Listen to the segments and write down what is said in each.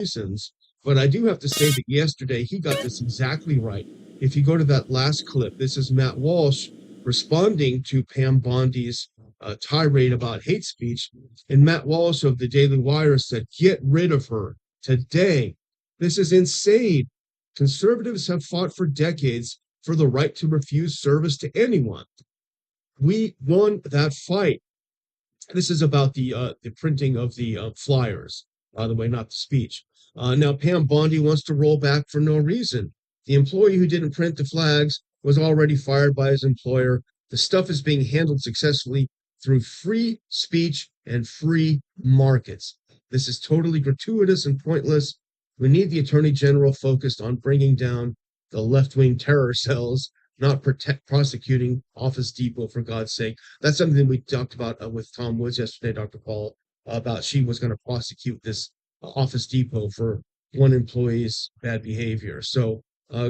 reasons. But I do have to say that yesterday he got this exactly right. If you go to that last clip, this is Matt Walsh responding to Pam Bondi's tirade about hate speech. And Matt Walsh of the Daily Wire said, "Get rid of her today. This is insane. Conservatives have fought for decades for the right to refuse service to anyone. We won that fight." This is about the printing of the flyers, by the way, not the speech. Now, Pam Bondi wants to roll back for no reason. The employee who didn't print the flags was already fired by his employer. The stuff is being handled successfully through free speech and free markets. This is totally gratuitous and pointless. We need the attorney general focused on bringing down the left wing terror cells, not prosecuting Office Depot, for God's sake. That's something we talked about with Tom Woods yesterday, Dr. Paul, about she was going to prosecute this Office Depot for one employee's bad behavior. So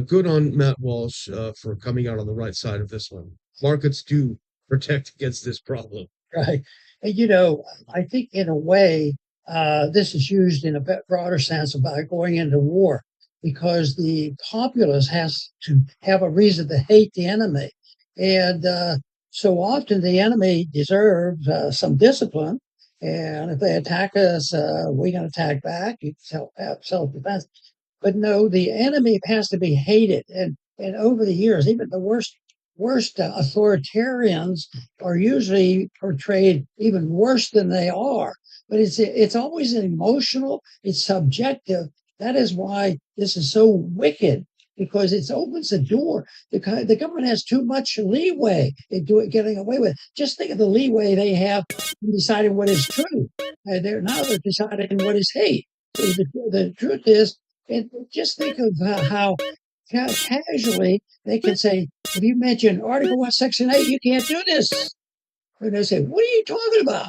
good on Matt Walsh for coming out on the right side of this one. Markets do protect against this problem. Right. And, I think in a way, this is used in a bit broader sense about going into war because the populace has to have a reason to hate the enemy. And so often the enemy deserves some discipline. And if they attack us, we can attack back. You have self-defense. But no, the enemy has to be hated. And over the years, even the worst authoritarians are usually portrayed even worse than they are. But it's always emotional. It's subjective. That is why this is so wicked because it opens the door. The government has too much leeway in getting away with it. Just think of the leeway they have in deciding what is true. They're deciding what is hate. So the truth is, just think of how casually they can say, if you mention Article 1, Section 8, you can't do this. And they say, what are you talking about?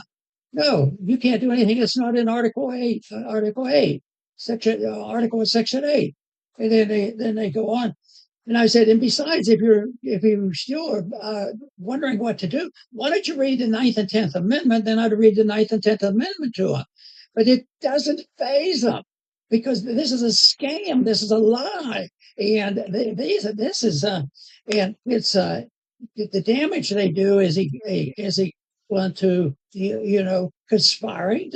No, you can't do anything that's not in Article 8, Article 1, Section 8. And then they go on. And I said, and besides, if you're still wondering what to do, why don't you read the Ninth and 10th Amendment? Then I'd read the Ninth and 10th Amendment to them. But it doesn't faze them because this is a scam. This is a lie. And this is, and it's, the damage they do is equivalent to, conspiring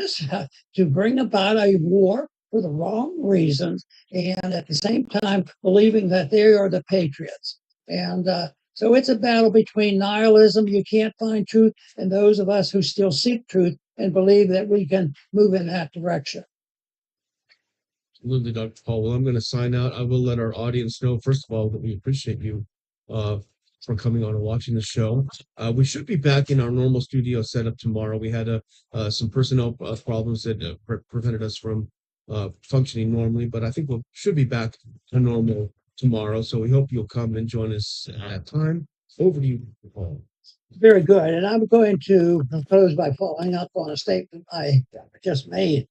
to bring about a war for the wrong reasons and at the same time believing that they are the patriots. And so it's a battle between nihilism, you can't find truth, and those of us who still seek truth and believe that we can move in that direction. Absolutely, Dr. Paul. Well, I'm going to sign out. I will let our audience know, first of all, that we appreciate you for coming on and watching the show. We should be back in our normal studio setup tomorrow. We had some personnel problems that prevented us from functioning normally, but I think we should be back to normal tomorrow. So we hope you'll come and join us at that time. Over to you, Paul. Very good. And I'm going to close by following up on a statement I just made.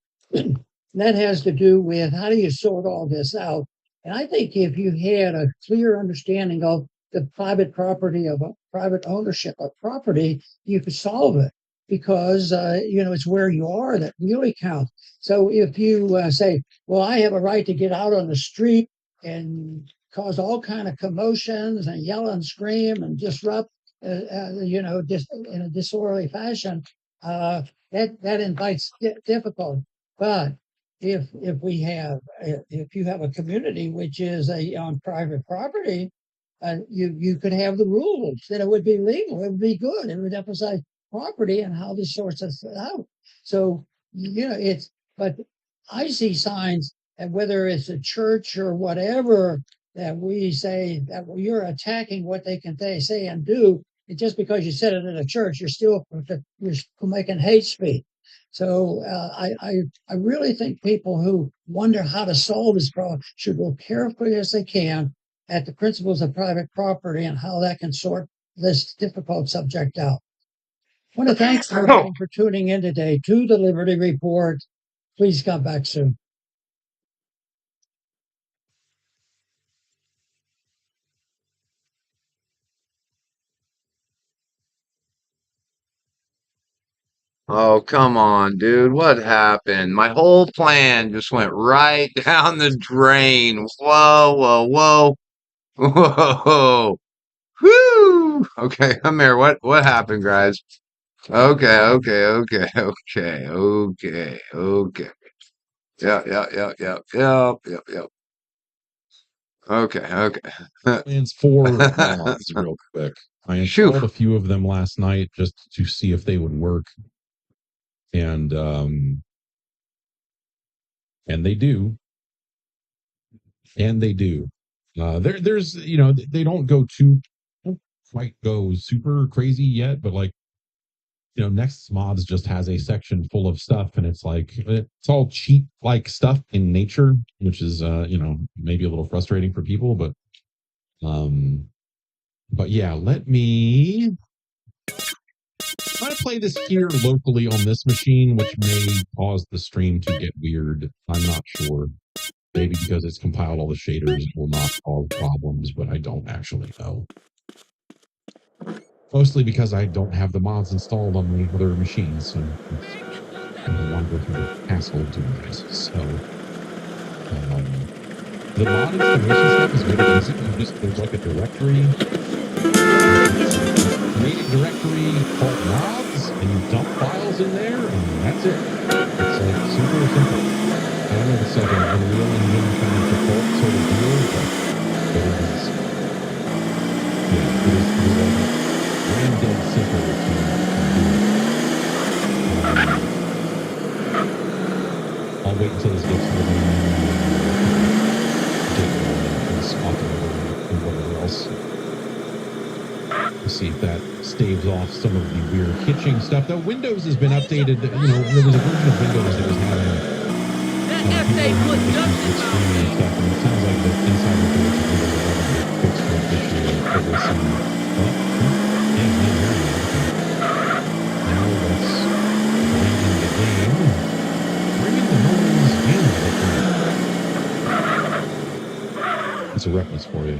That has to do with how do you sort all this out? And I think if you had a clear understanding of the private property of a private ownership of property, you could solve it because it's where you are that really counts. So if you say, well, I have a right to get out on the street and cause all kind of commotions and yell and scream and disrupt, just in a disorderly fashion, that invites difficulty. But if you have a community which is on private property, you could have the rules that it would be legal, it would be good, it would emphasize property and how this sorts it out. So but I see signs, and whether it's a church or whatever, that we say that you're attacking what they can say and do. And just because you said it in a church, you're making hate speech. So I really think people who wonder how to solve this problem should look carefully as they can at the principles of private property and how that can sort this difficult subject out. I want to thank everyone for tuning in today to the Liberty Report. Please come back soon. Oh, come on, dude. What happened? My whole plan just went right down the drain. Whoa, whoa, whoa. Whoa. Whoo. Okay, come here. What happened, guys? Okay, okay, okay, okay, okay, okay. Yep. Okay, okay. Plans for mods real quick. I Shoo. installed a few of them last night just to see if they would work. And they do. And they do. There's they don't quite go super crazy yet, but like Next Mods just has a section full of stuff, and it's all cheap like stuff in nature, which is maybe a little frustrating for people, um but yeah, let me try to play this here locally on this machine, which may cause the stream to get weird. I'm not sure. Maybe because it's compiled all the shaders, it will not cause problems, but I don't actually know. Mostly because I don't have the mods installed on the other machines, so I don't want to go through the hassle of doing this. So, the mod installation stuff is very easy. There's like a directory. Create a directory called mods, and you dump files in there, and that's it. It's like super simple. I don't know if it's like an Unreal Engine kind of default sort of deal, but it is. Yeah, it is like brand dead simple to do. I'll wait until this gets to the and swap it over and whatever else. See if that staves off some of the weird hitching stuff. Though Windows has been updated. There was a version of Windows that was having people having issues with streaming and stuff, and it sounds like the insider reports of Windows 11 have fixed that issue over some. Yeah, okay. Now let's bring in the game. Bring in the modes and the It's a reference for you.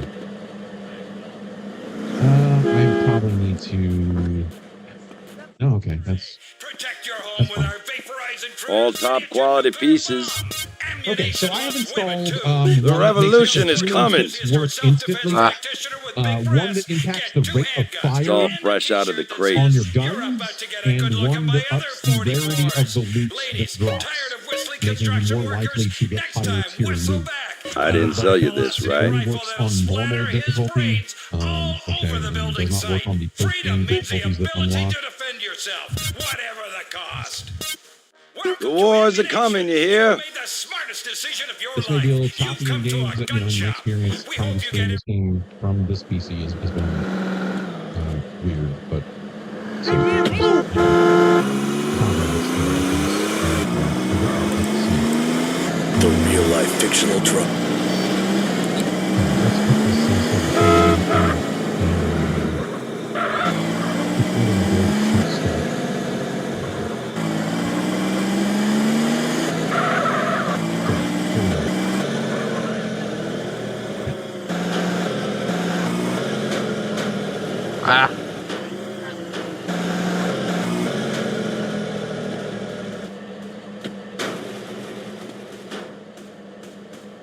I probably need to. Oh, okay. That's all top quality pieces. Okay, so I have installed. The revolution is coming. Works instantly. One that impacts the rate of fire. It's all fresh out of the crate. On your guns, and one that ups the rarity of the loot that drops, making you more likely to get higher tier loot. I didn't sell you this, right? It works on normal difficulty. Okay, and does not work on the post-game difficulties that unlock. The wars are coming, you hear? This may be a little choppy in games that, in my experience, trying to stream this game from this PC has been weird, but the real-life fictional truck.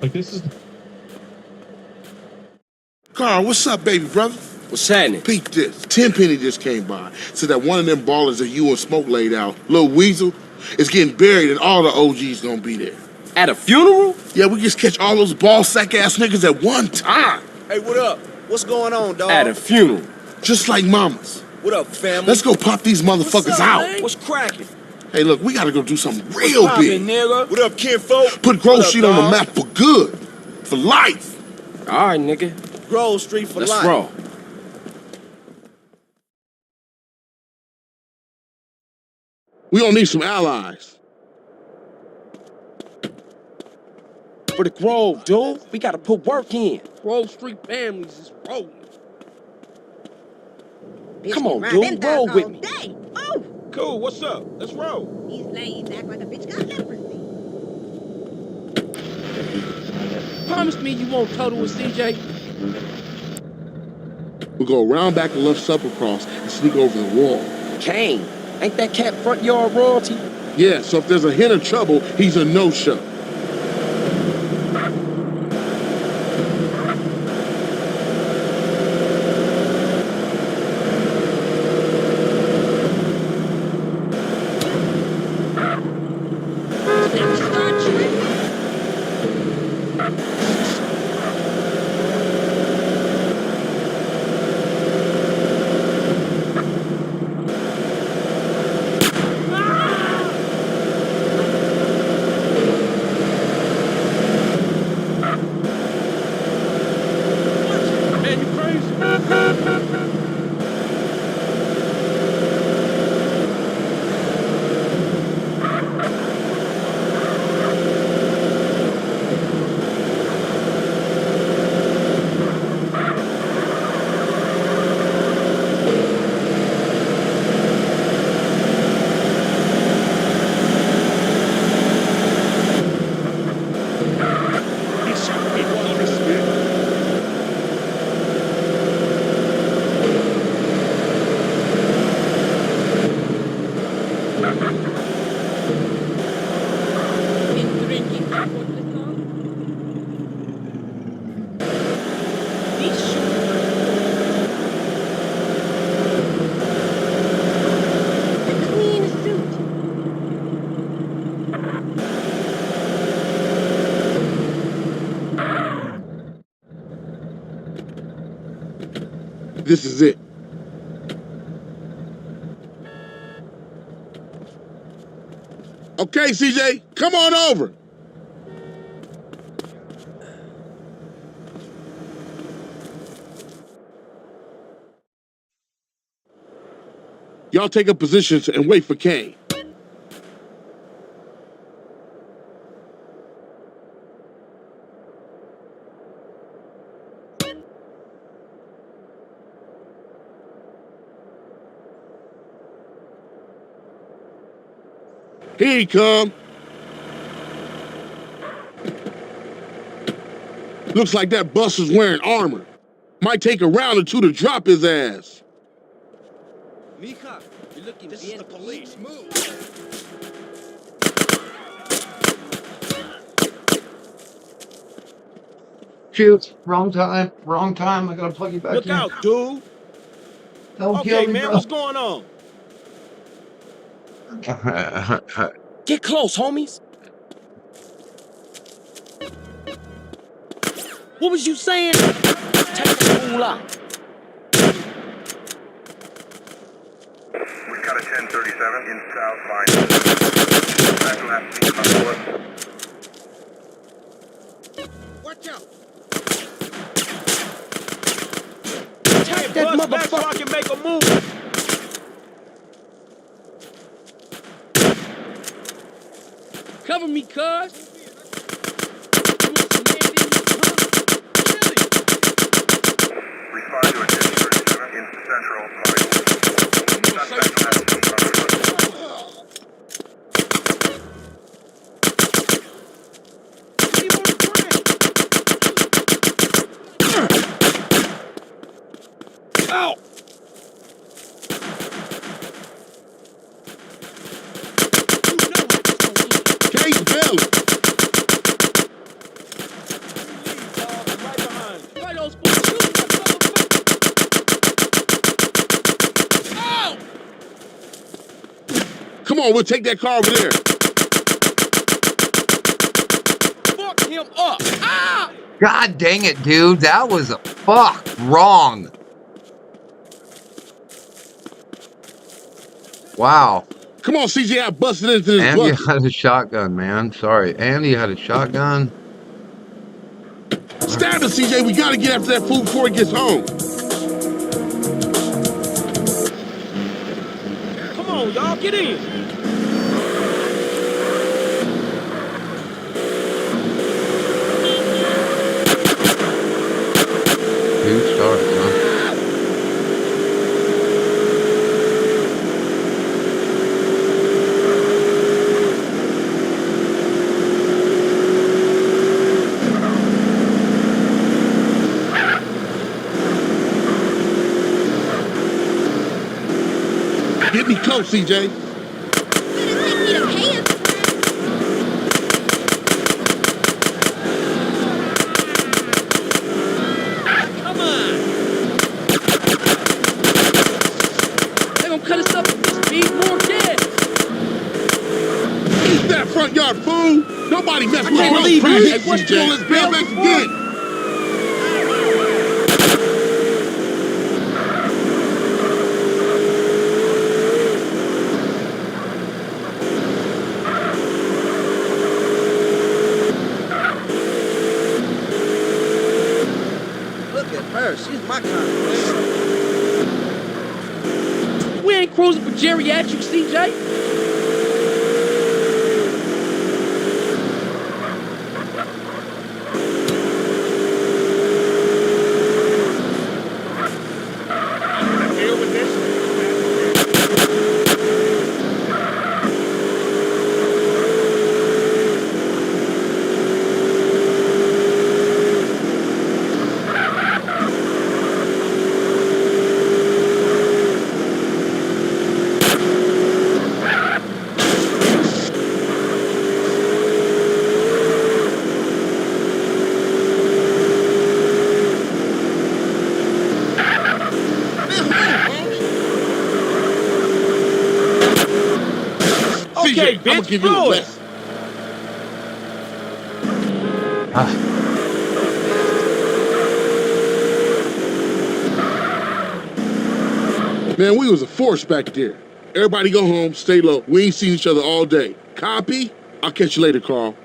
Like this is. Carl, what's up, baby brother? What's happening? Peep this. Tenpenny just came by. Said that one of them ballers that you and Smoke laid out, Lil Weasel, is getting buried and all the OGs gonna be there. At a funeral? Yeah, we just catch all those ball sack ass niggas at one time. Hey, what up? What's going on, dog? At a funeral. Just like mamas. What up, family? Let's go pop these motherfuckers What's up, out. man? What's cracking? Hey, look, we gotta go do something real big. Nigga? What up, kinfolk? Put Grove What up, Street on the dog? map for good. For life. All right, nigga. Grove Street for Let's life. roll. We gonna need some allies. For the Grove, dude. We gotta put work in. Grove Street families is rolling. Come on, dude. Roll with me. Day. Oh, Cool, what's up? Let's roll. these lanes act like a bitch got leprosy. Promise me you won't total with CJ. We go around back the left supper cross and sneak over the wall. Kane, Ain't that cat front yard royalty? Yeah, so if there's a hint of trouble, he's a no-show. Man, you crazy? He shot me while I spit. Been drinking before the song? These shoes a clean suit. This is it. Okay, CJ, come on over. Y'all take up positions and wait for Kane. Here he come. Looks like that buster's wearing armor. Might take a round or two to drop his ass. Mika, you're looking This is the police. Move. Shoot, wrong time, wrong time. I gotta plug you back Look in. out, dude. Don't Okay, kill me, man, bro. what's going on? Get close, homies. What was you saying? Take the fool out. We've got a 1037 in South Vine. Back left, meet on board. Watch out. Take that motherfucker so I can make a move. Cover me, cuz. Respond to a 1037 in Central Vine. Suspect left, meet on board. Ow! Kane's belly. Right behind you. Why those fools shooting that motherfucker? Ow! Come on, we'll take that car over there. Fuck him up. Ah! God dang it, dude. That was a fuck wrong. Wow. Come on, CJ, I busted into this Andy bucket. had a shotgun, man. Sorry. Andy had a shotgun. Stab it, CJ. We gotta get after that fool before he gets home. Come on, y'all, get in. Dude started, huh? Get me close, CJ. Didn't like me to pay him. Come on. They gonna cut us up with this speed. More gas. Eat that front yard, fool. Nobody mess with can't road believe traffic, you. Hey, what's CJ. Let's bail back again. Look at her. She's my kind of girl. We ain't cruising for geriatric, CJ. CJ, I'm gonna give you a lesson. Man, we was a force back there. Everybody go home, stay low. We ain't seen each other all day. Copy? I'll catch you later, Carl.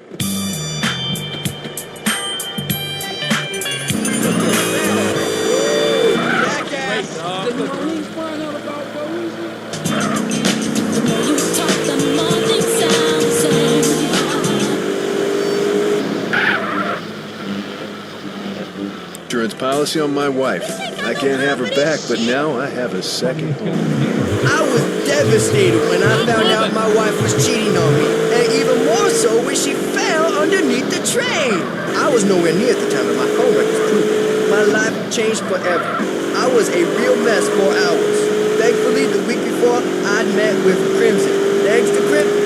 Insurance policy on my wife. I can't have her back, but now I have a second home. I was devastated when I found out my wife was cheating on me, and even more so when she fell underneath the train. I was nowhere near at the time, and my phone records proved it. My life changed forever. I was a real mess for hours. Thankfully, the week before, I'd met with Crimson. Thanks to Crimson.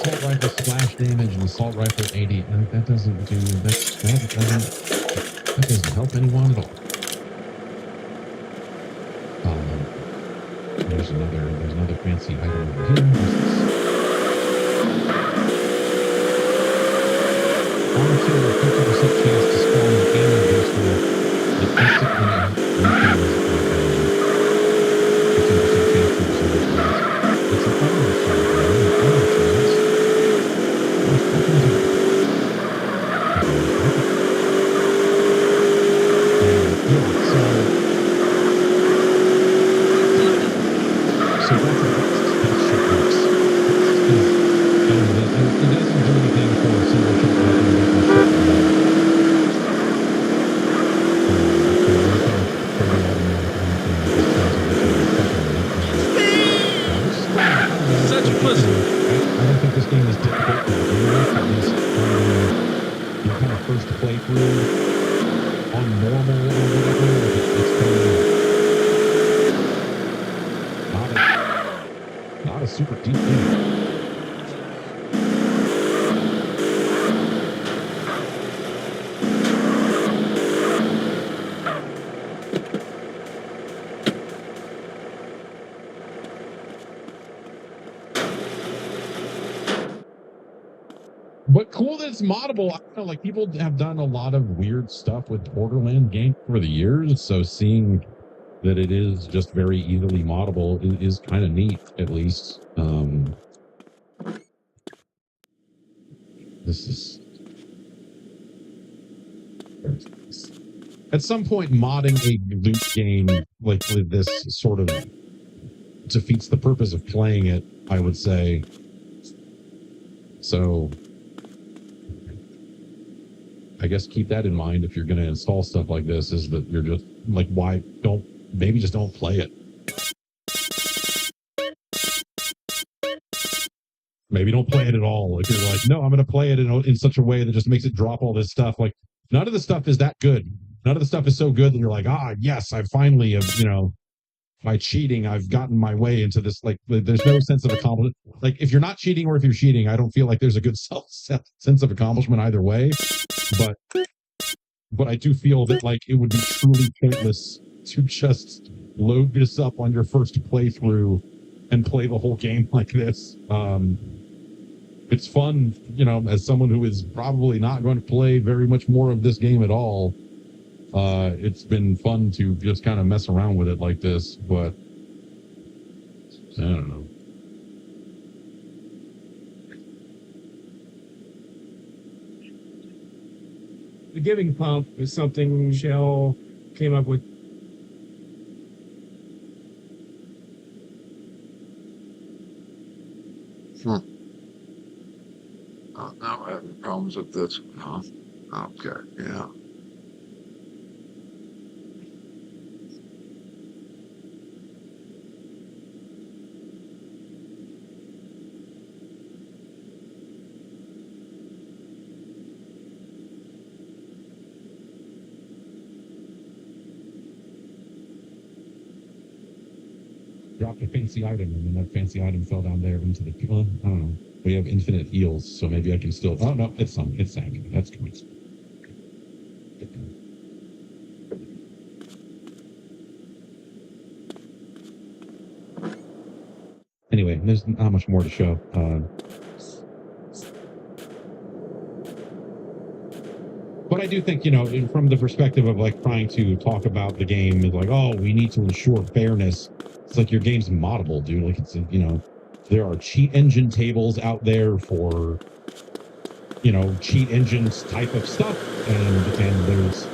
Assault rifle splash damage and assault rifle 80. That doesn't do that doesn't help anyone at all. There's another fancy item over here. Armor killer, 50% chance to spawn an ammo booster that instantly refills 15% chance to absorb bullets. It's an armor shot, man. Armor shots. What fucking do? So that's shit works. It doesn't do anything for a single shot weapon. Such a pussy. I don't think this game is difficult to begin with. At least your kind of first playthrough on normal or whatever. It's kind of not a super deep game. But cool that it's moddable. I don't know, like people have done a lot of weird stuff with Borderland games over the years. So seeing that it is just very easily moddable is kind of neat, at least. This is at some point modding a loot game like this sort of defeats the purpose of playing it, I would say. So I guess keep that in mind if you're going to install stuff like this, is that you're just like, why don't, maybe just don't play it. maybe don't play it at all. If you're like, no, I'm going to play it in such a way that just makes it drop all this stuff. Like, none of the stuff is that good. None of the stuff is so good that you're like, yes, I finally have, by cheating, I've gotten my way into this. Like, there's no sense of accomplishment. Like, if you're not cheating or if you're cheating, I don't feel like there's a good sense of accomplishment either way. But I do feel that, like, it would be truly pointless to just load this up on your first playthrough and play the whole game like this. It's fun, as someone who is probably not going to play very much more of this game at all. It's been fun to just kind of mess around with it like this, but I don't know. The giving pump is something Shell came up with. Oh, now we're having problems with this. Huh? Okay, yeah. Dropped a fancy item, and then that fancy item fell down there into the. I don't know. We have infinite heals, so maybe I can still. Oh no, it's sank. That's good. Anyway, there's not much more to show. But I do think, from the perspective of like trying to talk about the game, is like, oh, we need to ensure fairness. It's like your game's moddable, dude. Like it's, there are cheat engine tables out there for, cheat engines type of stuff, and there's,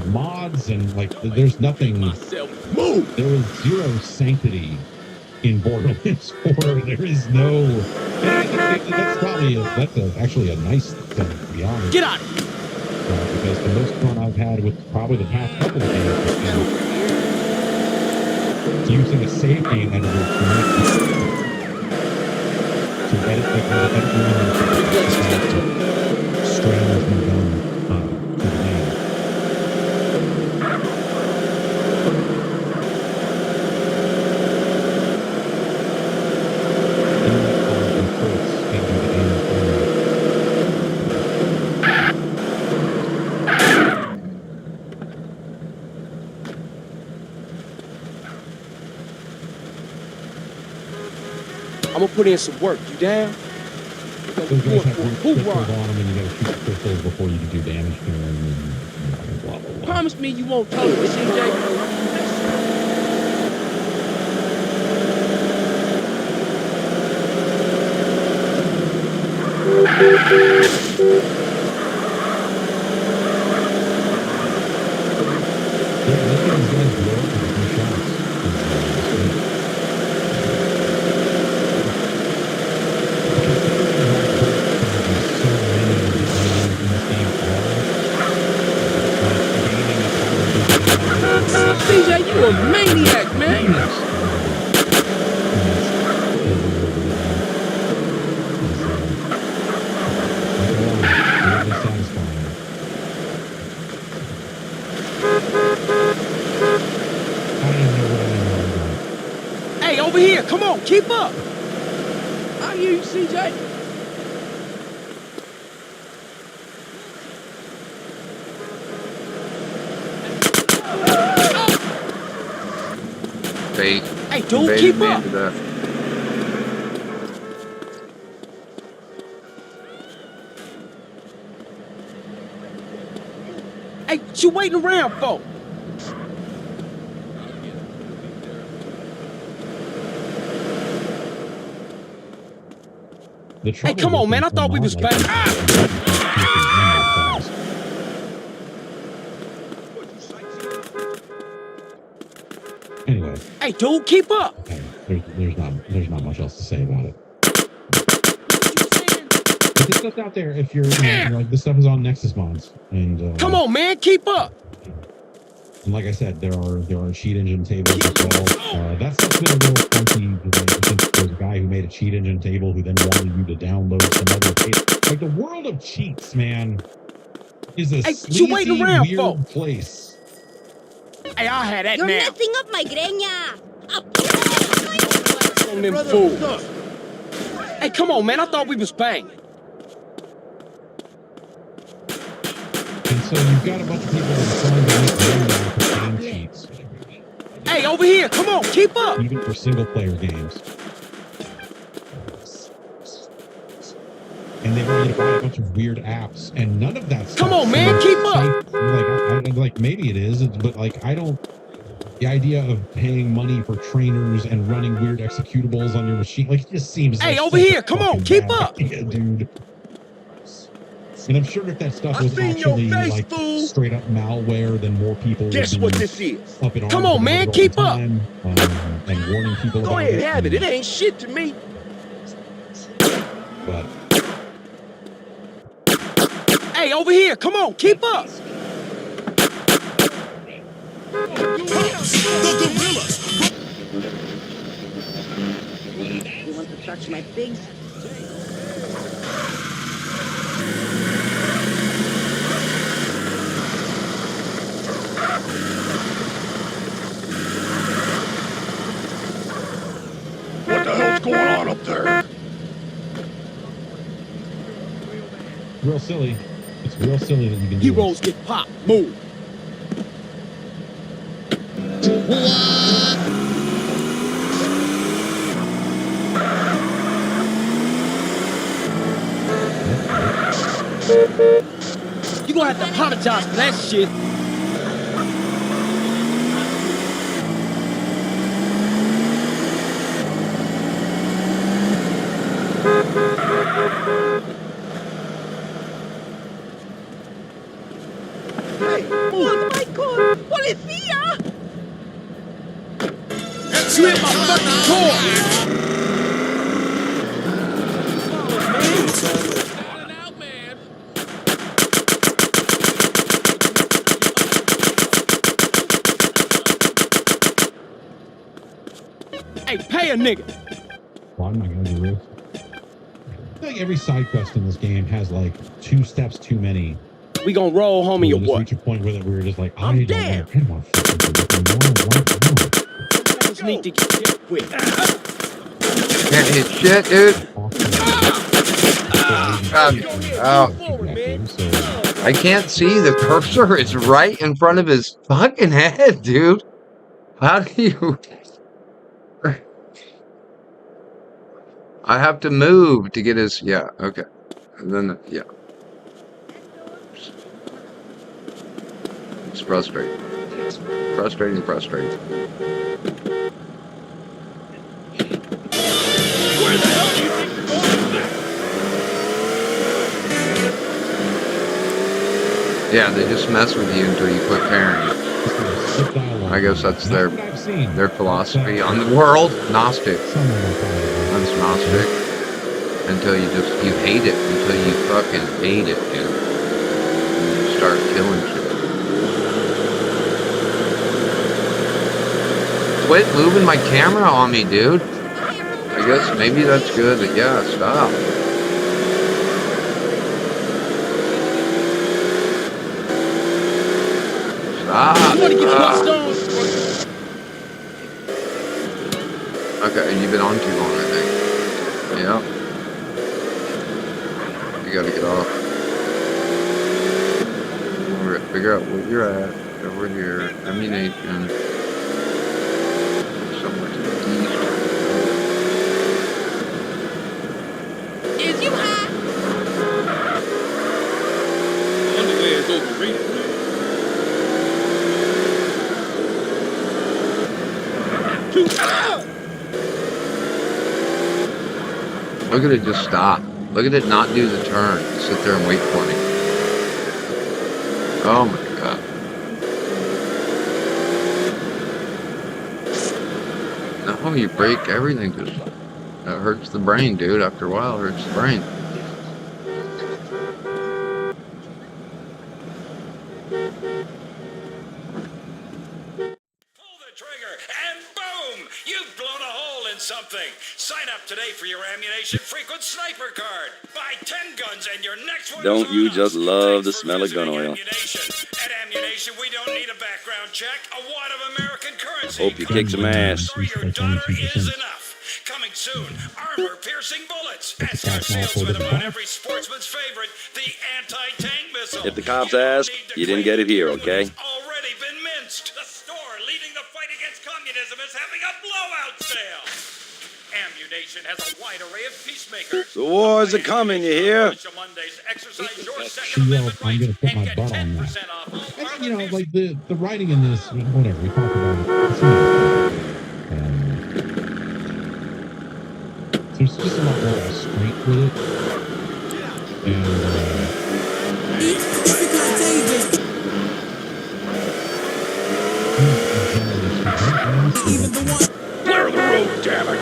mods, and like there's nothing. There is zero sanctity in Borderlands 4. There is no. That's actually a nice thing, to be honest. Get out! Because the most fun I've had with probably the past couple of games is using a save game editor to edit strands and gun to the game. I'm gonna put in some work. You down? Those guys have crystals on them, and you gotta shoot the crystals before you can do damage to them, and blah, blah, blah. Promise me you won't tell me, CJ. CJ, you a maniac, man. Hey, over here, come on, keep up. I hear you, CJ. Hey, dude, keep up. Hey, what you waiting around for? Hey, come on, man. I thought we was back. Anyway. Hey, dude, keep up. Okay. There's not much else to say about it. But this stuff's out there if you're like, this stuff is on Nexus mods. And come on, man, keep up. And like I said, there are cheat engine tables as well. That stuff's been a little funky since there's a guy who made a cheat engine table who then wanted you to download some other tape. Like the world of cheats, man, is a Hey, what you waiting sleazy, around weird for? place. Hey, I'll have that You're now. messing up my greña. On them fools. Hey, come on, man. I thought we was banging. And so you've got a bunch of people that are trying to make money off of game cheats, Hey, over here. Come on, keep up. even for single player games. And they want you to buy a bunch of weird apps, and none of that stuff. Come on, man, seems keep up. safe. Like maybe it is, but like I don't. The idea of paying money for trainers and running weird executables on your machine, like it just seems. Hey, like over such a here. Come on, fucking keep bad up. idea, dude. And I'm sure if that stuff I was seen your actually face, like fool. straight up malware, then more people Guess would what be this is? up in arms Come on, about man, it all keep the up. time, and warning people Go about ahead, it. have it. It ain't shit to me. But Hey, over here. Come on, keep up. You want to touch my pigs? What the hell's going on up there? real silly. It's real silly that you can do Heroes this. get popped. Move. You gonna have to apologize for that shit. Hey, oh my God! Policía! You hit my fucking core. Hey, pay a nigga. Well, I'm not gonna do this. I feel like every side quest in this game has like 2 steps too many. We gonna roll, homie, or We'll just what? reach a point where we're just like, I'm I dead. don't want to fucking do this. Just need to get hit quick. Can't hit shit, dude. I can't see the cursor. It's right in front of his fucking head, dude. How do you... I have to move to get his... Yeah, okay. And then, yeah. It's frustrating. Frustrating. Where the hell do you think you're going with that? Yeah, they just mess with you until you quit pairing. I guess that's their philosophy on the world. Gnostic. That's Gnostic. Until you hate it. Until you fucking hate it and you start killing shit. Quit moving my camera on me, dude. I guess maybe that's good, but yeah, stop. Okay, you've been on too long, I think. Yeah. You gotta get off. Figure out where you're at. Over here. Ammunition. Somewhere to the east. Is you high? Underwear is overrated, man. Look at it just stop. Look at it not do the turn. Sit there and wait for me. Oh my god. No, you break everything. Just that hurts the brain, dude. After a while, it hurts the brain. something. Sign up today for your ammunition frequent sniper card. Buy 10 guns and your next one. Don't you just love the smell of gun oil? At Ammunition, we don't need a background check. A wad of American currency. Hope you kick some ass. For your daughter is enough. Coming soon, armor-piercing bullets. Ask our salesman about every sportsman's favorite, the anti-tank missile. If the cops ask, you didn't get it here, okay? Already been minced. The store leading the fight against communism is having a blowout sale. Ammunition has a wide array of peacemakers. The wars are coming, you hear? Mondays, exercise your She yelled, I'm going to put my butt on that. And, you know, like the writing in this, whatever, we talked about it. It's not, there's just a lot more restraint with it. And clear the road, damn it!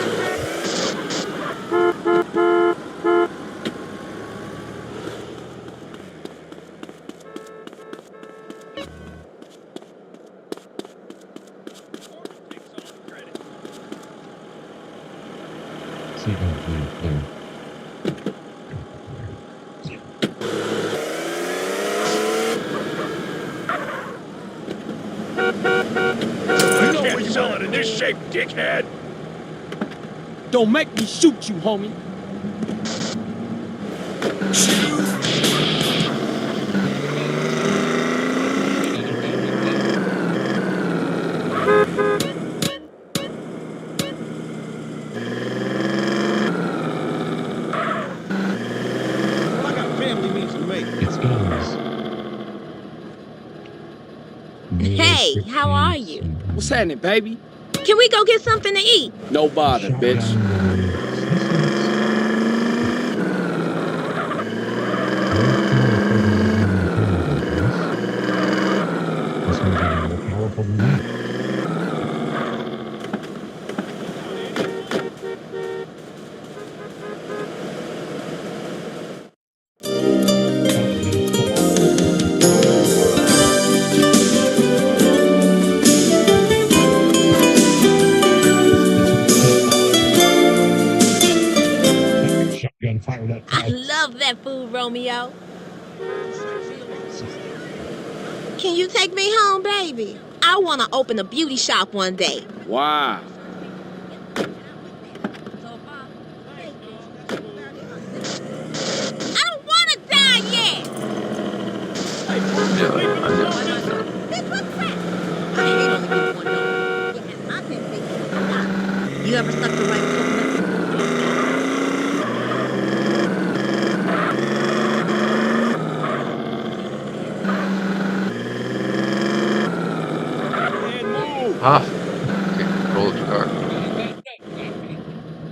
I can't sell it in this shape, dickhead! Don't make me shoot you, homie. What kind of family means to me? It's guns. Hey, how are you? What's happening, baby? Can we go get something to eat? No bother, bitch. This one's even more powerful than that. Shotgun fired up. I love that food, Romeo. Can you take me home, baby? I want to open a beauty shop one day. Wow. I don't want to die yet. This was crap. I hate only getting one note. It has not been fixed. You ever stuck the right coconut? Roll the car.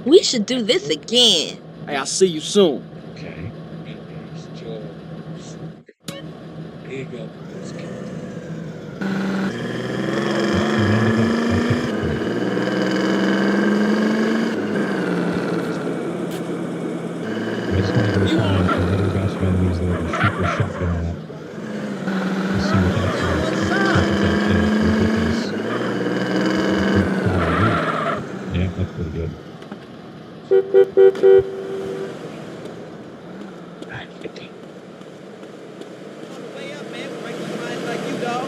We should do this again. Hey, I'll see you soon. Okay. Here you go. I just want to go find another batch of enemies that I can shoot with shotgun at. Let's see what that's like. Yeah, that's pretty good. On the way up, man. Break your mind like you, dog.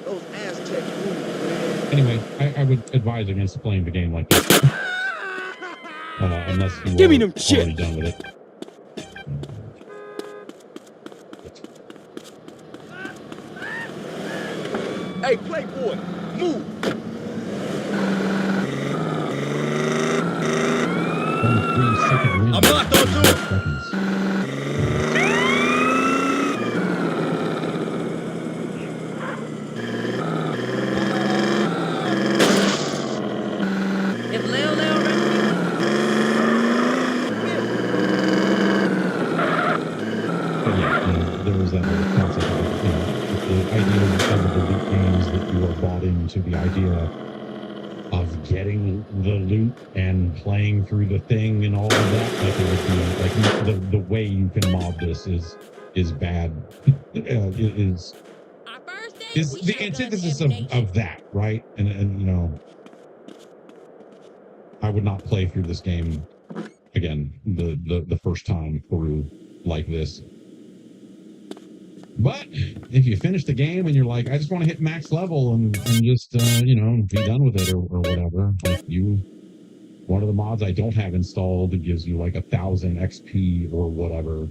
Those Aztec moves, man. Anyway, I would advise against playing the game like this. Unless you Give me are them chips. already done with it. Hey, Playboy, move. Only 3-second win. I'm not gonna do it. Seconds. If Leo rescues But yeah, there was that whole concept of, the idea of the loot games that you are bought into the idea of getting the loot and playing through the thing and all of that. Like it would be like the way you can mod this is bad. Is our first date, is we the should've done antithesis evidence. of that, right? And I would not play through this game again the first time through like this. But if you finish the game and you're like, I just want to hit max level and just you know, be done with it or whatever, like one of the mods I don't have installed, it gives you like 1,000 XP or whatever,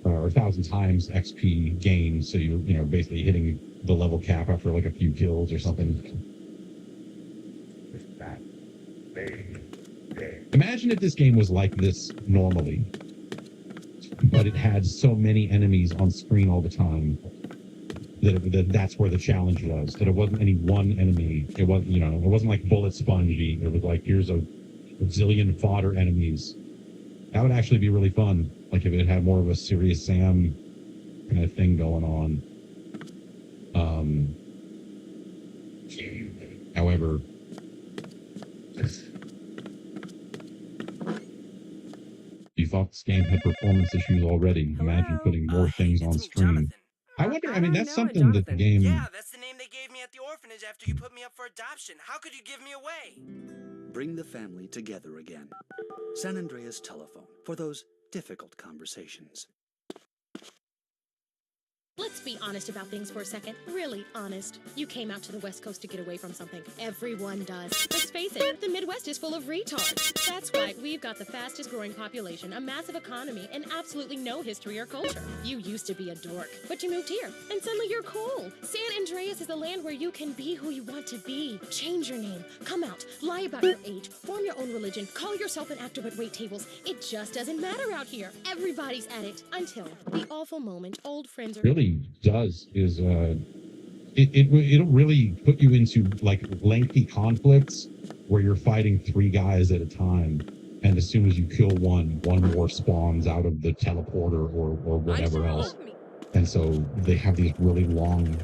or 1,000 times XP gain. So you know, basically hitting the level cap after like a few kills or something. Imagine if this game was like this normally, but it had so many enemies on screen all the time that's where the challenge was. That it wasn't any one enemy. It wasn't, you know, it wasn't like bullet spongy. It was like, here's a zillion fodder enemies. That would actually be really fun. Like if it had more of a Serious Sam kind of thing going on. However, you thought this game had performance issues already. Imagine putting more things on screen. I wonder, I mean, that's something that the game... Yeah, that's the name they gave me at the orphanage after you put me up for adoption. How could you give me away? Bring the family together again. San Andreas telephone for those difficult conversations. Let's be honest about things for a second. Really honest. You came out to the West Coast to get away from something. Everyone does. Let's face it, the Midwest is full of retards. That's why we've got the fastest growing population, a massive economy, and absolutely no history or culture. You used to be a dork, but you moved here, and suddenly you're cool. San Andreas is the land where you can be who you want to be. Change your name, come out, lie about your age, form your own religion, call yourself an actor but wait tables. It just doesn't matter out here. Everybody's at it until the awful moment old friends are... Really does is it'll really put you into like lengthy conflicts where you're fighting 3 guys at a time, and as soon as you kill one more spawns out of the teleporter or whatever else, and so they have these really long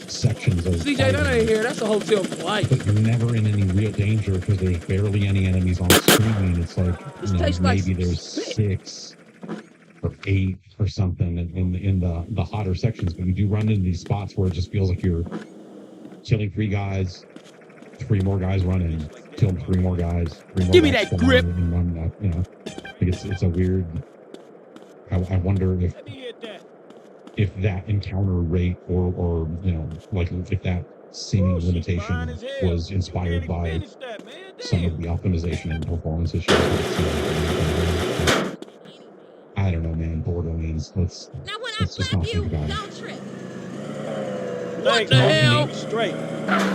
sections of CJ, that ain't here. That's a hotel flight. But you're never in any real danger because there's barely any enemies on screen. It's like, you know, maybe there's 6 or 8 or something in the hotter sections, but you do run into these spots where it just feels like you're killing 3 guys, 3 more guys run in, kill 3 more guys, 3 more Give me guys that grip. and run up, you know. Like it's a weird. I wonder if that encounter rate or you know, like if that seeming limitation was inspired by some of the optimization and performance issues. I don't know, man. Borderlands. Let's just not think about it. What the hell? Straight.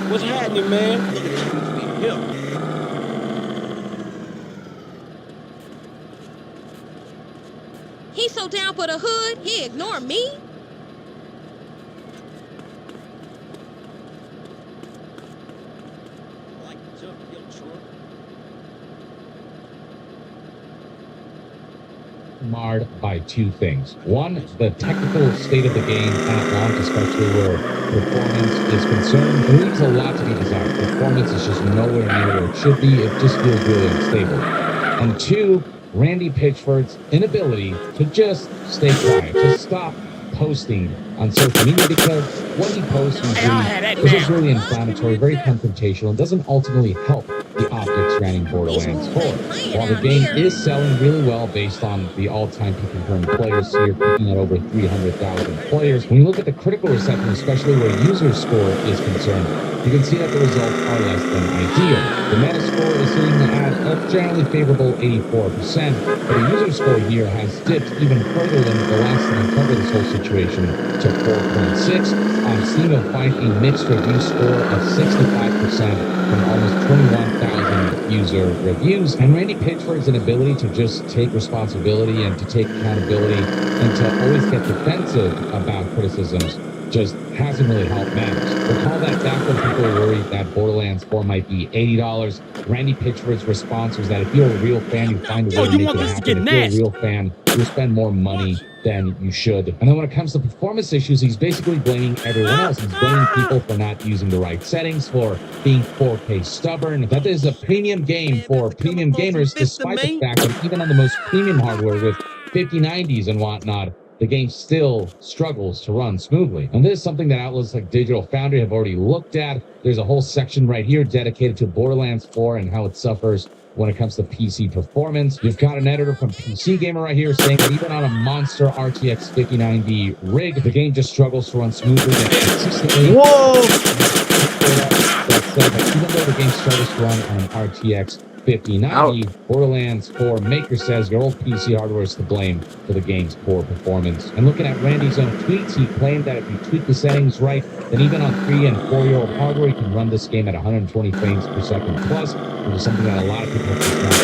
What's happening, man? He's so down for the hood, he ignore me? Marred by 2 things. One, the technical state of the game at launch, especially where performance is concerned, it leaves a lot to be desired. Performance is just nowhere near where it should be. It just feels really unstable. And 2, Randy Pitchford's inability to just stay quiet, to stop posting on social media, because what he posts is just really inflammatory, very confrontational, and doesn't ultimately help the optics surrounding Borderlands 4. While the game is selling really well based on the all-time peak concurrent players, so you're peaking at over 300,000 players. When you look at the critical reception, especially where user score is concerned, you can see that the results are less than ideal. The meta score is sitting at a generally favorable 84%, but the user score here has dipped even further than the last time I covered this whole situation to 4.6. On Steam, you'll find a mixed review score of 65% from almost 21,000 user reviews. And Randy Pitchford's inability to just take responsibility and to take accountability and to always get defensive about criticisms just hasn't really helped matters. Recall that back when people were worried that Borderlands 4 might be $80, Randy Pitchford's response was that if you're a real fan, you find a way to make it happen. If you're a real fan, you spend more money than you should. And then when it comes to performance issues, he's basically blaming everyone else. He's blaming people for not using the right settings, for being 4K stubborn. That is a premium game for premium gamers, despite the fact that even on the most premium hardware with 5090s and whatnot, the game still struggles to run smoothly. And this is something that outlets like Digital Foundry have already looked at. There's a whole section right here dedicated to Borderlands 4 and how it suffers when it comes to PC performance. You've got an editor from PC Gamer right here saying that even on a monster RTX 5090 rig, the game just struggles to run smoothly and consistently. Whoa! That said, that even though the game struggles to run on an RTX 5090, Borderlands 4 maker says your old PC hardware is to blame for the game's poor performance. And looking at Randy's own tweets, he claimed that if you tweak the settings right, then even on 3 and 4-year-old hardware, you can run this game at 120 frames per second plus, which is something that a lot of people have just not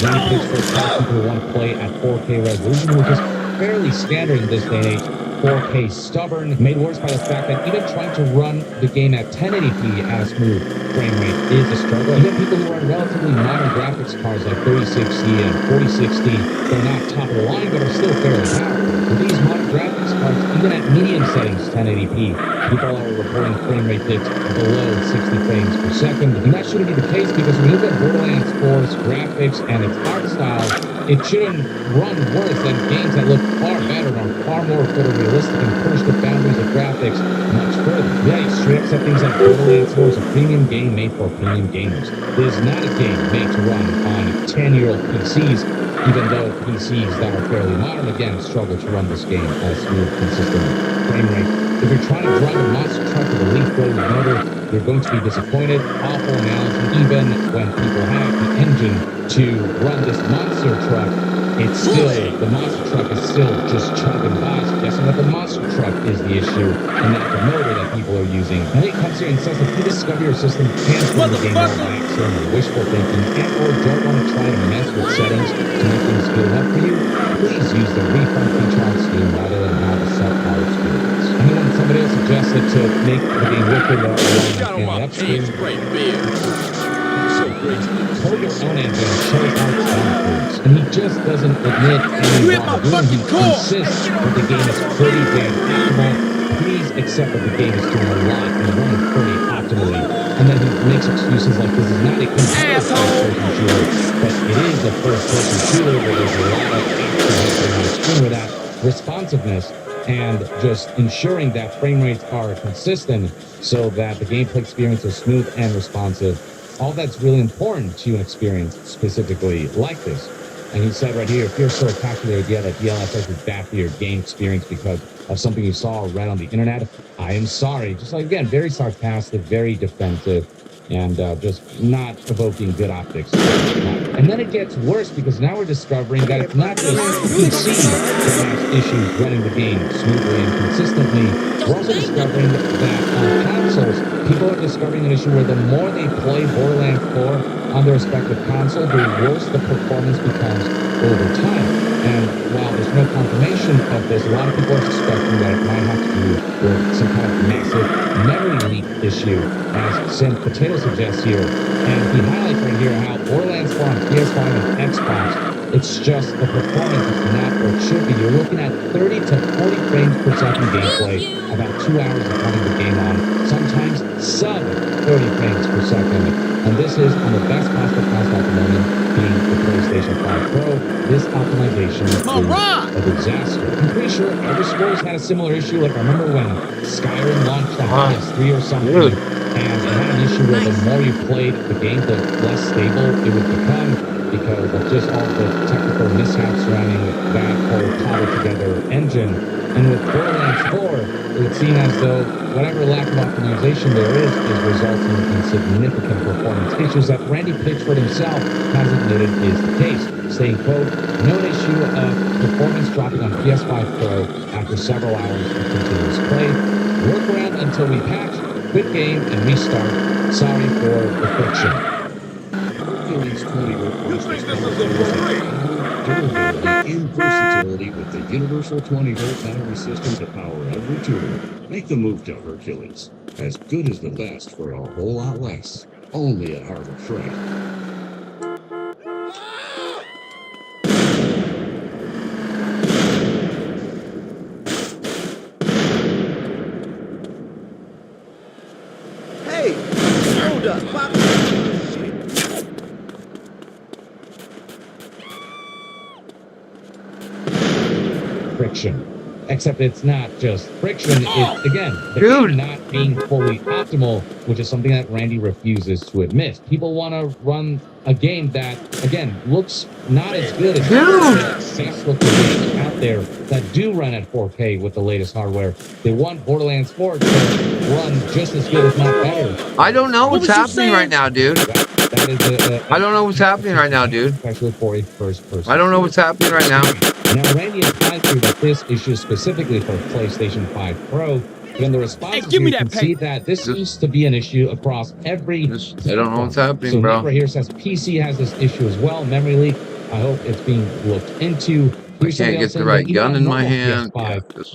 done. Randy pitched for a lot of people who want to play at 4K resolution, which is fairly standard in this day and age. 4K stubborn, made worse by the fact that even trying to run the game at 1080p at a smooth frame rate is a struggle. Even people who run relatively modern graphics cards like 3060 and 4060, they're not top of the line, but are still fairly powerful. With these modern graphics cards, even at medium settings 1080p, people are reporting frame rate dips below 60 frames per second. And that shouldn't be the case because when you look at Borderlands 4's graphics and its art style, it shouldn't run worse than games that look far better and are far more photorealistic and push the boundaries of graphics much further. Yeah, you straight up said things like Borderlands 4 is a premium game made for premium gamers. It is not a game made to run on 10-year-old PCs, even though PCs that are fairly modern, again, struggle to run this game at a smooth, consistent frame rate. If you're trying to drive a monster truck with a leaf-blowing motor, you're going to be disappointed. Awful analogy. Even when people have the engine to run this monster truck, it's still, the monster truck is still just chugging by, suggesting that the monster truck is the issue and not the motor that people are using. And then he comes here and says that if you discover your system can turn the game on by accident or wishful thinking and or don't want to try to mess with settings to make things feel up for you, please use the refund feature on Steam rather than have a subpar experience. And when somebody else suggested to make the game wicked or run upstream, hold your own engine and show how it's done. And he just doesn't admit any wrongdoing. He insists that the game is pretty damn optimal. Please accept that the game is doing a lot and running pretty optimally. And then he makes excuses like this is not a competitive first-person shooter, but it is a first-person shooter where there's a lot of action happening on the screen with that responsiveness and just ensuring that frame rates are consistent so that the gameplay experience is smooth and responsive. All that's really important to an experience specifically like this. And he said right here, if you're so attached to the idea that DLSS is bad for your game experience because of something you saw or read on the internet, I am sorry. Just like, again, very sarcastic, very defensive, and just not evoking good optics. And then it gets worse because now we're discovering that it's not just PC that has issues running the game smoothly and consistently. We're also discovering that on consoles, people are discovering an issue where the more they play Borderlands 4 on their respective console, the worse the performance becomes over time. And while there's no confirmation of this, a lot of people are suspecting that it might have to do with some kind of massive memory leak issue, as Sin Potato suggests here. And he highlights right here how Borderlands 4 on PS5 and Xbox, it's just the performance is not where it should be. You're looking at 30 to 40 frames per second gameplay, about 2 hours of having the game on, sometimes sub 30 frames per second. And this is on the best possible console at the moment, being the PlayStation 5 Pro. This optimization is a disaster. I'm pretty sure other scores had a similar issue. Like I remember when Skyrim launched on PS3 or something, and it had an issue where the more you played the game, the less stable it would become because of just all the technical mishaps surrounding that whole cobbled-together engine. And with Borderlands 4, it would seem as though whatever lack of optimization there is resulting in significant performance issues that Randy Pitchford himself has admitted is the case, saying, quote, no issue of performance dropping on PS5 Pro after several hours of continuous play. Work around until we patch, quit game, and restart. Sorry for the friction. Hercules 20 requires durability and versatility with the universal 20-volt battery system to power every tool. Make the move to Hercules. As good as the best for a whole lot less. Only at Harbor Freight. Hey, hold up, Pop. friction. Except it's not just friction. It's, again, the Dude. game not being fully optimal, which is something that Randy refuses to admit. People want to run a game that, again, looks not as good as the best looking games out there that do run at 4K with the latest hardware. They want Borderlands 4 to run just as good, if not better. I don't know what's happening right now, dude. That is I don't know what's happening right now, dude. Especially for a first person. I don't know what's happening right now. Now, Randy implies here that this issue is specifically for PlayStation 5 Pro. But in the response, you can see that this seems to be an issue across every. I don't know what's happening, so bro. Number here says PC has this issue as well. Memory leak. I hope it's being looked into. I can't get the right gun in my hand.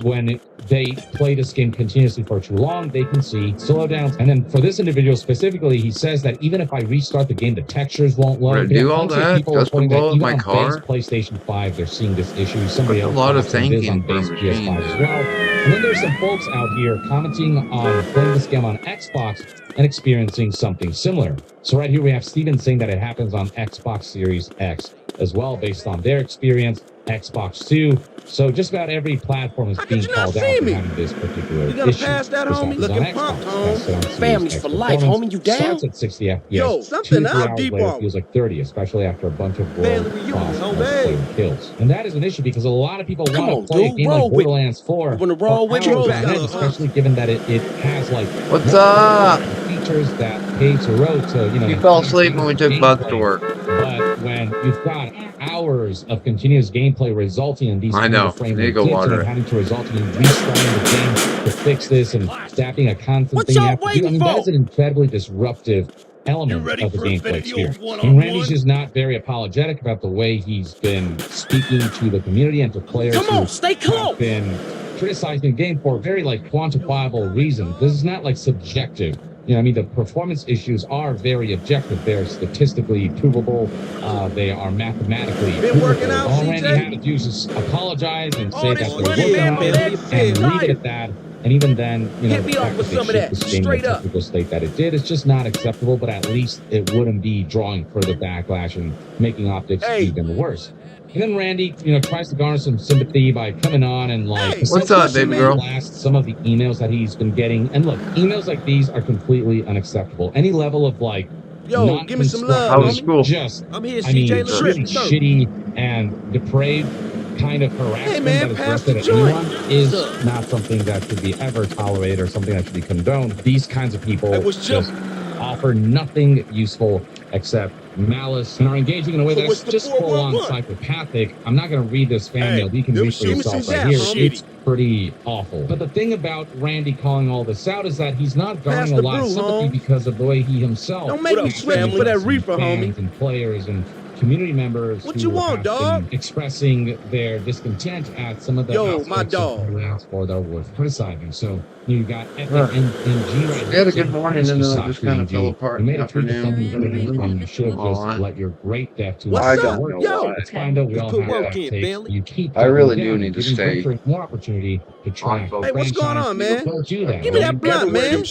When they play this game continuously for too long, they can see slowdowns. And then for this individual specifically, he says that even if I restart the game, the textures won't load. Do all that? People Just reporting that blow up even my on car? base PlayStation 5, they're seeing this issue. Somebody else A lot of posted this on thinking for a base machine, PS5 as well. And then there's some folks out here commenting on playing this game on Xbox and experiencing something similar. So right here we have Steven saying that it happens on Xbox Series X as well, based on their experience. Xbox 2. So just about every platform is being called out for having this particular You gonna issue. pass that, This homie? happens on Looking Xbox. pumped, That's on home. Series Families X for life, performance. homie. You down? Starts at 60 FPS. Yo, 2 something to 3 up, hours deep later off. feels like 30, especially after a bunch of Family roll reunion, cross homie. multiplayer kills. And that is an issue because a lot of people Come want on, to play a dude, game roll like with me. Borderlands 4 Wanna roll for with me? hours Roll on end, together, huh? especially given that it has like What's up? features that paves the road to, you know. You fell asleep when we took bugs to work. But when you've got hours of continuous gameplay resulting in these I kind know. of frame Need to rate go dips water and it. having to result in restarting the game to fix this and staffing a constant thing you have to do. I mean, that is an incredibly disruptive element of the gameplay experience. And Randy's just not very apologetic about the way he's been speaking to the community and to players who have been criticizing the game for very like quantifiable reasons. This is not like subjective. You know, I mean, the performance issues are very objective. They're statistically provable. They are mathematically provable. All Randy had to do is just apologize and say that they're working on it and leave it at that. And even then, you know, the fact that they shipped this game in the technical state that it did is just not acceptable, but at least it wouldn't be drawing further backlash and making optics even worse. And then Randy, you know, tries to garner some sympathy by coming on and like, What's up, baby girl? blast some of the emails that he's been getting. And look, emails like these are completely unacceptable. Any level of like, Yo, give me some love. How was school? Just, I'm here, I mean, CJ. it's really shitty and depraved kind of harassment man, that is pass directed the at joint. anyone is not something that should be ever tolerated or something that should be condoned. These kinds of people just offer nothing useful except malice and are engaging in a way that's just full-on psychopathic. I'm not going to read this fan mail. You can read for yourself right here. It's pretty awful. But the thing about Randy calling all this out is that he's not garnering a lot of sympathy because of the way he himself. Don't make me sweat you for that reefer, homie. And players and community members what who you want, have been expressing their discontent at some of the aspects of Borderlands 4 that are worth criticizing. So you got Epic and G right We had a good morning and then it just kind of fell apart you in made the a tweet to something afternoon. when you should have just let your great death to I don't know Yo, why. It's fine though. We all put have work what it in, takes. Bailey. You keep I really doubling do down, need to giving stay Victor more opportunity to try. Hey, what's going on, man? Don't do that. Give me that blunt, man.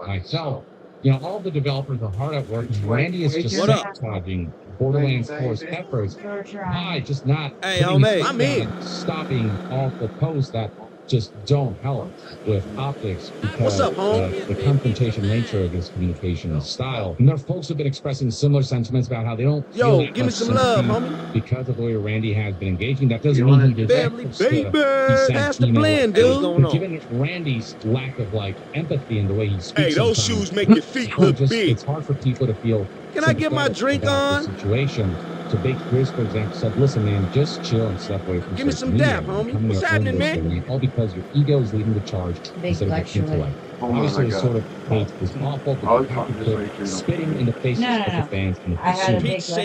Myself. You know, all the developers are hard at work. And Randy is just sabotaging Borderlands 4's efforts by just not stopping all the posts that just don't help with optics because up, homie? the confrontation nature of his communication style. And there are folks who've been expressing similar sentiments about how they don't feel that give me much some love, sympathy homie. because of the way Randy has been engaging. That doesn't mean he did Family, baby. Pass the blend, dude. But given Randy's lack of like empathy in the way he speaks, Hey, those shoes make your feet look big. It's hard for people to feel. Can I get my drink on? The situation. So Big Chris, for example, said, "Listen, man, just chill and step away from." Give me some dap, homie. What's happening, man? All because your ego is leading the charge instead of your intellect. Obviously, it's sort of it's awful, but spitting in the faces of the fans and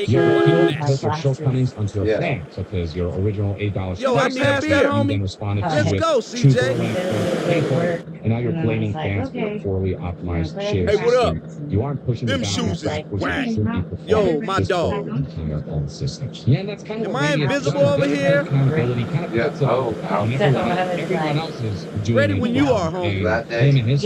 you're appealing because your shortcomings onto your fans, such as your original $8. Yo, I passed that, homie. Then responded Let's to go, with CJ. and now you're blaming fans for poorly optimized shares. Hey, what up? You aren't pushing Them the shoes is boundaries, which whack. you should be performing. Yo, my Just dog. focusing on the system. Yeah, and that's kind of Am what I Randy has invisible done. over here? Accountability kind of puts it on everyone else is doing Ready it when you well. are, homie. And him and his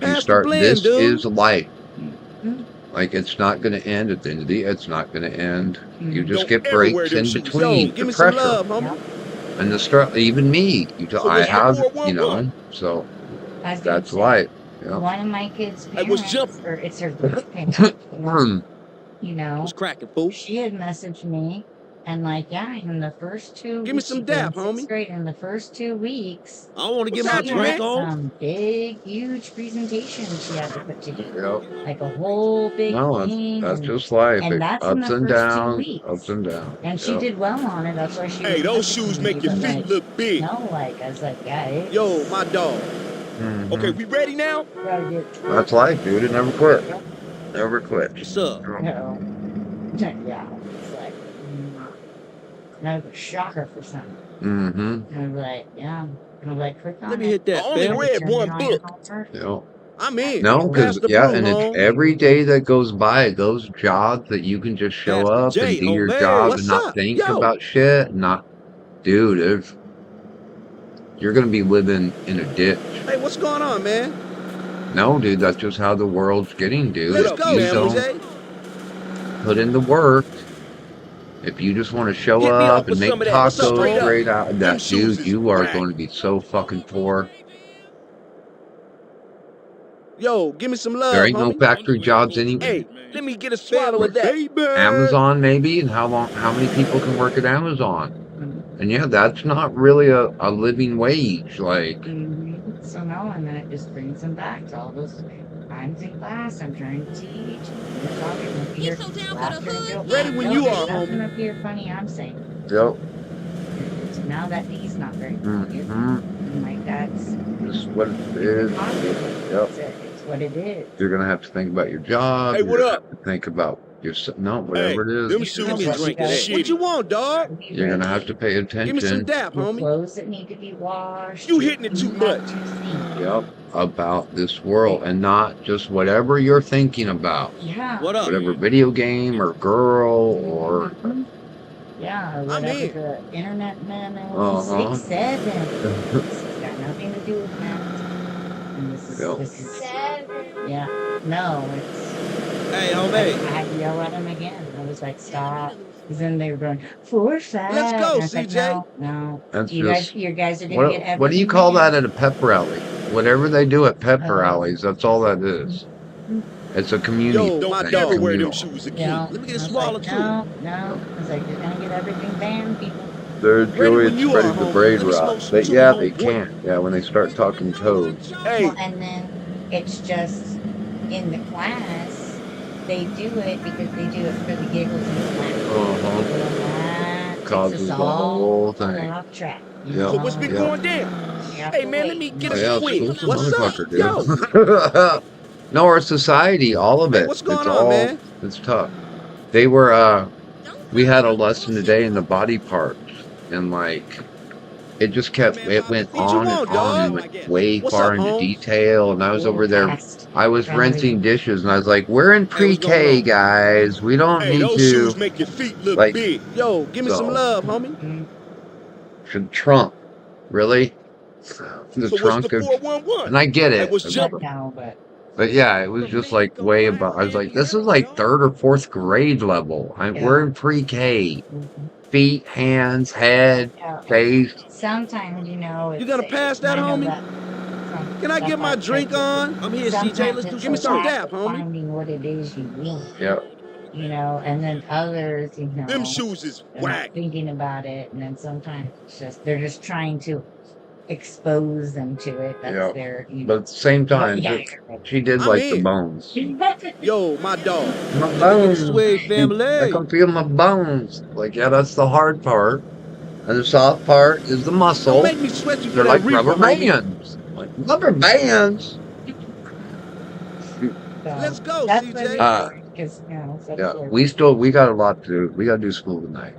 need. You Pass the start. blend, This dude. is light. Like it's not going to end at the end of the. It's not going to end. You just Don't get ever wear breaks them in shoes. Yo, between give the me some pressure love, homie. and the start. Even me. So I what's your have. 411? So that's light. Yeah. one of my kids' Hey, what's parents, jumping? or it's her parents, you know, What's cracking, fool? she had messaged me and like, yeah, in the first 2 Give me weeks, some she's in dap, sixth homie. grade, in the first 2 weeks, I don't want to get she my had drink on. some big, huge presentation she had to put together, Yep. like a whole big No, thing, that's and just life. that's in Ups the and first 2 downs, weeks. ups and downs. And she Yep. did well on it. That's why she Hey, was those messaging shoes me, make your but feet like, look big. no, like I was like, yeah, it's Yo, my dog. Mhm. Okay, we ready now? gotta get That's life, dude. It never quit. Never quit. What's up? Yep. yeah, it's like that was a shocker for some. Mm-hmm. I was like, yeah. I was like, click on Let me it. hit that, I only fam. read Turn it one on your book. homework. Yep. I'm in. No, Pass because the yeah, brew, and it's home. every day that goes by, those jobs that you can just show Pastor up and J, do your homie. job and What's not up? think Yo. about shit. Dude, you're gonna be living in a ditch. Hey, what's going on, man? No, dude, that's just how the world's getting, dude. Let's If go, you family. don't put in the work, if you just want to show Hit me up off and with make some of that. What's up? tacos Straight up. straight out, Them that shoes dude, is you are whack. going to be so fucking poor. Yo, give me some There love, ain't no homie. factory jobs anywhere. Hey, let me get a swallow of that. Baby. Amazon maybe, and how many people can work at Amazon? And yeah, that's not really a living wage. Like, So no, and then it just brings them back to all those times in class. I'm trying to teach. You're talking up here, laughter and guilt. Ready when you are, Nothing homie. up here funny. I'm saying. yep. So now that he's not very funny, Mm-hmm. I'm like, that's Just what it is. Yep. it's what it is. You're gonna have to think about your job. Hey, You're what gonna up? have to think about your no, Hey, whatever it is. them You shoes know is what you drinking gotta shit. What you want, dog? be You're gonna ready. have to pay Give me some attention. dap, Your homie. clothes that need to be washed. You hitting it too much. Yep. About this world and not just whatever you're thinking about. Yeah. What up? Whatever video game or girl or Yeah, or I'm whatever in. the internet man Uh-huh. 6'7". This has got nothing to do with that. And this is yeah. No, it's Hey, I homie. had to yell at him again. I was like, stop. Because then they were going, for fat. Let's go, And I was like, CJ. no. That's You just guys are gonna get everything. what do you call banned. that at a pep rally? Whatever they do at pep Oh. rallies, that's all that is. It's a community Yo, my thing. dog. Never wear them Communal. shoes again. Yeah. Let me get a I was swallow like, too. no. I was like, you're gonna get everything banned, people. They're Ready Joey, when it's you ready are, to homie. braid Let me rot. smoke some too, Yeah, they homeboy. can't. Yeah, when they start talking codes. Hey, Well, and then it's just in the class, they do it because they do it for the giggles in the class. Uh-huh. And that takes Causes us the all whole thing. off track. Yep. so what's been Yep. going down? Hey, man, let me get Oh, a yeah, quiz. school's a What's up? motherfucker, Yo. dude. No, our society, all of Hey, it. what's going It's on, all, man? it's tough. They were, we had a lesson today in the body parts, and like, it just kept, it went What you on and want, on dog? and went way What's far up, into Holmes? detail, and I was over there, Fast. I was rinsing dishes, and I was like, we're in Hey, what's going pre-K, on? guys. We don't Hey, need those to, shoes make your feet look like, big. Yo, give me some so, love, homie. Trump, really? The So what's the trunk of, 411? and I get Hey, it. what's But jumping? no, but But yeah, it was just like way above. I was like, this is like 3rd or 4th grade level. We're in pre-K. Feet, hands, head, yeah, face. sometimes You it's gonna pass that, kind of homie? that Can I stuff get my like drink that. on? I'm here, CJ. Sometimes Let's do it's give me a some lack dap, of homie. finding what it is you want, Yep. and then others, Them shoes is they're not whack. thinking about it, and then sometimes it's just they're just trying to expose them to it. That's Yep. their, But at the same time, yeah. she did I'm like the in. bones. Yo, my dog. My Let me get a bones. swig, I family. can feel my bones. Like, yeah, that's the hard part. And the soft part is the Don't muscle. make me sweat you for They're that like reefer, rubber homie. bands. Like rubber bands. Let's go, That's CJ. because Yeah, we got a lot to do. We got to do school tonight.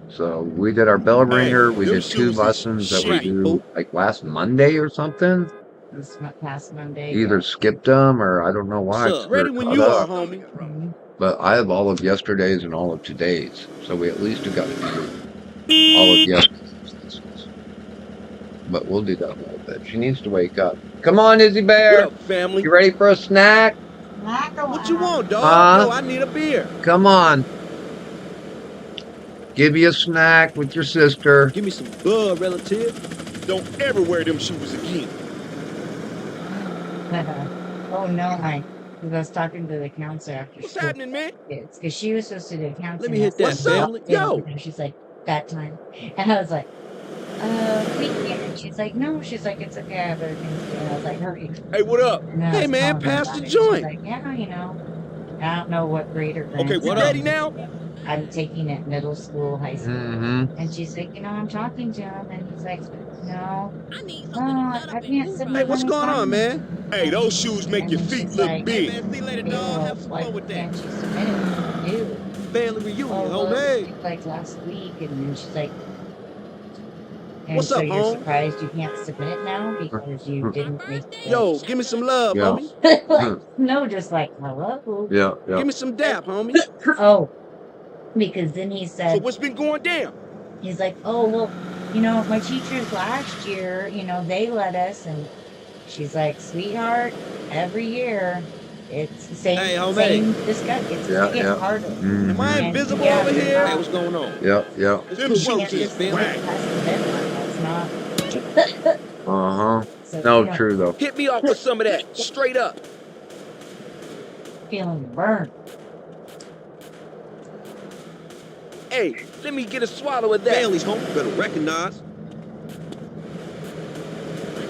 So we did our bell ringer. We them did 2 shoes is lessons that we shit, do fool. like last Monday or something. this past Monday. Either skipped them or I don't know why. What's 'cause up? we're Ready when caught you are, up. homie. But I have all of yesterday's and all of today's. So we at least have got to do all of yesterday's. But we'll do that in a little bit. She needs to wake up. Come on, Izzy Bear. What up, family? You ready for a snack? What you want, dog? Huh? Yo, I need a beer. Come on. Give you a snack with your sister. Give me some bud, relative. Don't ever wear them shoes again. Oh no, I was talking to the counselor after What's school. happening, man? It's because she was supposed to do counseling. Let me hit that, yesterday, family. and Yo! she's like, that time. And I was like, we can't. And she's like, no. She's like, it's okay. I have other things to do. And I was like, okay. Hey, what up? And then I Hey, was man, telling her pass about the it. And she's joint. like, yeah, you know, I don't know what grade or Okay, grade. you ready now? I'm taking it middle school, high school. Mm-hmm. And she's like, you know, I'm talking to him. And he's like, no, I can't Hey, submit what's any going on, man? Hey, those shoes make And your then feet she's look like, big. okay, well, why can't you submit it? Dude. Family reunion, Oh, well, homie. it's like last week. And then she's like, and What's so up, you're home? surprised you can't submit it now because you didn't make the Yo, give me some love, Yeah. homie. like, no, just like, hello. Yeah, yeah. Give me some dap, homie. Oh, because then he So said, what's been going down? he's like, oh, well, you know, my teachers last year, you know, they let us. And she's like, sweetheart, every year it's the same, Hey, homie. same discussion. It's Yeah, gonna get yeah. harder. Mhm. Am I And invisible yeah, over you're here? not- Hey, what's going on? Yeah, yeah. Them You shoes can't is just submit family. past the deadline. That's not. Uh-huh. So, No, you know, true though. Hit me off with some of that, straight up. feeling burned. Hey, let me get a swallow of that. Family's home, better recognize.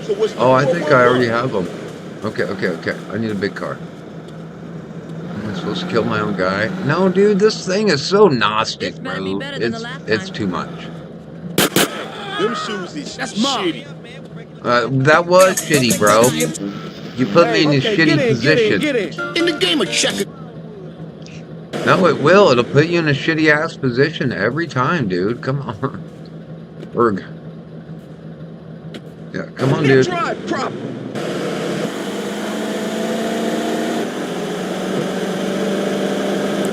So what's Oh, I think I already have them. Okay, okay, okay. I need a big car. Am I supposed to kill my own guy? No, dude, this thing is so Gnostic, bro. It's too much. Them shoes is shitty. That was shitty, bro. You put me in a shitty position. Get in. In the game of checkers. No, it will. It'll put you in a shitty ass position every time, dude. Come on. Erg. Yeah, come on, dude. Drive proper.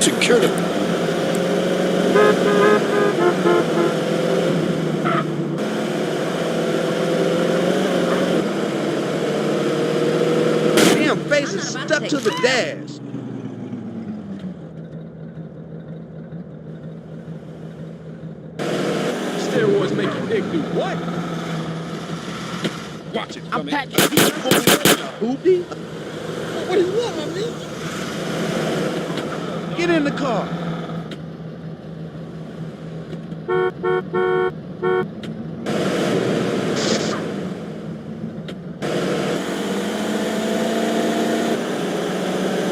Security. Damn face is stuck to the dash. Steroids make your dick do what? Watch it. I'm packing. Hoopy? What do you want, my man? Get in the car.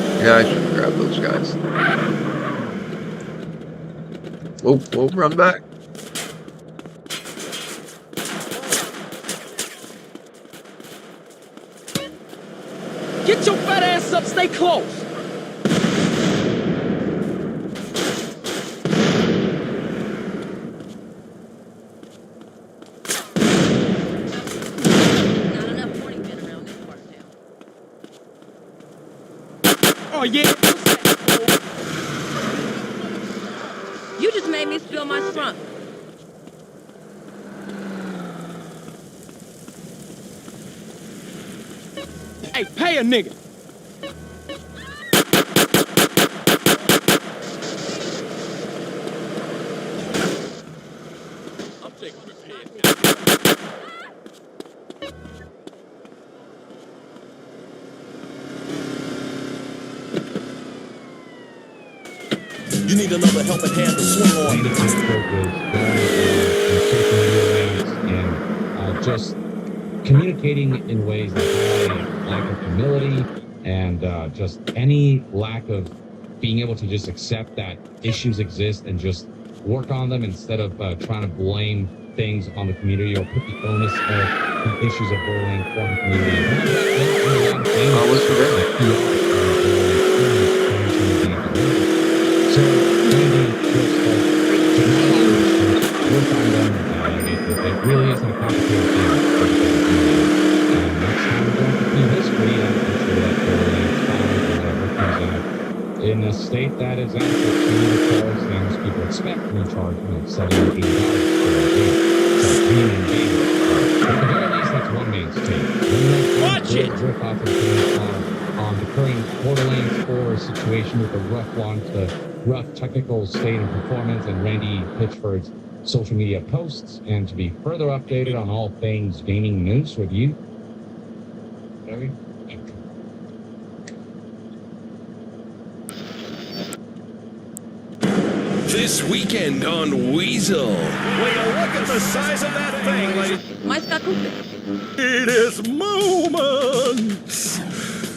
Yeah, I should grab those guys. Whoa, run back. Get your fat ass up, stay close. Oh yeah. You just made me spill my sprunk. Hey, pay a nigga. I'm taking repairs. You need another helping hand to swing on. And just communicating in ways that highlight lack of humility and just any lack of being able to just accept that issues exist and just work on them instead of trying to blame things on the community or put the onus of the issues of bullying on the community. So we'll find them. It really isn't a complicated thing. Next time we're going through history, I'm sure that bullying comes in a state that is adequate to the charge things people expect when you charge, $70 or $80 for a game. So at the very least, that's one man's take. Watch it! Rip off on the current Borderlands 4 situation with the rough launch, the rough technical state and performance, and Randy Pitchford's social media posts, and to be further updated on all things gaming news with you. Very This weekend on Weasel. Will you look at the size of that thing, lady? Why's got cookie? It is moments.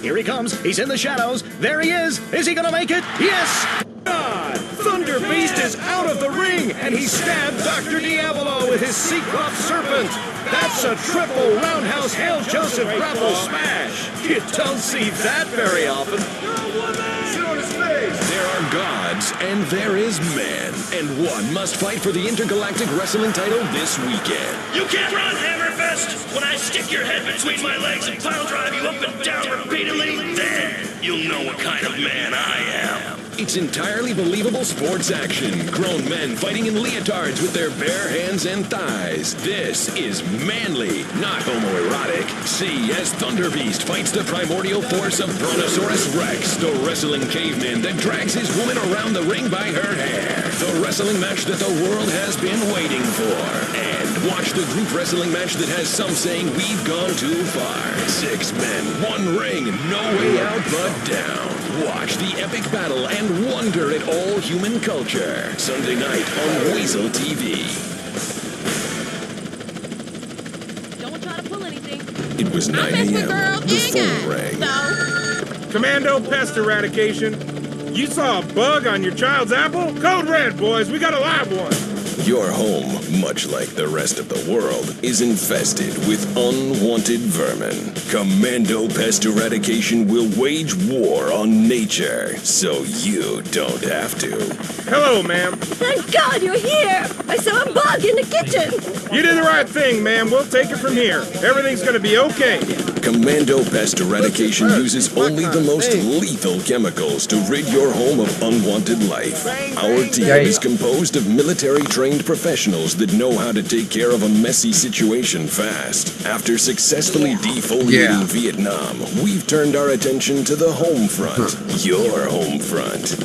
Here he comes. He's in the shadows. There he is. Is he gonna make it? Yes! God! Thunder Beast is out of the ring, and he stabbed Dr. Diavolo with his Cyclops serpent. That's a triple roundhouse Hail Joseph grapple smash. You don't see that very often. There are gods, and there is man, and one must fight for the intergalactic wrestling title this weekend. You can't run, Hammerfest! When I stick your head between my legs and pile drive you up and down repeatedly, then you'll know what kind of man I am. It's entirely believable sports action. Grown men fighting in leotards with their bare hands and thighs. This is manly, not homoerotic. See as Thunder Beast fights the primordial force of Brontosaurus Rex, the wrestling caveman that drags his woman around the ring by her hair. The wrestling match that the world has been waiting for. And watch the group wrestling match that has some saying we've gone too far. 6 men, 1 ring, no way out but down. Watch the epic battle and wonder at all human culture. Sunday night on Weasel TV. Don't try to pull anything. It was 9 a.m. The phone rang. Commando pest eradication. You saw a bug on your child's apple? Code red, boys. We got a live one. Your home, much like the rest of the world, is infested with unwanted vermin. Commando Pest Eradication will wage war on nature, so you don't have to. Hello, ma'am. Thank God you're here. I saw a bug in the kitchen. You did the right thing, ma'am. We'll take it from here. Everything's gonna be okay. Commando Pest Eradication uses only the most lethal chemicals to rid your home of unwanted life. Our team is composed of military-trained professionals that know how to take care of a messy situation fast. After successfully defoliating Vietnam, we've turned our attention to the home front. Your home front.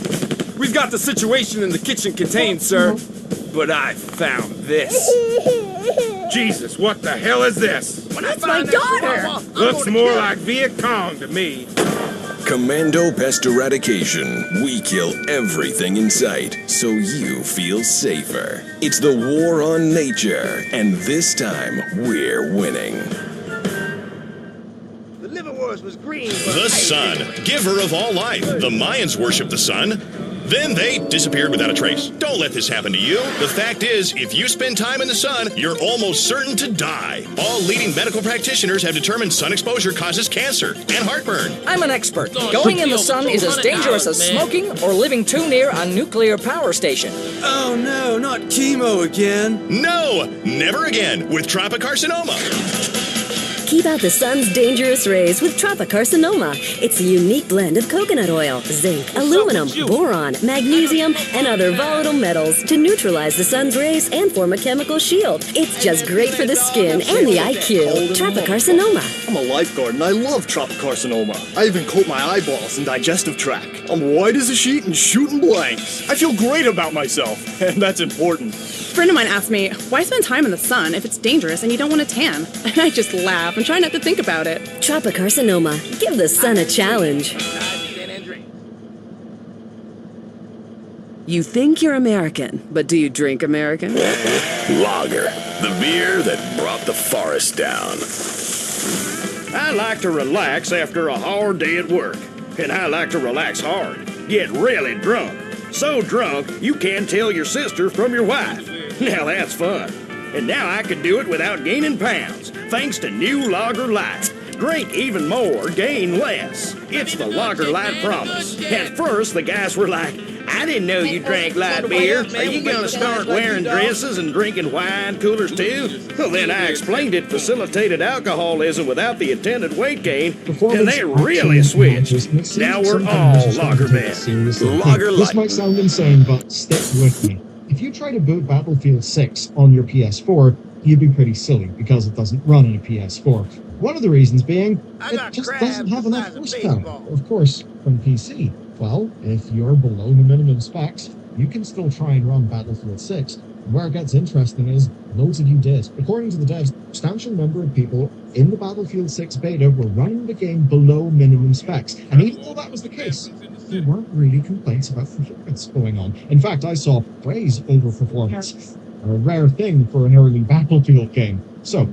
We've got the situation in the kitchen contained, sir. But I found this. Jesus, what the hell is this? That's my daughter. Looks more like Viet Cong to me. Commando Pest Eradication. We kill everything in sight, so you feel safer. It's the war on nature, and this time, we're winning. The liverwurst was green. The sun, giver of all life. The Mayans worshiped the sun. Then they disappeared without a trace. Don't let this happen to you. The fact is, if you spend time in the sun, you're almost certain to die. All leading medical practitioners have determined sun exposure causes cancer and heartburn. I'm an expert. Going in the sun is as dangerous as smoking or living too near a nuclear power station. Oh no, not chemo again. No, never again with tropicarcinoma. Keep out the sun's dangerous rays with tropicarcinoma. It's a unique blend of coconut oil, zinc, aluminum, boron, magnesium, and other volatile metals to neutralize the sun's rays and form a chemical shield. It's just great for the skin and the IQ. Tropicarcinoma. I'm a lifeguard and I love tropicarcinoma. I even coat my eyeballs and digestive tract. I'm white as a sheet and shooting blanks. I feel great about myself, and that's important. A friend of mine asked me, why spend time in the sun if it's dangerous and you don't want to tan? And I just laugh and try not to think about it. Tropicarcinoma. Give the sun a challenge. You think you're American, but do you drink American? Lager, the beer that brought the forest down. I like to relax after a hard day at work. And I like to relax hard. Get really drunk. So drunk, you can't tell your sister from your wife. Now that's fun. And now I can do it without gaining pounds, thanks to new Lager Light. Drink even more, gain less. It's the Lager Light promise. At first, the guys were like, I didn't know you drank light beer. Are you gonna start wearing dresses and drinking wine coolers too? Well, then I explained it facilitated alcoholism without the attendant weight gain, and they really switched. Now we're all lager men. Lager This Light. might sound insane, but stick with me. If you try to boot Battlefield 6 on your PS4, you'd be pretty silly because it doesn't run on a PS4. One of the reasons being, it just doesn't have enough horsepower, of course, from PC. Well, if you're below the minimum specs, you can still try and run Battlefield 6. Where it gets interesting is, loads of you did. According to the devs, a substantial number of people in the Battlefield 6 beta were running the game below minimum specs. And even though that was the case, there weren't really complaints about performance going on. In fact, I saw praise over performance, a rare thing for an early Battlefield game. So,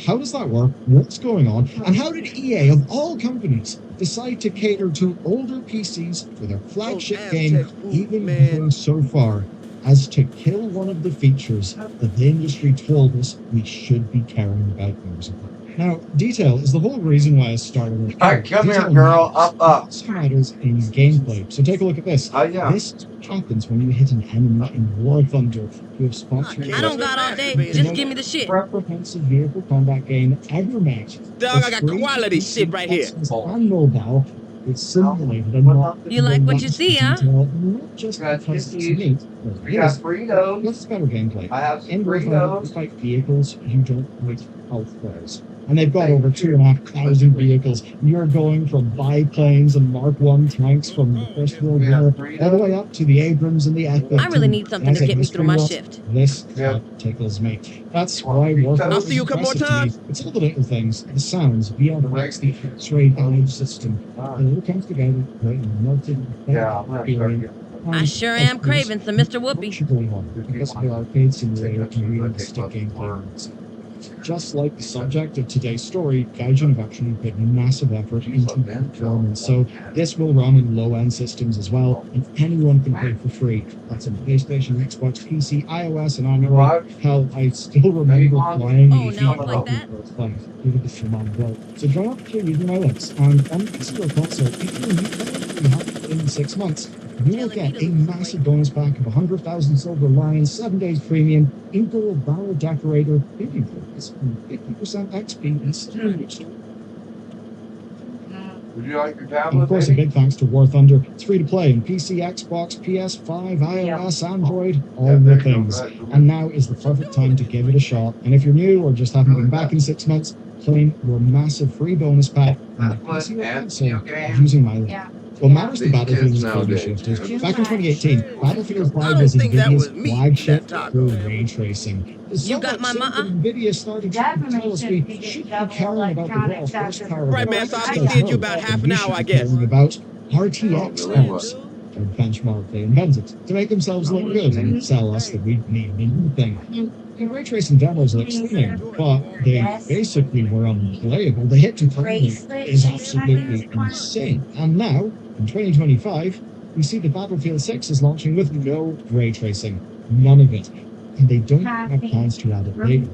how does that work? What's going on? And how did EA, of all companies, decide to cater to older PCs for their flagship game, even going so far as to kill one of the features that the industry told us we should be caring about years ago? Now, detail is the whole reason why I started with. All right, come here, girl. Up. This matters in gameplay. So take a look at this. Oh, yeah. This is what happens when you hit an enemy in War Thunder. You have spot I don't got all day. Just give me the shit. Comprehensive vehicle combat game ever made. Dog, I got quality shit right here. On mobile, it's simulated and not. You like what you see, huh? Not just because it's neat. We got Fritos. What's better gameplay? I have some In War Thunder, Fritos. you fight vehicles you don't like elsewhere. And they've got over 2,500 vehicles. You're going from biplanes and Mark I tanks from the First World War all the way up to the Abrams and the Epic. I really need something to get me through my shift. This tickles me. That's why War Thunder I'll see you a couple more impressive to me. It's all the little things, the sounds, the effects, the X-ray damage system. It all comes together right in melted feeling. I sure am craving some Mr. Whoopi. Because of the arcade simulator and realistic gameplay. Just like the subject of today's story, Gaijin have actually put massive effort into performance. So this will run in low-end systems as well, and anyone can play for free. That's on PlayStation, Xbox, PC, iOS, and Android. Hell, I still remember playing So join up to using my links, and on PC or console, if you're new player, in 6 months, you will get a massive bonus pack of 100,000 silver lions, 7 days premium, Ingo barrel decorator, 50% XP, and storage. Would you like your And tablet? of course, a big thanks to War Thunder. It's free to play in PC, Xbox, PS5, iOS, Android, all the things. And now is the perfect time to give it a shot. And if you're new or just haven't been back in 6 months, claim your massive free bonus pack on the PC or console using my link. What matters to Battlefield is the shift is back in 2018, Battlefield 5 was NVIDIA's flagship for ray tracing. You got my NVIDIA started to tell us we should be caring about the world's first power. Right, man, so I'll be seeing you about half an hour, I guess. About RTX cores. A benchmark they invented to make themselves look good and sell us that we need anything. The ray tracing demos look stunning, but they basically were unplayable. The hit to play is absolutely insane. And now, in 2025, we see that Battlefield 6 is launching with no ray tracing. None of it. And they don't have plans to add it later.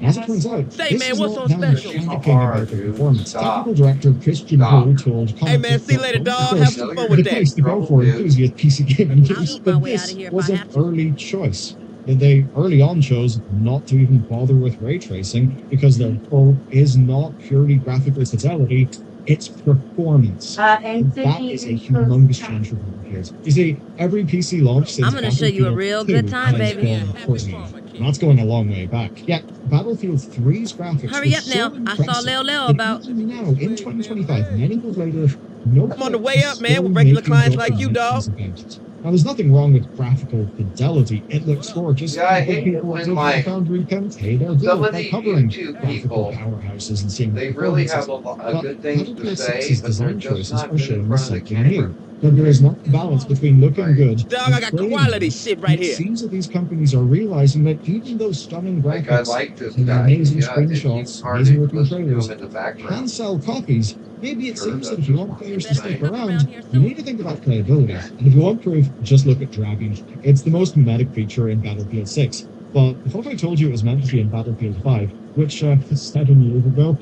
As it turns out, Say, this man, is what's not so them special? panicking about the performance. Technical director Christian Bull told Hey, man, see you later, dog. Have some fun with the that. place to go for enthusiast PC gaming I'll is eat my that way out this of here if was I an have to. early choice. That they early on chose not to even bother with ray tracing because their goal is not purely graphical fidelity, it's performance. And that is a humongous change for players. You see, every PC launch since I'm gonna show you a Battlefield real 2 good time, has baby. gone accordingly. And that's going a long way back. Yet, Battlefield 3's graphics Hurry were up so now. I saw impressive Leo that about. even now, in 2025, many years later, no I'm on the way is up, man, still with regular making clients like you, documentaries dog. about it. Now, there's nothing wrong with graphical fidelity. It looks gorgeous. Yeah, I hate it People when, do like, Foundry can pay their some bill of by these covering YouTube graphical people, powerhouses and seeing they the really have performances. a good things to Battlefield say, 6's but they're design just choices not are good in showing front of the something camera. new. But there is not the balance between looking good Dog, I got and playing quality good. shit right It here. seems that these companies are realizing that even those stunning Like, I graphics like this and guy. amazing Yeah, it's screenshots, hard amazing to looking listen to trailers, him in the background. can sell copies. Maybe it Sure, seems that that's if you want just players to what I'm stick saying. around, you need to think about playability. And if you want proof, just look at dragging. It's the most mimetic feature in Battlefield 6. But I thought I told you it was meant to be in Battlefield 5, which was 7 years ago,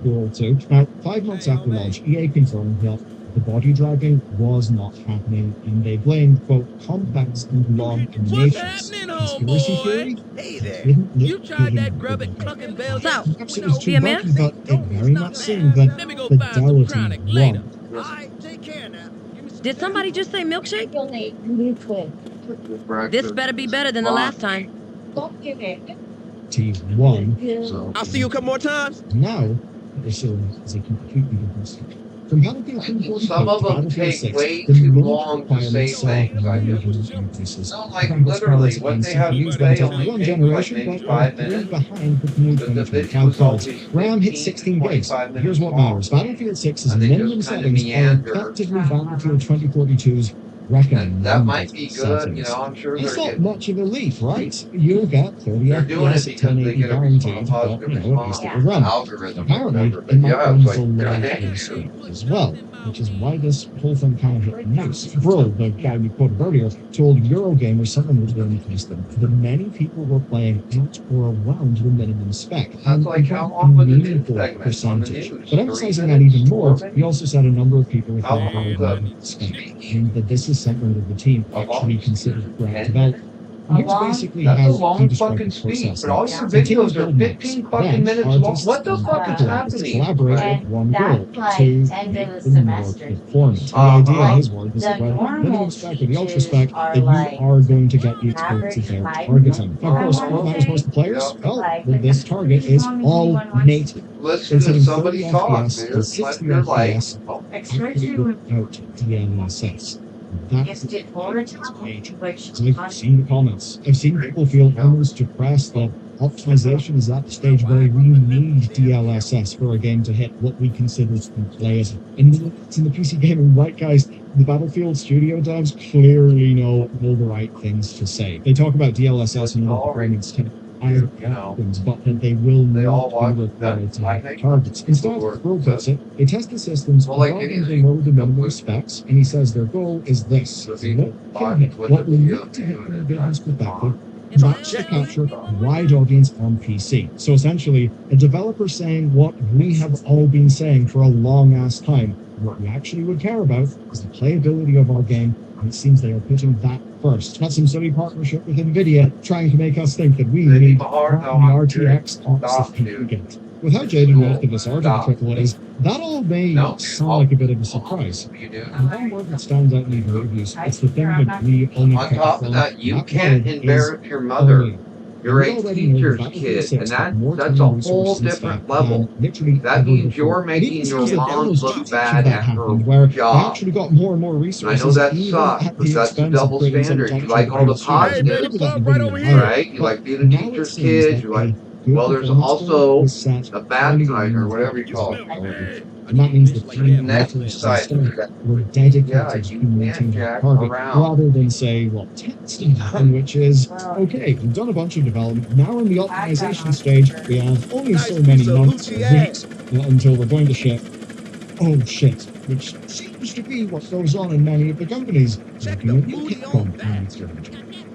Goal 2. Now, 5 months after launch, EA confirmed that the body dragging was not happening, and they blamed, quote, complex and long animations. Conspiracy theory? Hey there. Didn't look You good tried in that grub at the Clucking Bells? So, perhaps it was too be a buggy, man? but it very much seemed that Let me go find some fidelity chronic later. won. Alright, take care now. Did somebody just say milkshake? This better be better than the last time. T1. So, I'll see you a couple more times. Now, this is a completely different story. From Battlefield 3 Some of to them Battlefield take 6, way the too minimum long to say requirements saw things. I major just, increases. no, like Graphics literally cards what and they have to CPUs say went up only one takes like generation, maybe but are 5 three minutes. behind the new But the 2025 videos cards. always RAM hit 15 to 16 gigs. 25 Here's minutes what long. matters. Battlefield 6's And they minimum just kind of settings are meander. effectively Battlefield 2042's recommended That might be good. You settings. know, I'm sure It's they're not getting, much of a leap, right? You'll get 30 they're doing FPS it at because they 1080 get a guaranteed, but positive at response least it from will the run. algorithm or Apparently, whatever. it But might yeah, run it's below like, full damn. speed as well, which is why this whole thing kind of hit the news. Bro, the guy we quoted earlier, told Eurogamer something was really interesting. That many people were playing at or around the minimum spec. That's like how long was the news segment on the news? But emphasizing that 3 minutes? even more, 4 minutes? he also said a number of people were How playing long at was or the around the spec, speaking? and that this is something that the team actually considered throughout development. Here's basically That's a how he long described fucking the speech, process. but all your The team videos are build maps. 15 fucking Then minutes long. artists What the and fuck is developers happening? collaborate Right? with one goal That's to like end make of the them more semester. performant. The Uh-huh. idea in his word is The that whether normal minimum spec or the ultra teachers spec, are that like you are going to get the experience that average they're height. targeting. Of I course, wanna what matters say, most to players? Yeah. Well, like, that this target as is long as all anyone wants native. Listen It's to hitting 30 somebody talk, FPS dude. to 60 You're like, FPS, oh, actually especially with without DLSS. That's gifted overtime, which I've seen the comments. I've seen people feel almost depressed that optimization is at the stage where we need DLSS for a game to hit what we consider to be playable. In the PC gaming, right, guys, the Battlefield studio devs clearly know all the right things to say. They talk about DLSS and other performance things, but that they will not be required to hit targets. Instead, Bro puts it, they test the systems rather than below the minimum specs, and he says their goal is this. What can hit? What we need to hit from a business perspective, that's to capture a wide audience on PC. So essentially, a developer saying what we have all been saying for a long ass time. What we actually would care about is the playability of our game, and it seems they are putting that first. Not some silly partnership with NVIDIA trying to make us think that we need the RTX significant. With how jaded most of this article is, that all may sound like a bit of a surprise. And one word that stands out in these reviews, it's the thing that we only on top of that, you can't embarrass your mother. bullying. You're a teacher's kid, and that's a whole different level. That means you're making your mom look bad at her job. Actually got more and more And I resources. know that even sucks, at but the that's the expense of double creating some standard. You like all the positives, right? You like being a teacher's kid. You like, well, there's also a bad side, or whatever you call it. And that means that three Next writers side. were dedicated Yeah, to you meeting can't that jack target, around. rather than say, well, testing, which is, okay, we've done a bunch of development, now in the optimization stage, we have only so many months or weeks until we're going to ship. Oh shit, which seems to be what goes on in many of the companies.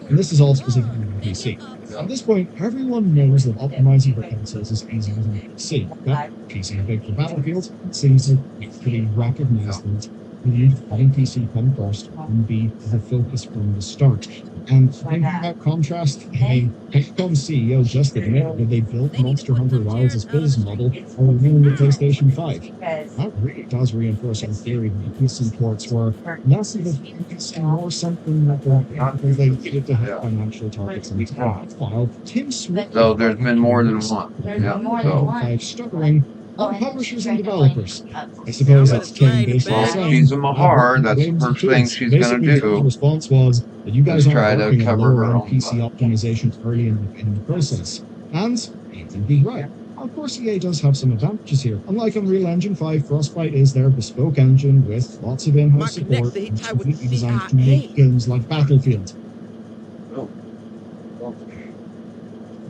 And this is all specifically for PC. At this point, everyone knows that optimizing for consoles is easier than PC. But PC big for Battlefield, it seems to actually recognize that we need having PC come first and be the focus from the start. And thinking about contrast, I mean, Capcom's CEO just admitted that they built Monster Hunter Wilds' business model around the PlayStation 5. That really does reinforce our theory that PC ports were less of a focus and more something that because they needed to hit financial targets in time. While Tim Swift... So there's been more than one. Yeah. Stuttering on publishers and developers. I suppose that's Kim basically saying. She's a Mahar. That's the first thing she's going to do. The response was that you guys Just are try to working on cover lower her end own PC butt. optimization early in the process. And he think he's right. Of course, EA does have some advantages here. Unlike Unreal Engine 5, Frostbite is their bespoke engine with lots of in-house support and completely designed to make games like Battlefield. Oh.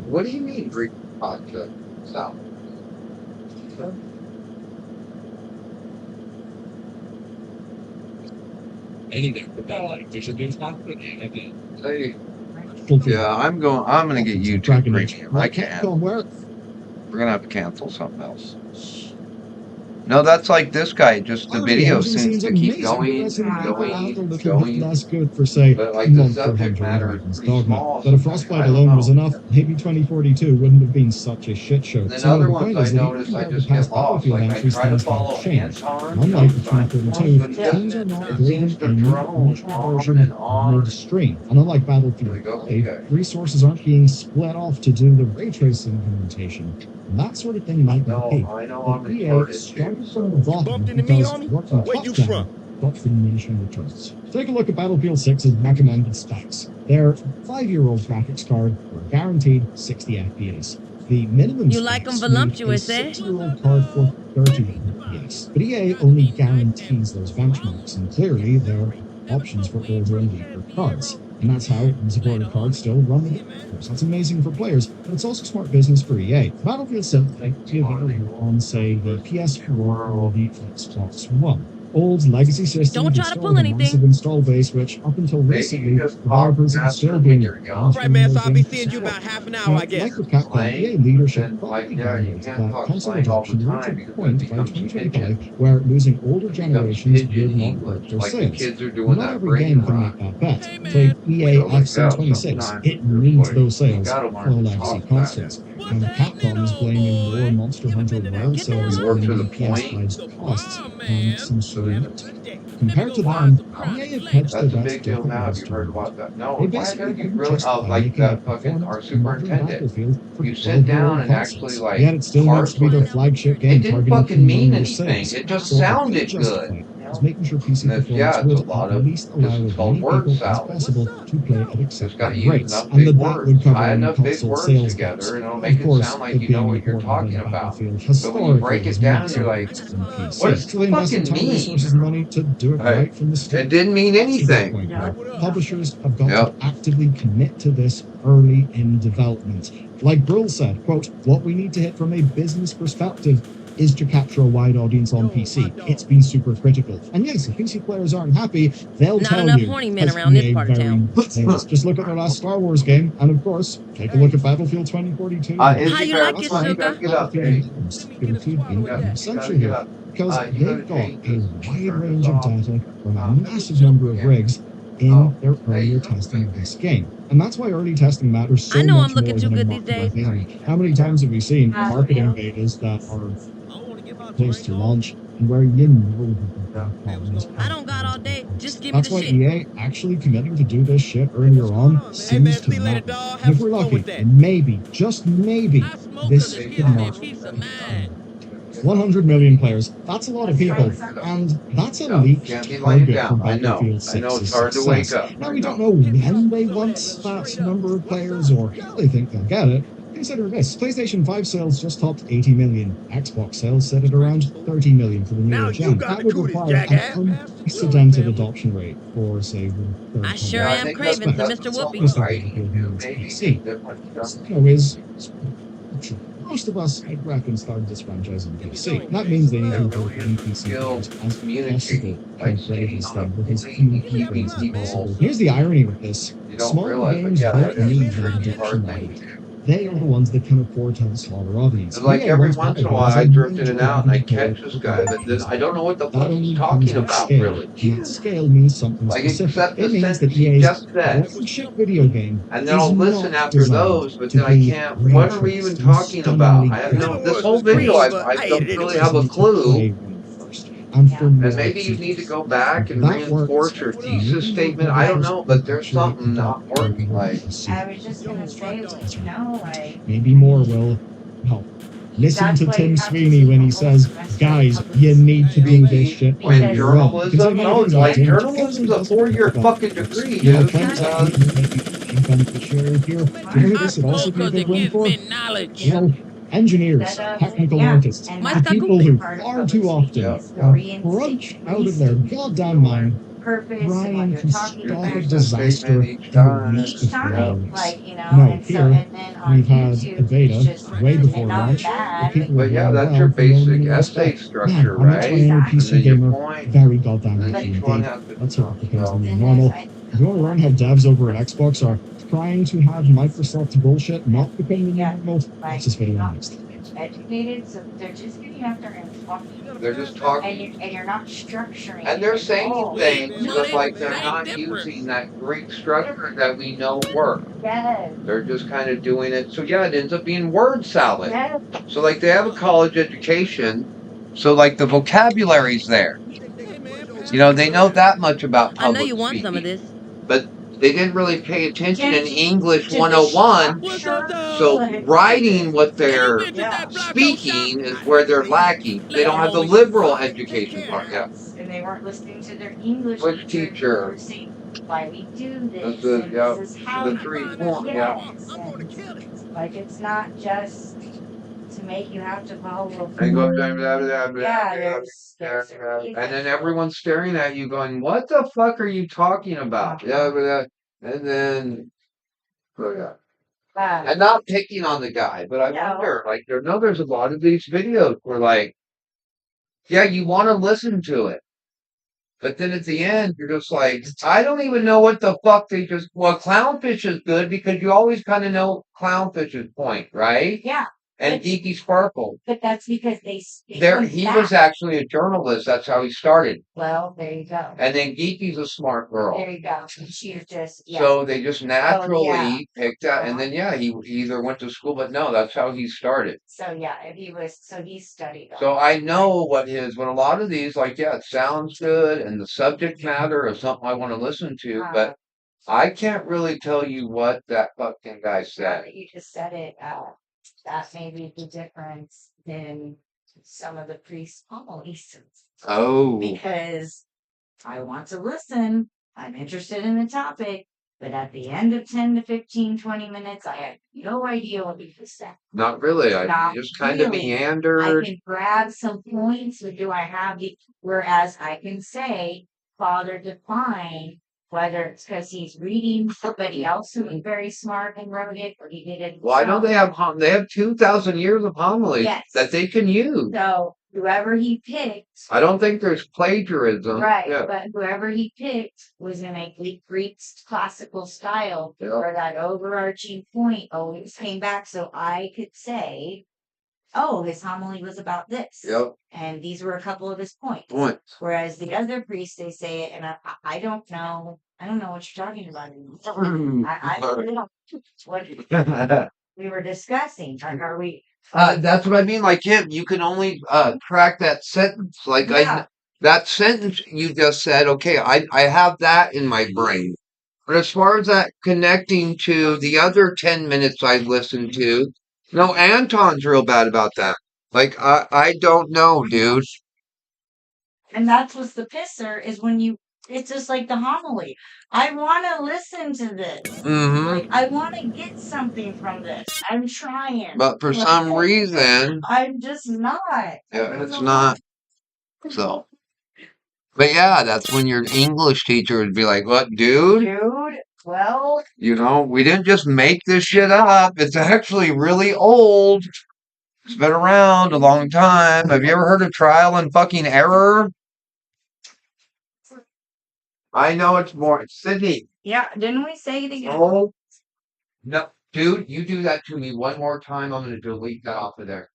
What do you mean, Greek vodka south? Yeah, I'm gonna get YouTube Premium. I can't. We're gonna have to cancel something else. No, that's like this guy. Just the video seems to keep going and going. That's good for, say, But like the subject matter is pretty small. But if Frostbite alone was enough, maybe 2042 wouldn't have been such a shit show. Then other ones I notice I just get lost. Like I try to follow Anton. Unlike the 2032, teams are not agreeing seems to drone on and on. Midstream. And unlike Battlefield, resources aren't being split off to do the ray tracing implementation. And that sort of thing might be the key. I know But I'm EA retarded started bumped into me, homie? Where you from? Diminishing returns. Take a look at Battlefield 6's recommended specs. Their 5-year-old graphics card were guaranteed 60 FPS. The minimum You like 'em specs voluptuous, made a eh? 6-year-old card for 30 FPS. But EA only guarantees those benchmarks, and clearly there are options for older and weaker cards. And that's how unsupported cards still run the game. Of course, that's amazing for players, but it's also smart business for EA. Battlefield 7 might be available on, say, the PS4 or the Xbox One. Old legacy systems Don't try to pull a anything. massive install base, which up until recently, developers have still been Right, man, so I'll be seeing you about half an hour, I guess. Like with Capcom, EA leadership probably guarantees that console adoption will reach a point by 2025 where losing older generations will not hurt their sales. Not every game can make that bet. Take EA FC26, it needs those sales for legacy consoles. And Capcom is blaming more Monster Hunter World sales on the PS5's costs and some sort of compared to them, EA had hedged their bets differently. They basically couldn't justify making a performance modern Battlefield for You sit down and consoles. actually like Yet it still needs to be their flagship game. It didn't fucking mean anything. It just sounded good. Is making sure PC performance would at least allow as many people as possible to play at acceptable rates, and that would cover any console sales gaps. Of course, it being important that Battlefield historically is massive on PC. What does So they invested fucking time, mean? resources, and money to do it right from the start. It didn't mean anything. Publishers have got to actively commit to this early in development. Like Brill said, quote, "What we need to hit from a business perspective is to capture a wide audience on PC. It's been super critical. And yes, if PC players aren't happy, they'll Not tell enough you. horny men as around this EA part of very town. much says. Just look at their last Star Wars game, and of course, take a look at Battlefield 2042. How you like it, sugar? Essential here, because they've got a wide range of data from a massive number of rigs in their earlier testing of this game. And that's why early testing matters so I know much I'm looking more too than a good these market days. like this. How many times have we seen marketing betas that are close to launch and where you know problems? I don't got all day. Just give me That's the why shit. EA actually committing to do this shit earlier on seems to matter. And if we're lucky, maybe, just maybe, this could mark 100 million players. That's a lot of people, and that's a leaked target for Battlefield 6's it's hard to wake success. up. Now, we don't know when they want that number of players or how they think they'll get it. Consider this, PlayStation 5 sales just topped 80 million. Xbox sales sit at around 30 million for the newer gen. That would require an unprecedented adoption rate for, say, the I sure am craving some Mr. Whoopi. Most of us, I reckon, started this franchise on PC. That means they need to improve any PC games as possible to play this thing with as few keyframes as possible. Here's the irony with this. Small games don't need that adoption rate. They are the ones that can afford to have a smaller audience. Like every once in a while, I drift in and out, and I catch this guy, but then I don't know what the fuck he's talking about, really. That scale means something Like, specific. except the It means that sentence he EA's just said. flagship video game And then I'll is listen not after designed those, but to then I be can't. What are we even talking about? I have no. This whole video, I don't really have a clue. And for And more maybe you need to go back and That works. reinforce your thesis statement. I don't know, but there's something not working. Like, I was just gonna say, like, you know, like, maybe more will help. Listen to Tim Sweeney when he says, guys, you need to do this shit on when your own. Because journalism, I no, know like Tim journalism's a 4-year fucking degree, Yeah, dude. thanks to beneficiary here. To hear this, it also be a big win for well, engineers, technical artists, the people who far too often crunch out of their goddamn mind trying to stop a disaster in reach the flowers. No, here we've had a beta way before launch. The people But were yeah, going that's well, your they only basic essay respect. structure, Yeah, and that's why right? any And PC then your gamer point. very goddamn And then lucky each one indeed. has to. That's what becomes the new normal. If you want to learn how devs over at Xbox are trying to have Microsoft bullshit not become the new normal, watch this video next. educated, so they're just getting out there and talking. They're just talking. And you're not structuring. And they're saying Oh, things, no, but like they're that's not different. using that Greek structure that we know works. Yes. They're just kind of doing it. So yeah, it ends up being word salad. Yes. So like they have a college education, so like the vocabulary's there. You know, they know that much about I know public you want speaking. some of this. But they didn't really pay attention in English to the 101. structure, So but writing what they're yeah. speaking is where they're lacking. They don't have the liberal education part yet. And they weren't listening to their English Which teacher. teacher? Who were saying, why we do That's this, the, and yeah, this is how the you 3 do point, it. yeah. Yes, and like it's not just to make you have to follow. And go blah, blah, blah, blah, Yeah, blah, there's a blah, reason. and then everyone's staring at you going, what the fuck are you talking about? Yeah, blah, and then, oh yeah. And not picking on the guy, but I wonder, like, there's a lot of these videos where, like, yeah, you want to listen to it. But then at the end, you're just like, I don't even know what the fuck they just. Well, clownfish is good because you always kind of know clownfish's point, right? Yeah. And Geeky Sparkle. But that's because He was actually a journalist. That's how he started. Well, there you go. And then Geeky's a smart girl. There you go. She was just So they just naturally picked out, and Uh-huh. then he either went to school, but no, that's how he started. So yeah, if he studied. So I know what a lot of these, like, yeah, it sounds good, and the subject matter is something I want to listen to, but I can't really tell you what that fucking guy Now said. that you just said it, that may be the difference in some of the priest homilies. Oh. Because I want to listen, I'm interested in the topic, but at the end of 10 to 15, 20 minutes, I have no idea what he just said. Not really. I Not just kind of really. I meandered. can grab some points, or do I have the, whereas I can say, Father define, whether it's because he's reading somebody else who was very smart and wrote it, or he did it. Well, I know they have 2,000 years of homilies Yes. that they can use. So whoever he picked, I don't think there's plagiarism. right, Yeah. but whoever he picked was in a Greek classical style, Yeah. where that overarching point always came back, so I could say, oh, his homily was about this. Yep. And these were a couple of his points. Points. Whereas the other priests, they say it, and I don't know. I don't know what you're talking about anymore. I really don't. What we were discussing. Are we? That's what I mean. Like him, you can only track that sentence. Like Yeah. that sentence you just said. Okay, I have that in my brain. But as far as that connecting to the other 10 minutes I listened to, no, Anton's real bad about that. Like I don't know, dude. And that's what's the pisser is when you. It's just like the homily. I want to listen to this. Mm-hmm. Like I want to get something from this. I'm trying. But for some reason, I'm just not. yeah, it's not. So, but yeah, that's when your English teacher would be like, "What, dude? Dude, well, You know, we didn't just make this shit up. It's actually really old. It's been around a long time. Have you ever heard of trial and fucking error?" I know it's more. Sydney. yeah, didn't we say it again? Oh, no, dude, you do that to me one more time, I'm gonna delete that off of there.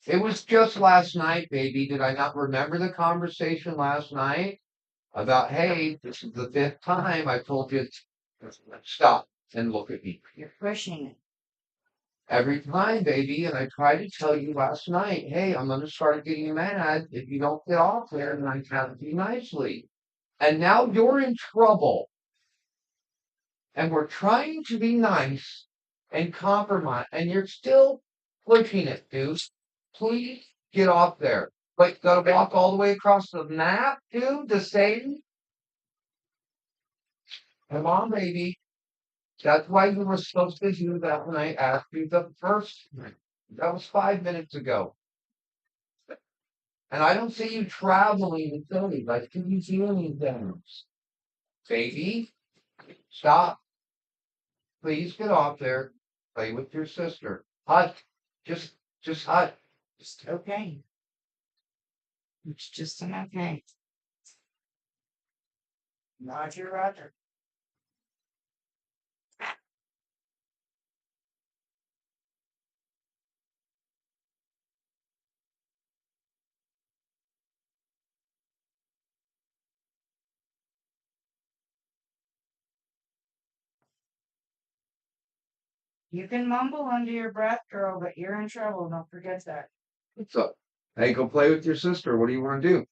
It was just last night, baby. Did I not remember the conversation last night about, hey, this is the 5th time I told you stop and look at me. You're pushing it. Every time, baby, and I tried to tell you last night, hey, I'm gonna start getting mad if you don't get off there and I count you nicely. And now you're in trouble. And we're trying to be nice and compromise, and you're still pushing it, dude. Please get off there. Like, gotta walk all the way across the map, dude, to Satan? Come on, baby. That's why you were supposed to do that when I asked you the first time. That was 5 minutes ago. And I don't see you traveling in Philly. Like, can you do anything? Baby, stop. Please get off there. Play with your sister. Hut. Just hut. Just okay. It's just an okay. Roger, Roger. You can mumble under your breath, girl, but you're in trouble. Don't forget that. What's up? Hey, go play with your sister. What do you want to do?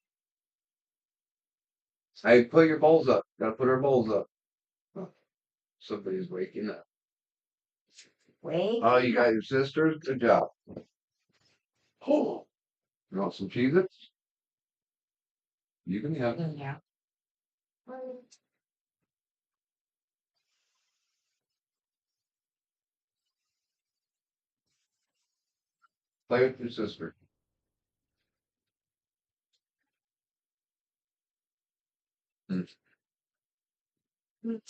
Hey, put your bowls up. Gotta put her bowls up. Somebody's waking up. Wait. Oh, you got your sisters? Good job. Oh, you want some Cheez-Its? You can have it. Yeah. Play with your sister. Mm. I'm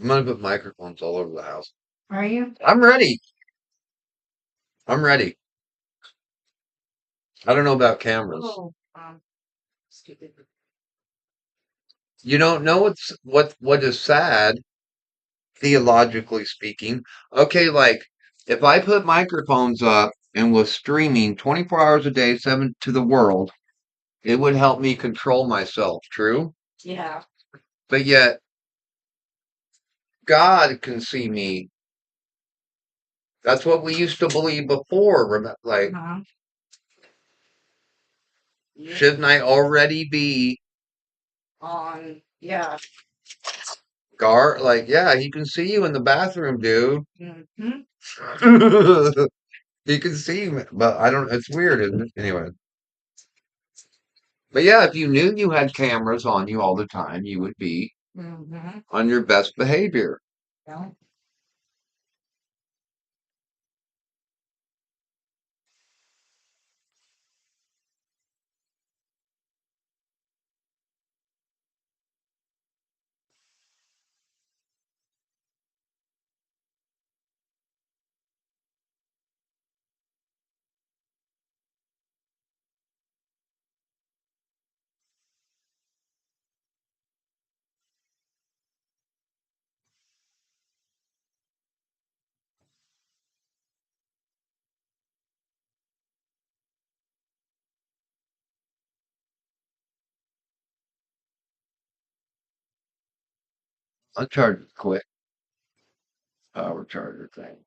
gonna put microphones all over the house. Are you? I'm ready. I'm ready. I don't know about cameras. Oh, stupid. You don't know what is sad, theologically speaking. Okay, like if I put microphones up and was streaming 24 hours a day, 7 to the world, it would help me control myself, true? Yeah. But yet God can see me. That's what we used to believe before. Like, shouldn't I already be On. Yeah. guard? Like, yeah, he can see you in the bathroom, dude. Mm-hmm. He can see me, but I don't. It's weird, isn't it? Anyway. But yeah, if you knew you had cameras on you all the time, you would be Mm-hmm. on your best behavior. Yeah. I'll charge it quick. Power charger thing.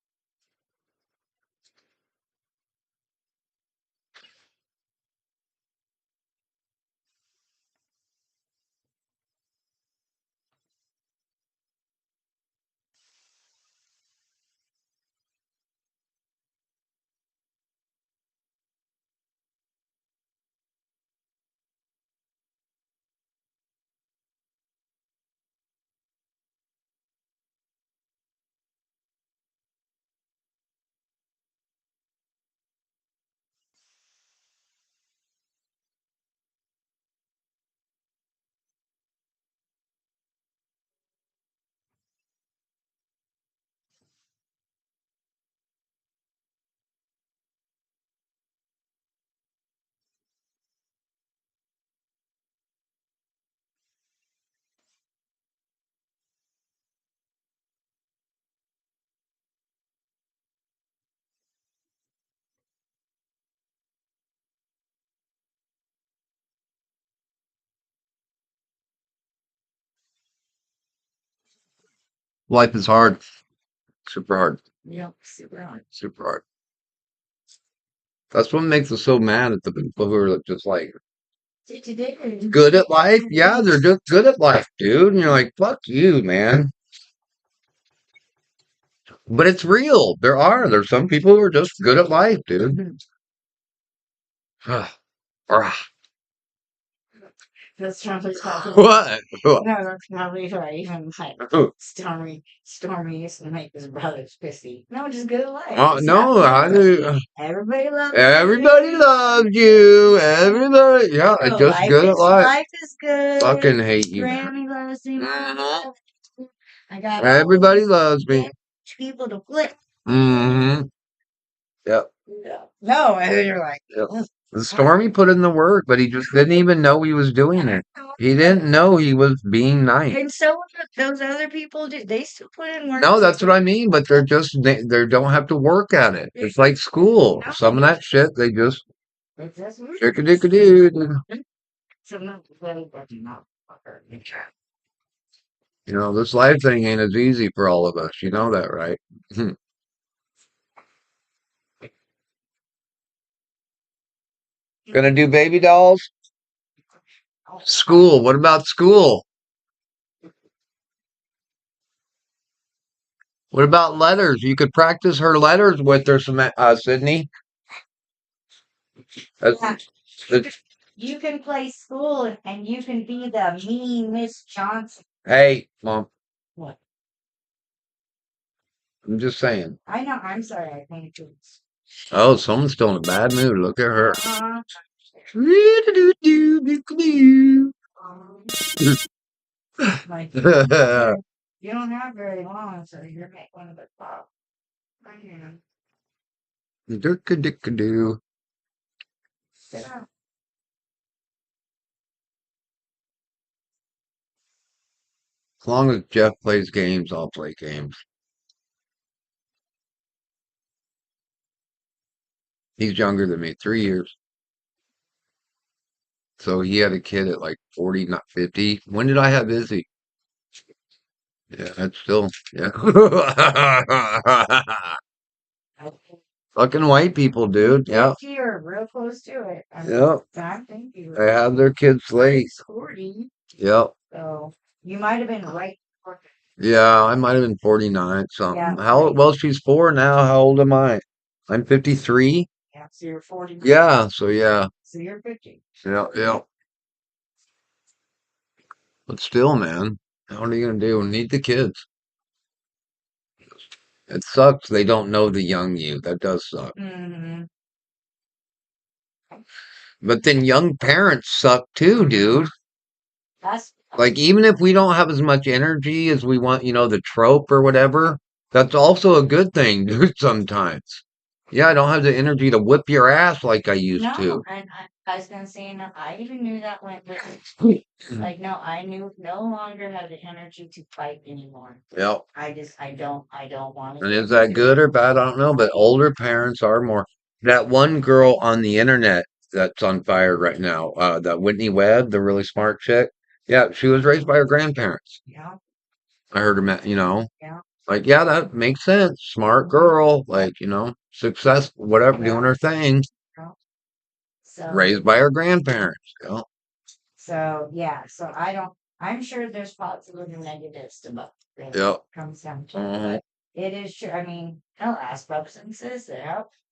Life is hard. Super hard. Yep. Super hard. Super hard. That's what makes us so mad at the people who are just like good at life. Yeah, they're just good at life, dude. And you're like, fuck you, man. But it's real. There's some people who are just good at life, dude. That's Trump's talking. What? No, that's probably right. Even like Stormy used to make his brothers pissy. No, just good at life. Oh, no, I do. Everybody loves Everybody loves you. Everybody, yeah, you. just good at life. Life is good. Fucking hate you. Grammy loves me. I got Everybody loves me. people to flip. Mm-hmm. Yep. No, and then you're like, Yep. The Stormy put in the work, but he just didn't even know he was doing it. He didn't know he was being nice. and so those other people do. They still put in work. No, that's what I mean. But they don't have to work at it. It's like school. Some of that shit they just chickadee-doo. You know, this life thing ain't as easy for all of us. You know that, right? Gonna do baby dolls? School. What about school? What about letters? You could practice her letters with her, Sydney. You can play school and you can be the mean Miss Johnson. Hey, Mom. What? I'm just saying. I know. I'm sorry. I think it's. Oh, someone's still in a bad mood. Look at her. Like, you don't have very long, so you're making one of the top. Right here. Dick-a-dick-a-doo. Sit down. As long as Jeff plays games, I'll play games. He's younger than me, 3 years. So he had a kid at like 40, not 50. When did I have Izzy? Yeah, that's still, yeah. Fucking white people, dude. Yeah. You're real close to it. Yep. I think you They have their kids late. 40. Yep. So you might have been right. Yeah, I might have been 49 something. Yeah. Well, she's 4 now. How old am I? I'm 53. Yeah, so you're 40. Yeah, so yeah. So you're 50. Yeah, yeah. But still, man, how are you gonna do? Need the kids. It sucks they don't know the young you. That does suck. Mm-hmm. But then young parents suck too, dude. That's Like, even if we don't have as much energy as we want, the trope or whatever, that's also a good thing, dude, sometimes. Yeah, I don't have the energy to whip your ass like I used to. no, and I was gonna say, no, I even knew that went with like, no, I knew no longer have the energy to fight anymore. Yep. I don't want And to. is that good or bad? I don't know, but older parents are more. That one girl on the internet that's on fire right now, that Whitney Webb, the really smart chick. Yeah, she was raised by her grandparents. Yeah. I heard her, Yeah. like, yeah, that makes sense. Smart girl, like, success, whatever, doing her thing, So raised by her grandparents. So yeah, so I'm sure there's positives and negatives to both. Really Yep. comes down to it. But it is true. I mean, no, ask substances they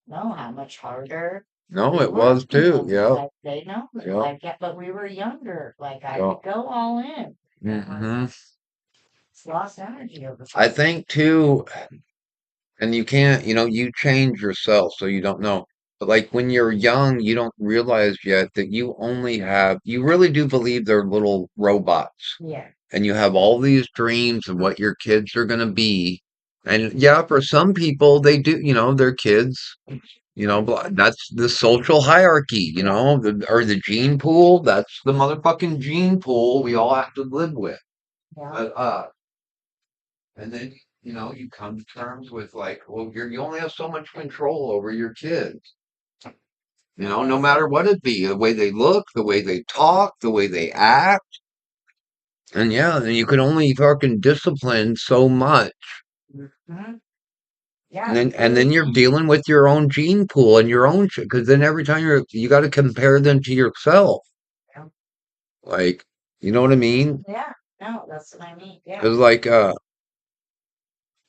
know how much harder. No, we it work, was too. Yeah. Like they know. Yeah. Like yeah, but we were younger. Like I Yeah. could go all in. Hmm. It's lost energy over I time. think too, and you can't, you change yourself, so you don't know. But like when you're young, you don't realize yet that you really do believe they're little robots. Yeah. And you have all these dreams of what your kids are going to be. And yeah, for some people, they do, their kids, that's the social hierarchy, or the gene pool. That's the motherfucking gene pool we all have to live with. Yeah. But, and then, you come to terms with like, well, you only have so much control over your kids. No matter what it be, the way they look, the way they talk, the way they act. And yeah, then you can only fucking discipline so much. Mm-hmm. Yeah. And then you're dealing with your own gene pool and your own shit, because then every time you got to compare them to yourself. Yeah. Like, you know what I mean? Yeah. No, that's what I mean. Yeah. Because like,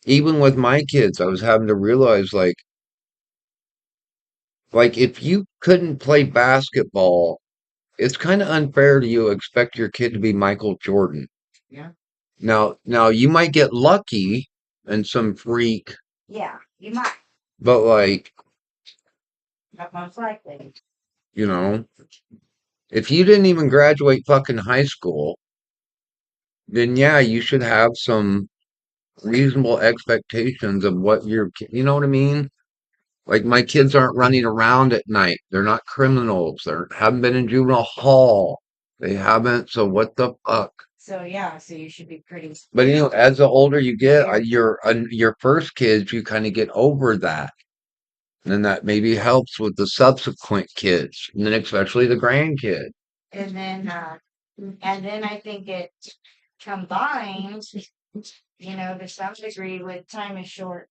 even with my kids, I was having to realize like if you couldn't play basketball, it's kind of unfair to you expect your kid to be Michael Jordan. Yeah. Now you might get lucky and some freak, Yeah. You might. but like, Not most likely. if you didn't even graduate fucking high school, then yeah, you should have some reasonable expectations of what you know what I mean? Like my kids aren't running around at night. They're not criminals. They haven't been in juvenile hall. They haven't. So what the fuck? So yeah, so you should be pretty. But as the older you get, your first kids, you kind of get over that. And that maybe helps with the subsequent kids, and then especially the grandkids. And then I think it combines, to some degree with time is short.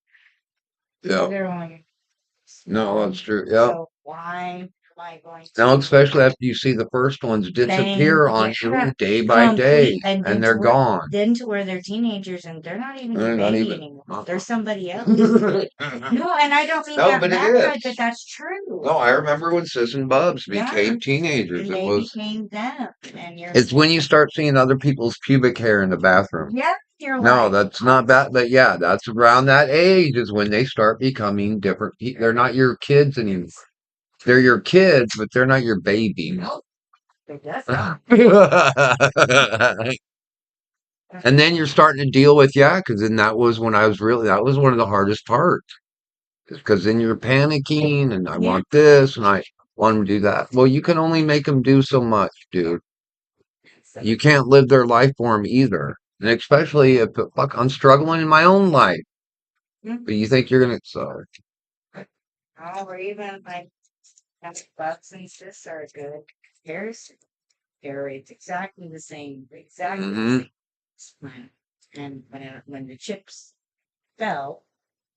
Yeah. They're only. No, that's true. Yeah. So why I going Now, to especially after you see the first ones disappear on you day by day, and then they're to where, gone. then to where they're teenagers and they're not even They're a not baby even. anymore. They're somebody else. No, and I don't mean No, that but it bad, is. but that's true. No, I remember when Sis and Bubs Yeah. became teenagers. And It they was. became them. And you're It's when you start seeing other people's pubic hair in the bathroom. yeah, you're No, like that's not bad, but yeah, that's around that age is when they start becoming different. They're not your kids anymore. They're your kids, but they're not your baby. nope. They just not. And then you're starting to deal with, yeah, because then that was when I was really, that was one of the hardest parts. Because then you're panicking and I want this and I want them to do that. Well, you can only make them do so much, dude. You can't live their life for them either. And especially if, fuck, I'm struggling in my own life. But you think you're going to, sorry. Oh, or even like Bucks and Sis are good comparison. It's exactly the same, exactly the same. And when the chips fell,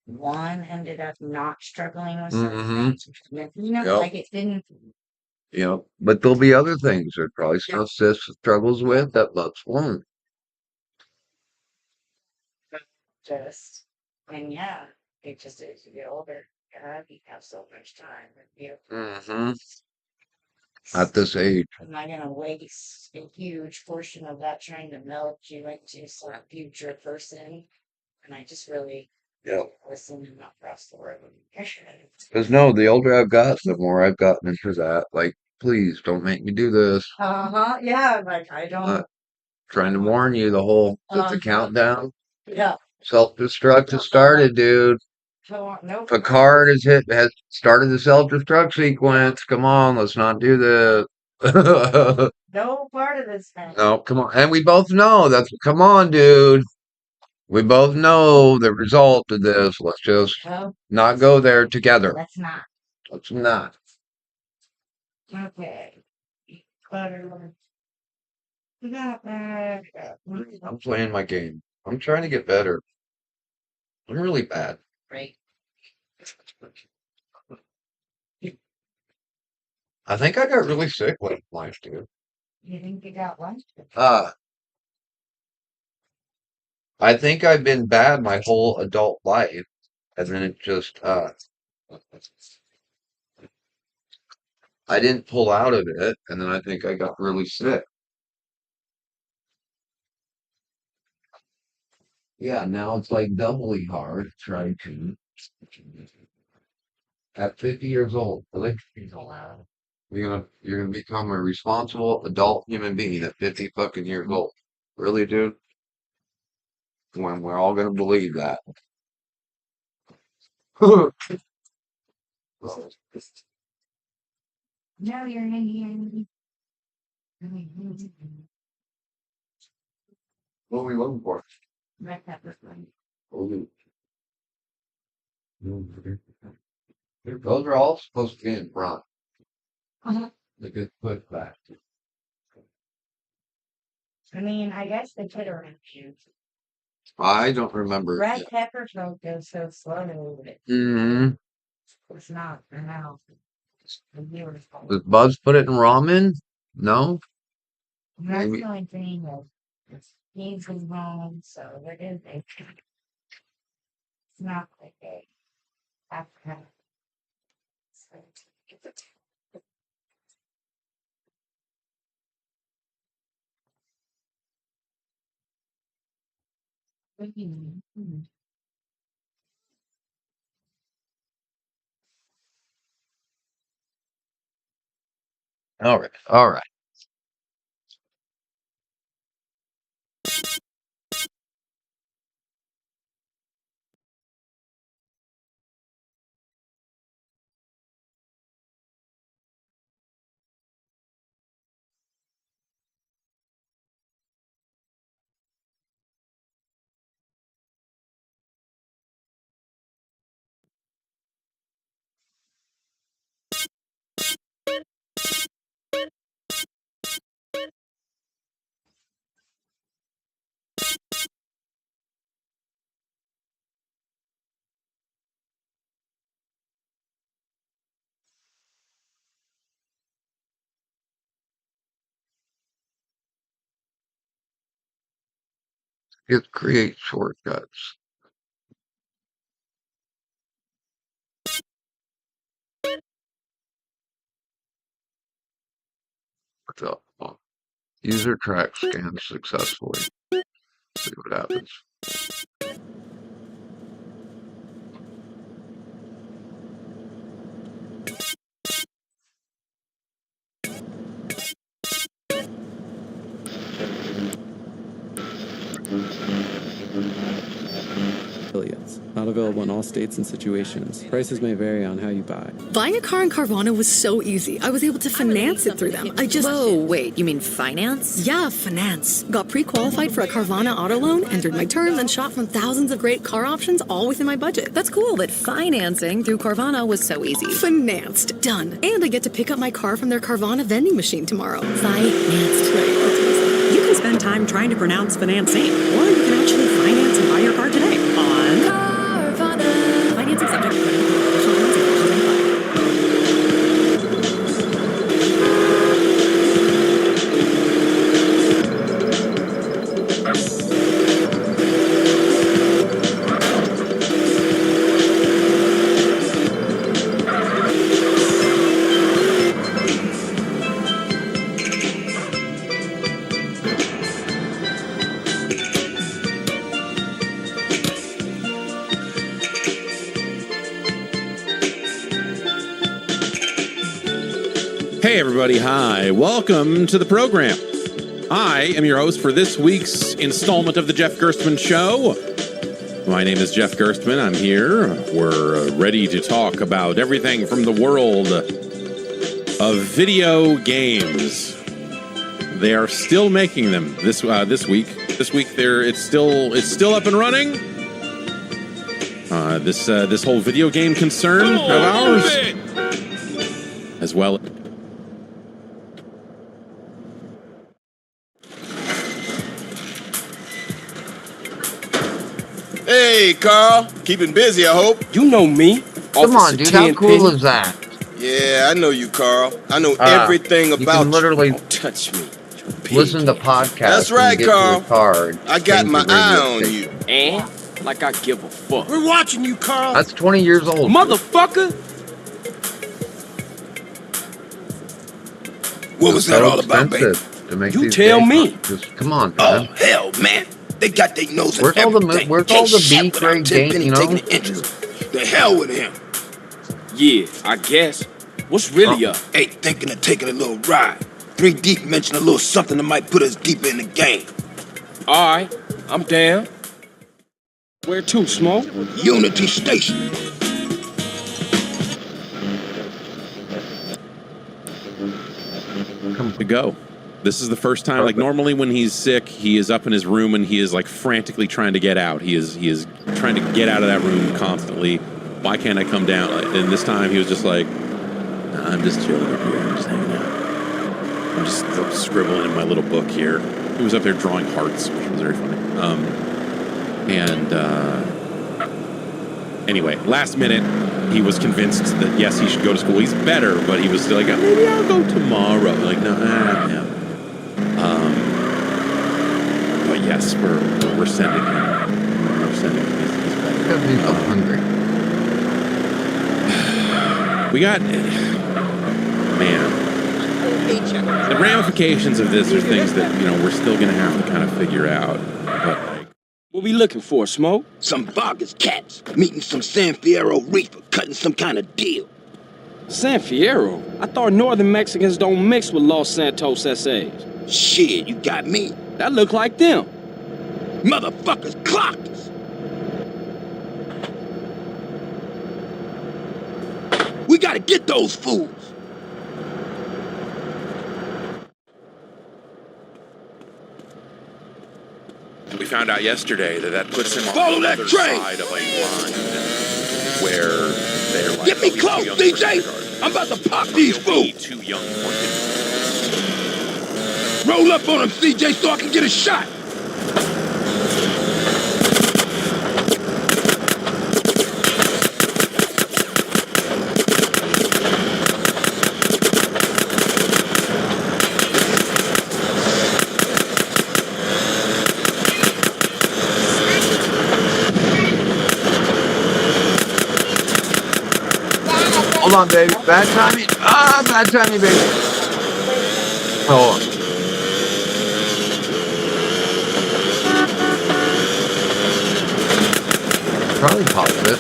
one ended up not struggling with something. You know, like it didn't. Yep. But there'll be other things that probably stuff Sis struggles with that Bubs won't. Just and yeah, it just as you get older, God, you have so much time. At this age. I'm not gonna waste a huge portion of that trying to meld you into some future person. And I just really listen and not cross the road. Because no, the older I've got, the more I've gotten into that. Like, please don't make me do this. Yeah, like I don't. Trying to warn you, the whole the countdown. Yeah. Self-destruct has started, dude. No. Picard has started the self-destruct sequence. Come on, let's not do this. No part of this thing. No, come on. And we both know come on, dude. We both know the result of this. Let's just not go there together. Let's not. Let's not. Okay. Butter. We got that. I'm playing my game. I'm trying to get better. I'm really bad. Right. I think I got really sick late in life, dude. You think you got one? I think I've been bad my whole adult life. And then it just, I didn't pull out of it. And then I think I got really sick. Yeah, now it's like doubly hard to try to. At 50 years old, really? You're gonna become a responsible adult human being at 50 fucking years old. Really, dude? When we're all gonna believe that. No, you're in here. What are we looking for? Red pepper flame. Those are all supposed to be in front. Uh-huh. They get put back. I mean, I guess they put around you. I don't remember. Red pepper don't go so slow to move it. It's not. I know. Does Buzz put it in ramen? No? That's Maybe. the only thing that he's home, so it is a. It's not like a. After. All right. All right. Create shortcuts. What's up? User track scanned successfully. See what happens. Affiliates. Not available in all states and situations. Prices may vary on how you buy. Buying a car in Carvana was so easy. I was able to finance it through them. Whoa, wait, you mean finance? Yeah, finance. Got pre-qualified for a Carvana auto loan, entered my terms, and shot from thousands of great car options, all within my budget. That's cool, but financing through Carvana was so easy. Financed. Done. And I get to pick up my car from their Carvana vending machine tomorrow. Financed. You can spend time trying to pronounce financing, or you can actually finance and buy your car today on Carvana. Financing subject to credit approval. Additional terms and conditions apply. Hey everybody, hi. Welcome to the program. I am your host for this week's installment of the Jeff Gerstmann Show. My name is Jeff Gerstmann. I'm here. We're ready to talk about everything from the world of video games. They are still making them this week. This week it's still up and running. This whole video game concern of ours, as well. Hey, Carl. Keeping busy, I hope. You know me. Come on, dude. How cool is that? Yeah, I know you, Carl. I know everything about you. Can literally Don't touch me. listen to podcasts. That's right, Carl. Card, I got my eye on you. And? Like I give a fuck. We're watching you, Carl. That's 20 years old. Motherfucker! What was that all about, baby? You tell me. Just come on, man. Oh, hell, man. They got their nose in everything. Where's all the B-grade game, you know? The hell with him. Yeah, I guess. What's really up? Hey, thinking of taking a little ride. 3 Deep mentioned a little something that might put us deeper in the game. All right, I'm down. Where to, Smoke? Unity Station. To go. This is the first time. Like normally, when he's sick, he is up in his room and he is like frantically trying to get out. He is trying to get out of that room constantly. Why can't I come down? And this time, he was just like, nah, "I'm just chilling up here. I'm just hanging out. I'm just scribbling in my little book here." He was up there drawing hearts, which was very funny. Anyway, last minute, he was convinced that yes, he should go to school. He's better, but he was still like, maybe I'll go tomorrow. Like, no. But yes, we're sending him. We're sending him. He's better. He's hungry. We got, man. The ramifications of this are things that we're still gonna have to kind of figure out. But what we looking for, Smoke? Some Vargas cats meeting some San Fierro reefer, cutting some kind of deal. San Fierro? I thought Northern Mexicans don't mix with Los Santos SAs. Shit, you got me. That look like them. Motherfuckers clocked us. We gotta get those fools. we found out yesterday that puts him on Follow the that other train. side of a line where they're like, Get me close, DJ. I'm about to pop these fools. Too young for him. Roll up on him, CJ, so I can get a shot. Hold on, baby. Bad timing. Ah, bad timing, baby. Hold on. Probably positive.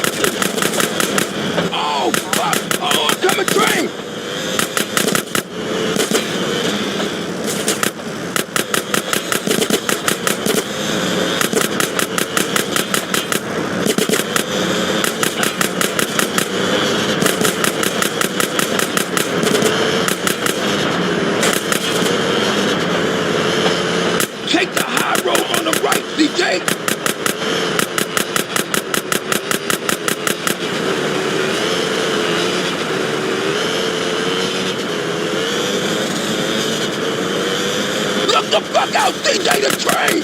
Oh, fuck! Oh, coming train! Take the high road on the right, CJ! Look the fuck out, CJ, the train!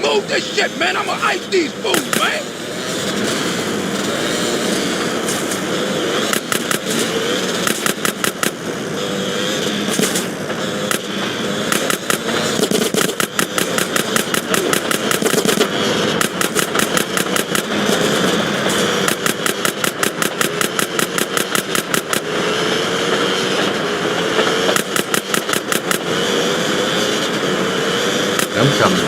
Move this shit, man! I'ma ice these fools, man! I'm coming.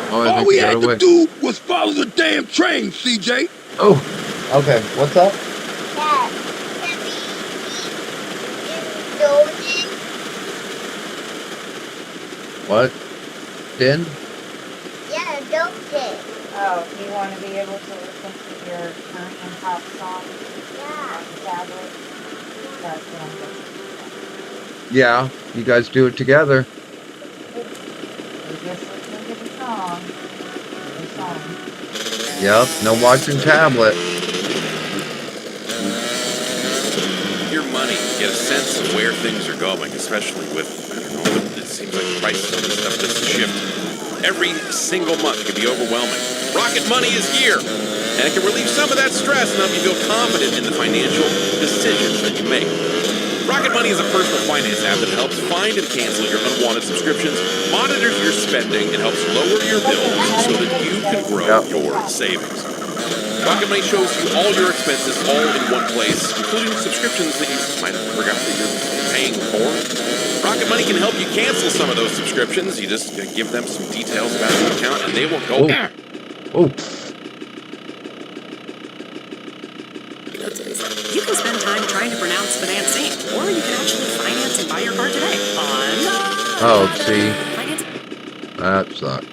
All we had to do was follow the damn train, CJ. Oh, okay. What's up? What? Din? Yeah, don't it. Oh, you want to be able to listen to your current and pop song? Yeah. On the tablet? That's what I'm doing. Yeah, you guys do it together. You just listen to the song. The song. Yep, no watching tablet. Your money, get a sense of where things are going, especially with, I don't know, it seems like the prices of this stuff just shift every single month. It can be overwhelming. Rocket Money is here, and it can relieve some of that stress and help you feel confident in the financial decisions that you make. Rocket Money is a personal finance app that helps find and cancel your unwanted subscriptions, monitors your spending, and helps lower your bills so that you can grow your savings. Rocket Money shows you all your expenses all in one place, including subscriptions that you might have forgot that you're paying for. Rocket Money can help you cancel some of those subscriptions. You just give them some details about your account, and they will go. Oh. You can spend time trying to pronounce financing, or you can actually finance and buy your car today on... Oh, see? That sucked.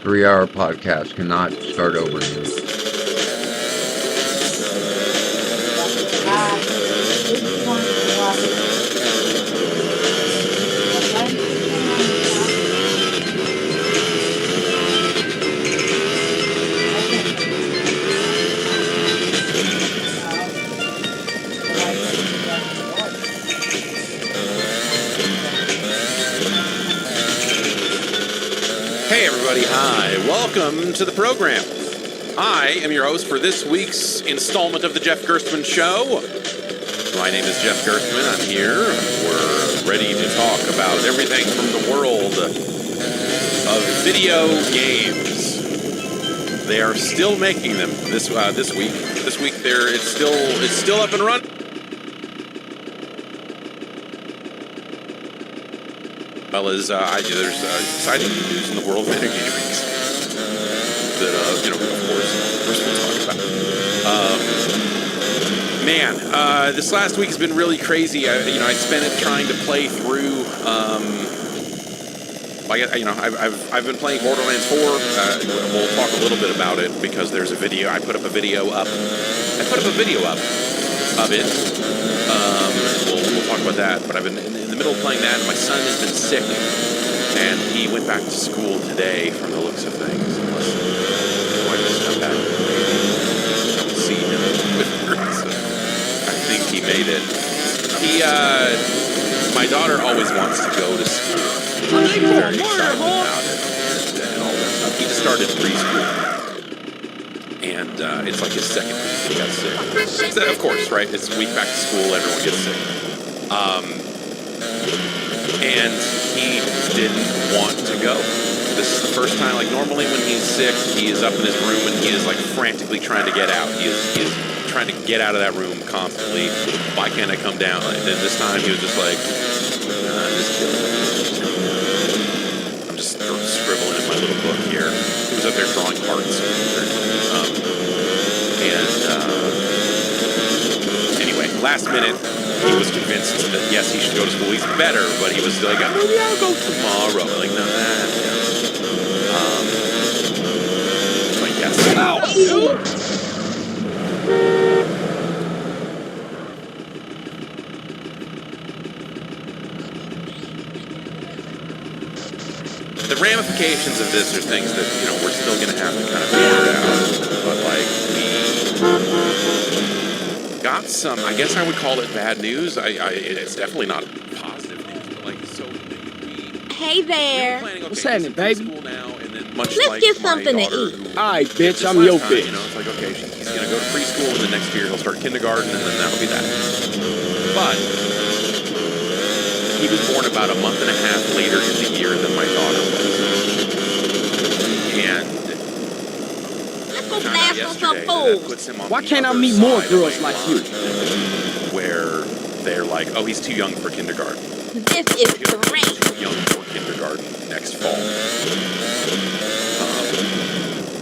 3-hour podcast cannot start over. Hey everybody, hi. Welcome to the program. I am your host for this week's installment of the Jeff Gerstmann Show. My name is Jeff Gerstmann. I'm here. We're ready to talk about everything from the world of video games. They are still making them this week. This week it's still up and running. Well as there's exciting news in the world of video games that of course we'll talk about. This last week has been really crazy. I spent it trying to play through. I've been playing Borderlands 4. We'll talk a little bit about it because there's a video. I put up a video up of it. We'll talk about that. But I've been in the middle of playing that, and my son has been sick, and he went back to school today from the looks of things. Unless my wife just got back, don't see him with her. So I think he made it. My daughter always wants to go to school. She's very excited about it and all that stuff. He just started preschool. And it's like his second week. Of course, right? It's week back to school, everyone gets sick. And he didn't want to go. This is the first time, like normally when he's sick, he is up in his room and he is like frantically trying to get out. He is trying to get out of that room constantly. Why can't I come down? And then this time he was just like, I'm just chilling. I'm just scribbling in my little book here. He was up there drawing hearts. Anyway, last minute, he was convinced that yes, he should go to school. He's better, but he was like, maybe I'll go tomorrow. I'm like, no, so yes. The ramifications of this are things that, you know, we're still going to have to kind of figure out. But, like, we got some, I guess I would call it bad news. It's definitely not positive news, but, like, so Hey there. What's happening, baby? much Let's like get my something to daughter eat. who- Alright, bitch, this I'm last your time, bitch. You know, it's like, okay, he's going to go to preschool, and the next year he'll start kindergarten, and then that'll be that. But he was born about a month and a half later in the year than my daughter was. And Let's go blast on some fools. Why can't I meet more girls like you? Where they're like, oh, he's too young for kindergarten. This is great. Too young for kindergarten next fall.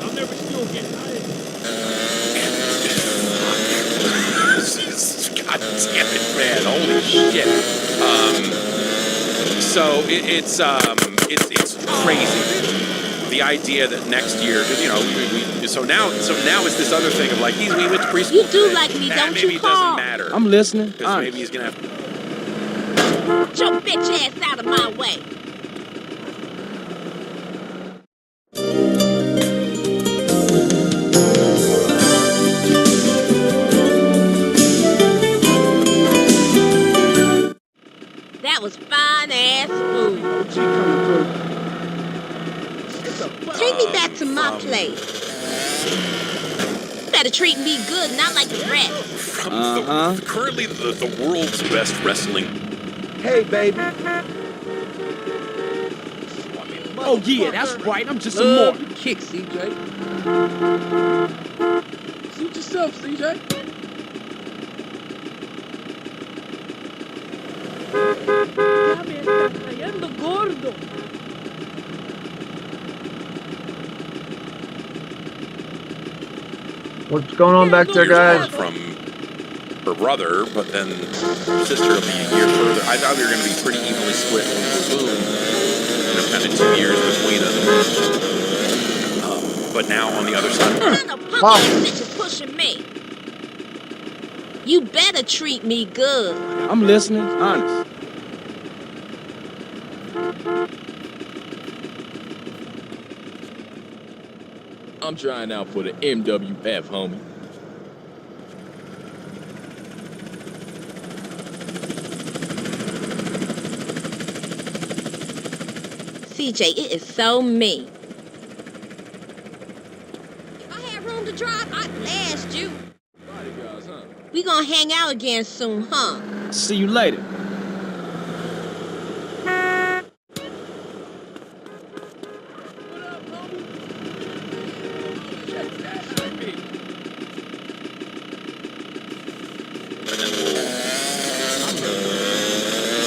I'll never still get God damn it, man! Holy shit! So it's crazy. The idea that next year, because you know, so now it's this other thing of like we went to preschool. You do like me, don't maybe you, it doesn't Carl? matter. I'm listening. Because maybe he's gonna have. Get your bitch ass out of my way. That was fine ass food. Take me back to my place. You better treat me good, not like a rat. From currently the world's best wrestling. Hey, baby. Oh yeah, that's right. I'm just a Love mortal. the kick, CJ. Suit yourself, CJ. Ya me está cayendo gordo. What's going on back there, guys? From her brother, but then her sister will be a year further. I thought we were going to be pretty evenly split. Boom. You know, kind of 2 years between us. But now on the other side. Bitch is pushing me. You better treat me good. I'm listening. Honest. I'm trying out for the MWF, homie. CJ, it is so me. If I had room to drive, I'd blast you. Bodyguards, huh? We gonna hang out again soon, huh? See you later. And then we'll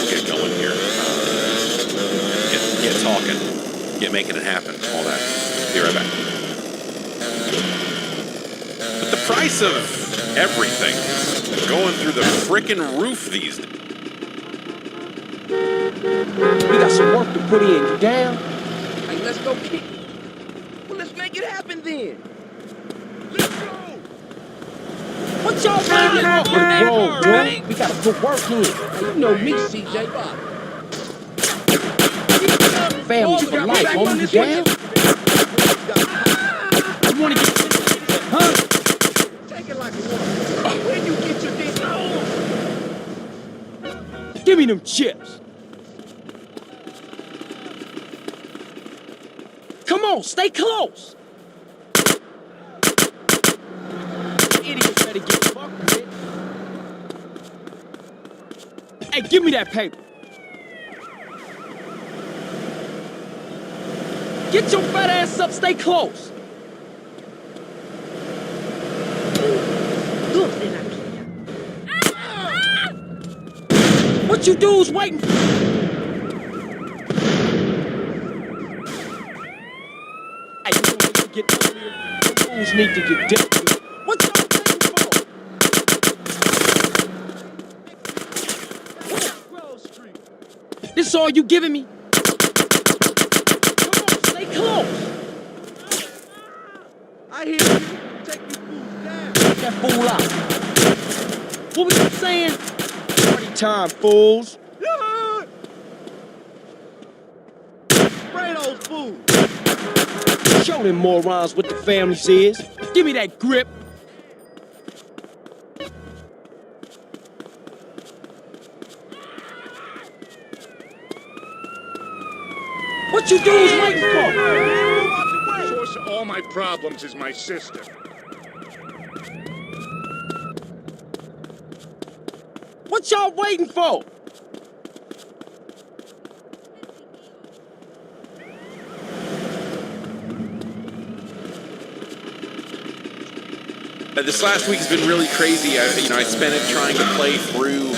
get going here. Get talking. Get making it happen. All that. Be right back. But the price of everything is going through the frickin' roof these days. We got some work to put in. You down? Hey, let's go kick. Well, let's make it happen then. What's your family on the road, dude? We gotta put work in. Hey, you know me, CJ. Family for life, homie. You down? You wanna get... Huh? Take it like a woman. Where you get your dick on? Give me them chips. Come on, stay close. Idiots better get fucked Hey, give me that paper. Get your fat ass up, stay close. What you dudes waiting for? Hey, you want to get over here? The fools need to get dealt with. What y'all waiting for? This all you giving me? Come on, stay close. I hear you. Take these fools down. Take that fool out. What was you saying? Party time, fools. Spray those fools. Show them morons what the families is. Give me that grip. What you dudes waiting for? The source of all my problems is my sister. What y'all waiting for? This last week has been really crazy. I spent it trying to play through.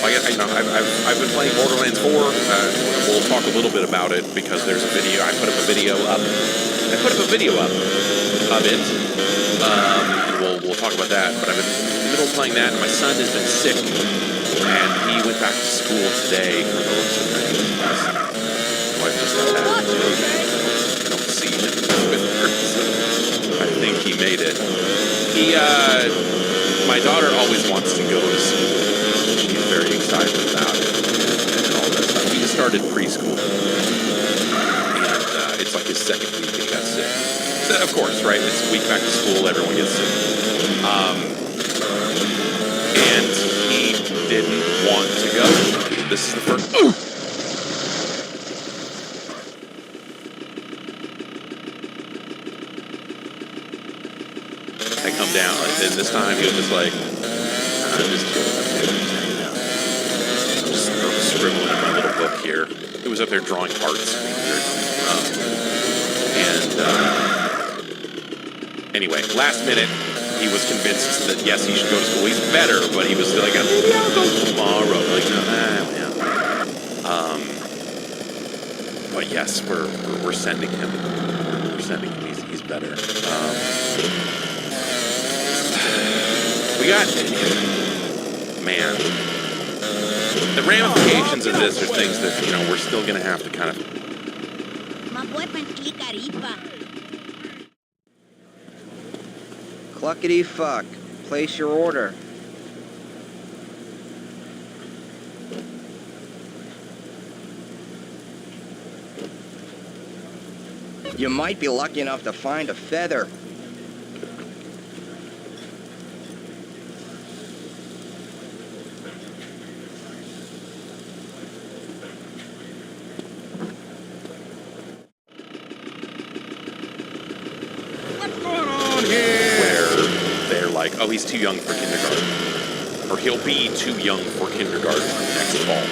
I've been playing Borderlands 4. We'll talk a little bit about it because there's a video. I put up a video up of it. We'll talk about that. But I've been in the middle of playing that, and my son has been sick, and he went back to school today for the looks of things. My wife just got back. I don't see him with her. I think he made it. My daughter always wants to go to school. She's very excited about it and all that stuff. He just started preschool. And it's like his second week and he got sick. So, of course, right? It's a week back to school, everyone gets sick. And he didn't want to go. This is the first... Ooh! I come down, and this time he was just like, I'm just chilling up here, just hanging out. I'm just scribbling in my little book here. It was up there drawing hearts. Anyway, last minute, he was convinced that yes, he should go to school. He's better, but he was still like, maybe I'll go tomorrow. Like, but yes, we're sending him. We're sending him. He's better. We got, man, the ramifications of this are things that, we're still going to have to kind of... Cluckety fuck. Place your order. You might be lucky enough to find a feather. Oh, he's too young for kindergarten. Or he'll be too young for kindergarten next fall.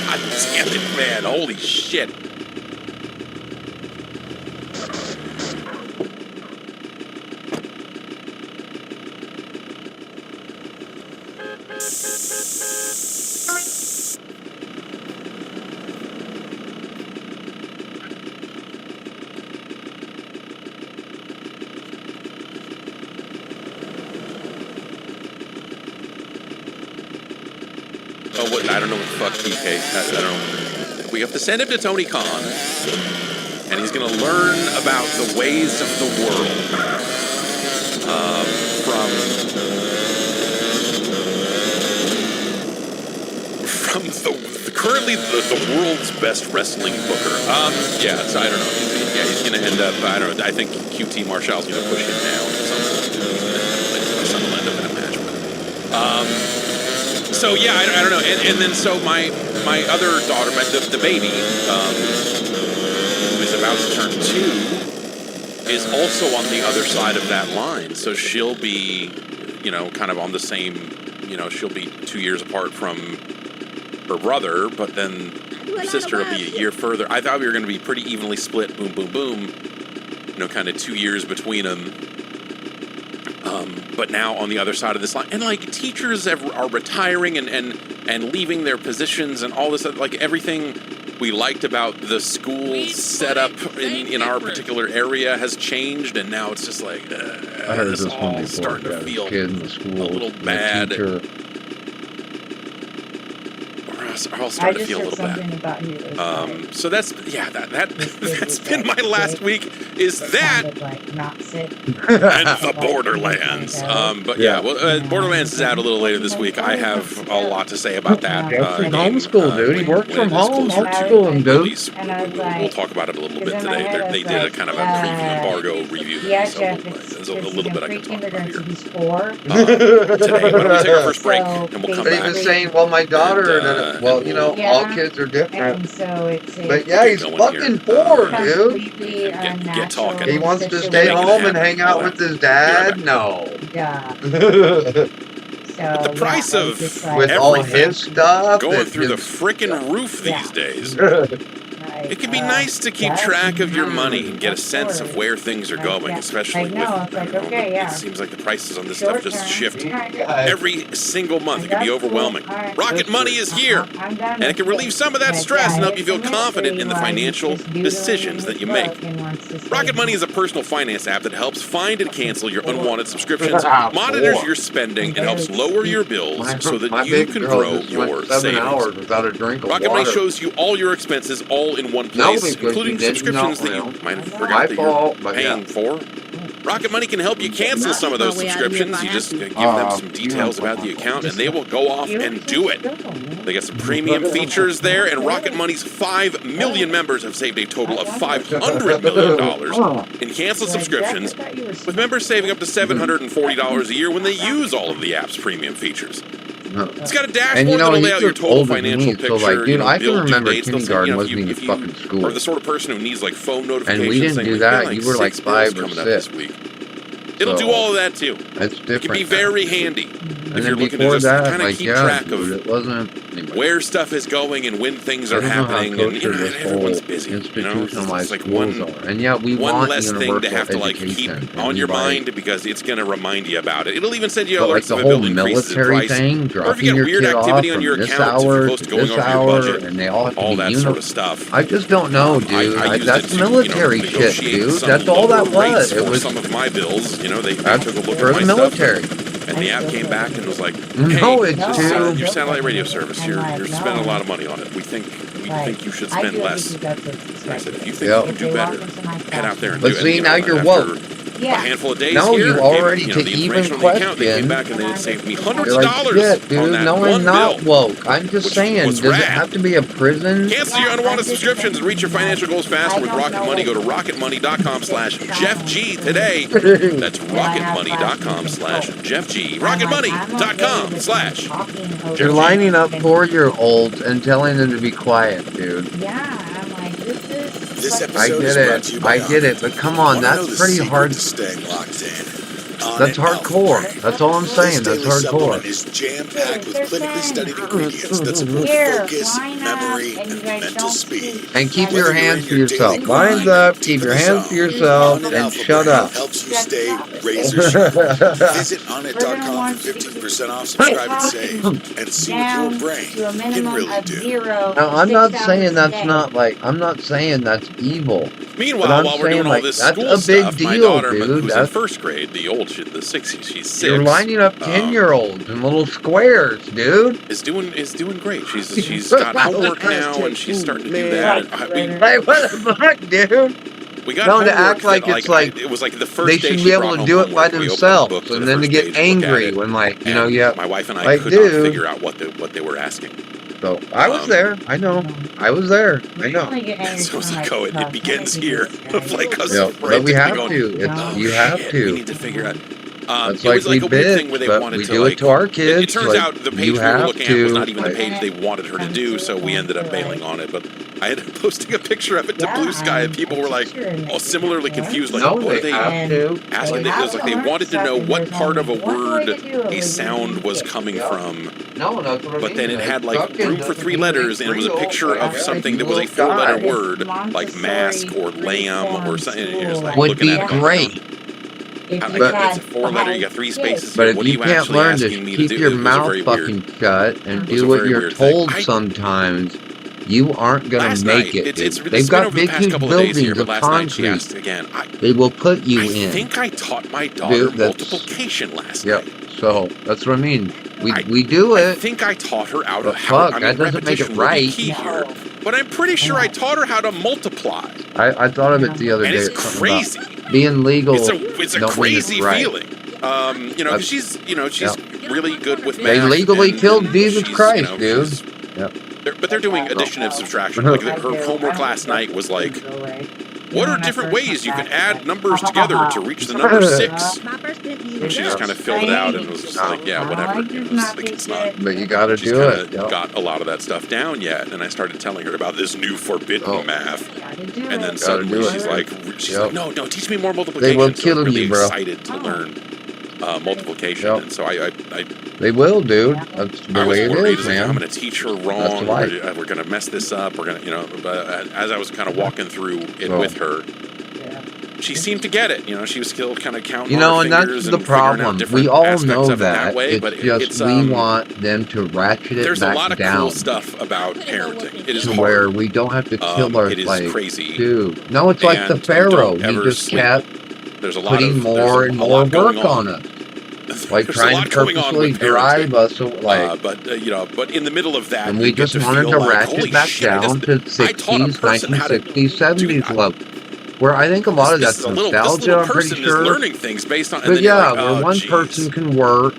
God damn it, man. Holy shit. I don't know what the fuck TK. I don't know. We have to send him to Tony Khan, and he's going to learn about the ways of the world from currently the world's best wrestling booker. Yeah, so I don't know. He's going to end up. I don't know. I think QT Marshall's going to push him down at some point. He's going to end up in a match with him. So yeah, I don't know, and then so my other daughter, the baby, who is about to turn 2 is also on the other side of that line. So she'll be, kind of on the same, she'll be 2 years apart from her brother, but then her sister will be a year further. I thought we were going to be pretty evenly split, boom, boom, boom, kind of 2 years between them. But now on the other side of this line, and like teachers are retiring and leaving their positions and all this, like everything we liked about the school setup in our particular area has changed, and now it's just like I heard it's this one all before. starting to feel Kid in the school, a little bad. We're all starting to feel a little bad. So that's that's been my last week. Is that and the Borderlands? But Borderlands is out a little later this week. I have a lot to say about that. Homeschool, dude. He worked from home. Homeschooling, dude. We'll talk about it a little bit today. They did a kind of a preview embargo review. So there's a little bit I can talk about here. Today, why don't we take our first break and we'll come back. He was saying, well, my daughter, all kids are different. And so it's But yeah, he's fucking bored, dude. Get talking. He wants to stay home and hang out with his dad? No. But the price of with all his stuff going through the frickin' roof these days. It can be nice to keep track of your money and get a sense of where things are going, especially with, it seems like the prices on this stuff just shift every single month. It can be overwhelming. Rocket Money is here, and it can relieve some of that stress and help you feel confident in the financial decisions that you make. Rocket Money is a personal finance app that helps find and cancel your unwanted subscriptions, monitors your spending, and helps lower your bills so that you can grow your savings. Rocket Money shows you all your expenses all in one place, including subscriptions that you might have forgot that you're paying for. Rocket Money can help you cancel some of those subscriptions. You just give them some details about the account, and they will go off and do it. They got some premium features there, and Rocket Money's 5 million members have saved a total of $500 million in canceled subscriptions, with members saving up to $740 a year when they use all of the app's premium features. It's got a dashboard that'll lay out your total financial picture. So, like, dude, I can remember dates, kindergarten say, wasn't even fucking school. Or the sort of person who needs like phone notifications. And we didn't do that. You were like 5 or 6. It'll do all of that too. That's different. It can be very handy. And if you're looking to just kind of keep track of it wasn't, where stuff is going and when things are happening, and everyone's busy. It's like one less thing to have to like keep on your mind because it's going to remind you about it. It'll even send you alerts if a bill increases in price, or if you get weird activity on your account, if you're close to going over your budget, all that sort of stuff. I just don't know, dude. That's military shit, dude. That's all that was. It was some of my bills. They took a look at my military. And the app came back and was like, "Hey, your satellite radio service. You're spending a lot of money on it. We think you should spend less." And I said, "If you think you can do better, head out there and do it." But see, now you're woke. A handful of days no, here, you already the information on the account, they came back and they had saved me hundreds of dollars on that no, one I'm not bill. woke. I'm just saying, does it have to be a prison? Cancel your unwanted subscriptions and reach your financial goals faster with Rocket Money. Go to rocketmoney.com/JeffG today. That's rocketmoney.com/JeffG. Rocketmoney.com/. You're lining up 4-year-olds and telling them to be quiet, dude. Yeah, I'm like, This episode I get it, but come on, that's pretty hard. That's hardcore. That's all I'm saying. That's hardcore. Is jam-packed with clinically studied ingredients that support focus, memory, and mental speed. And keep your hands to yourself. Lines up, keep your hands to yourself, and shut up. Helps you stay razor sharp. Visit onit.com for 15% off. Subscribe and save, and see what your brain can really do. Now, I'm not saying that's not like. I'm not saying that's evil. Meanwhile, while we're doing all this school stuff, my daughter, who's in first grade, the 6, she's 6. You're lining up 10-year-olds in little squares, dude. Is doing great. She's got homework now, and she's starting to do that. Like, what the fuck, dude? We got to act like it's like it was like the first they should be able to do it by themselves, and then to get angry when my wife and I could not figure out what they were asking. So I was there. I know. I was there. I know. So it's like, it begins here. Like, but we have to. You have to. We need to figure out. It's like we bitch, but we do it to our kids. It turns out the page we were looking at was not even the page they wanted her to do, so we ended up bailing on it. But I ended up posting a picture of it to Blue Sky, and people were like, all similarly confused. Like, No, what were they have to. asking? It was like they wanted to know what part of a word a sound was coming from. No, that's what I mean. But then it had like Fucking room for 3 letters, and it was a picture of something that was a 4-letter word, like mask or lamb or something. And you're just like, Would looking be at it, great. I'm like, it's a 4-letter, you got 3 spaces. But if what are you you can't actually learn to asking me to keep do? your It was mouth very fucking weird. shut and It was do a what very you're weird thing. told sometimes, you aren't going Last to make night, it. it's Dude. this They've has been got over the big, past huge couple of days here, buildings but of last night she concrete. asked again. They will put you I in. think I taught my daughter Dude, that's- multiplication last Yep. night. So that's what I mean. We do I it. think I taught her how to. But fuck, I mean, that doesn't make it repetition will be right. key here, but I'm pretty sure I taught her how to multiply. I thought of it the other And day. it's something about crazy. Being legal. It's a don't mean it's crazy right. feeling. You know, 'cause she's really good with math. They legally and killed Jesus she's, Christ, you know, dude. Yep. But they're doing addition and subtraction. Like her homework last night was like, what are different ways you can add numbers together to reach the number 6? And she just kind of filled it out and was just like, yeah, whatever. You know, it's like, it's not. But you got to She's do kind it. of got a lot of that stuff down yet, and I started telling her about this new forbidden math, and then suddenly she's like, no, teach me more multiplication. They will so kill I'm really you, bro. excited to learn multiplication, and so I They will, dude. That's the way it worried, is, like, man. I'm going to teach her wrong. We're going to mess this up. We're going to, you know. But as I was kind of walking through it with her, she seemed to get it. You know, she was still kind of counting. You know, on her and fingers that's the and figuring out problem. different We all aspects know of it that. way, It's but just it's we want them to ratchet it there's back a lot of down cool stuff about parenting. It is to hard. where we don't have to kill our it is like, crazy. dude. No, it's like the And you Pharaoh. don't He ever just sleep. kept There's a lot putting of more and more work on us. Like There's a trying lot to going on purposely with drive us like, but you know, but in the middle of that, and we you get just wanted feel to like, ratchet holy back shit, down to I taught a 60s, person how to 1960s, 70s level. Where I think a lot of that's this nostalgia, little I'm pretty person sure. is learning things based on. And But then you're yeah, like, where oh, one geez. person can work,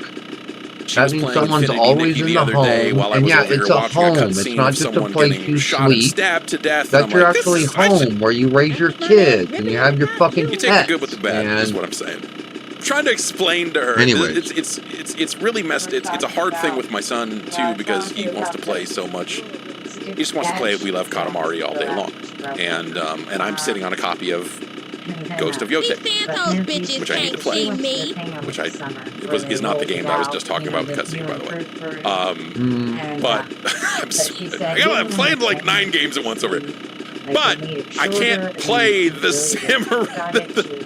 She that was means playing someone's Infinity always Nikki in the the other day home. while I And was yeah, over here it's a watching home. cutscene It's not of just a someone place getting you shot and sleep. stabbed to death. That's and your I'm like, actually this is, home where you raise your kids and you have your fucking you take the good with the bad, is and what I'm saying. I'm trying to explain to her. Anyways. It's really messed. It's a hard thing with my son too because he wants to play so much. He just wants to play We Love Katamari all day long, and I'm sitting on a copy of Ghost of Yote, which I need to play, which is not the game that I was just talking about with the cutscene, by the way. But I'm playing like 9 games at once over here. But I can't play the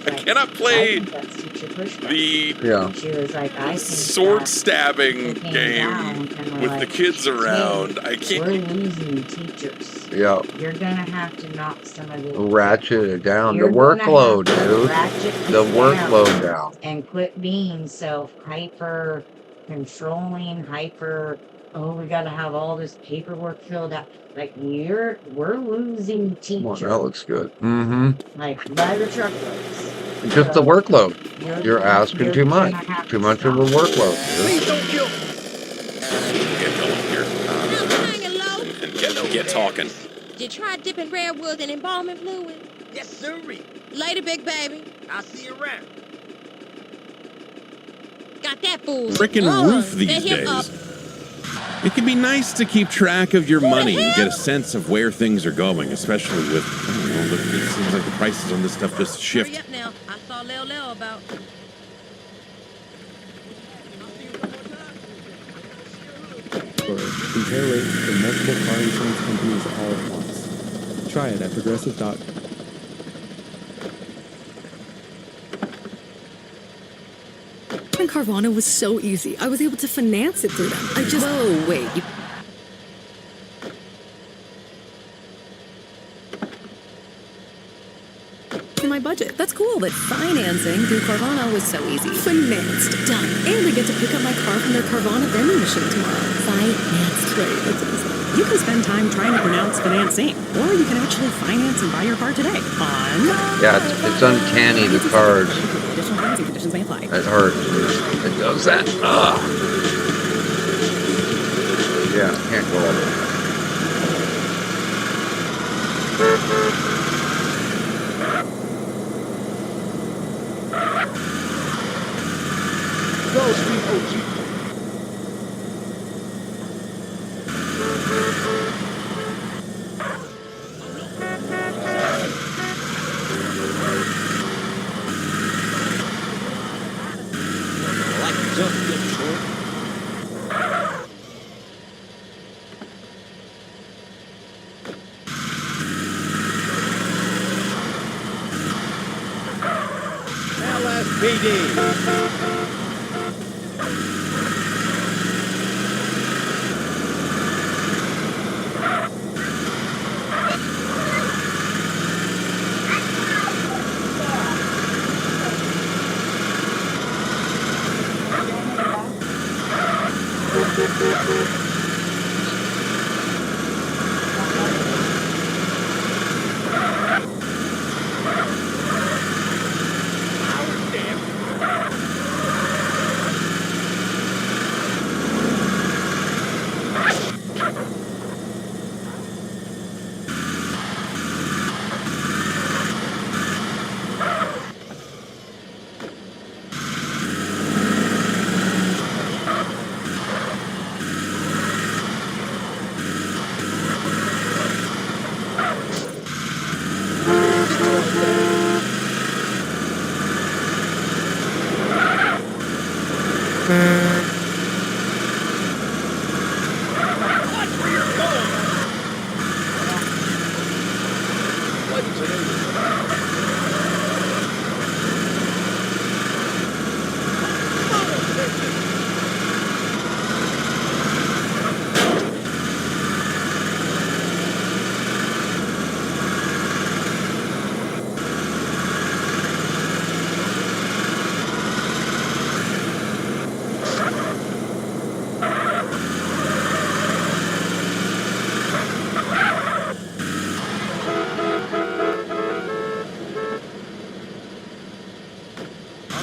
I cannot play the sword stabbing game with the kids around. I can't. We're losing teachers. yeah, You're gonna have to knock some of the ratchet it down. The You're gonna workload, have to dude. ratchet The it workload down. and quit being so hyper controlling, hyper. Oh, we gotta have all this paperwork filled out. Like we're losing Come on, teachers. that looks good. Mm-hmm. Like by the truckloads. Just the workload. You're you're asking too gonna much. have Too to much of a stop. workload, dude. Get going here and get talking. Did you try dipping redwood in embalming fluid? Yes, sirree. Later, big baby. I'll see you around. Got that fool. Frickin' roof these Set him up. days. It can be nice to keep track of your money and get a sense of where things are going, especially with, I don't know, it seems like the prices on this stuff just Hurry shift. up now. I saw Leo about. Or compare rates from multiple car insurance companies all at once. Try it at progressive.com. And Carvana was so easy. I was able to finance it through them. I just... Whoa, wait. in my budget. That's cool, but financing through Carvana was so easy. Financed. Done. And I get to pick up my car from their Carvana vending machine tomorrow. Financed. Right, that's what I said. You can spend time trying to pronounce financing, or you can actually finance and buy your car today on... Yeah, it's uncanny, the cards. Additional terms and conditions may apply. It hurts. It does that. Ugh. Yeah, can't go all the way. Grove Street OG. PD.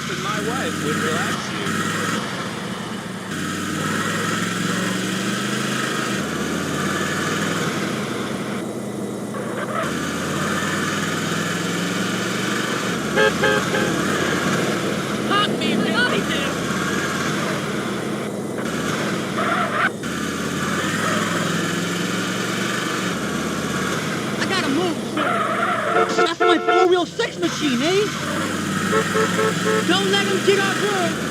Something my wife would relax you. Hot me, bloody hell! I gotta move, sir. That's my four-wheel sex machine, eh? Don't let him get our girl.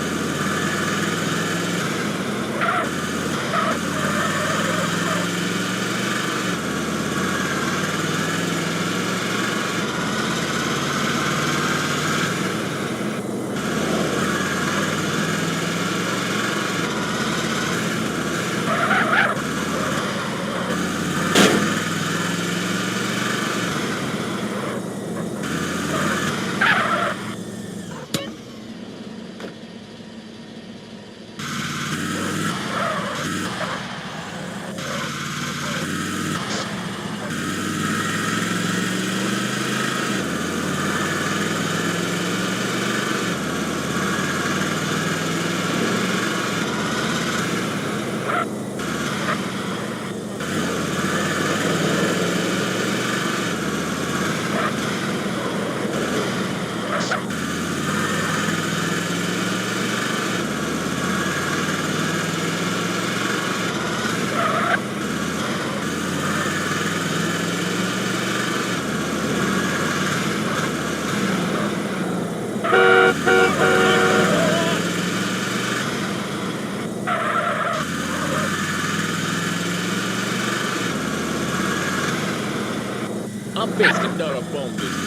I'm basically not a bone this.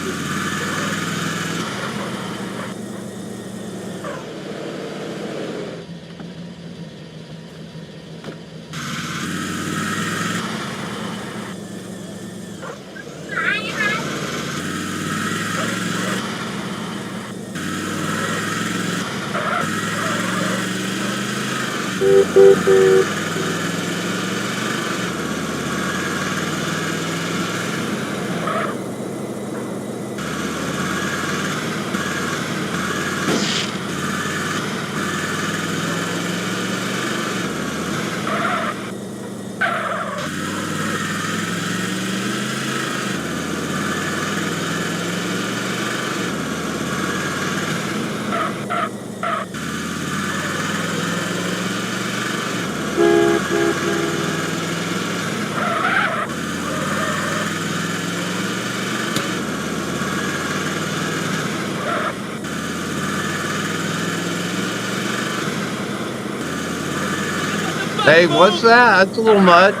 Hey, what's that? That's a little much.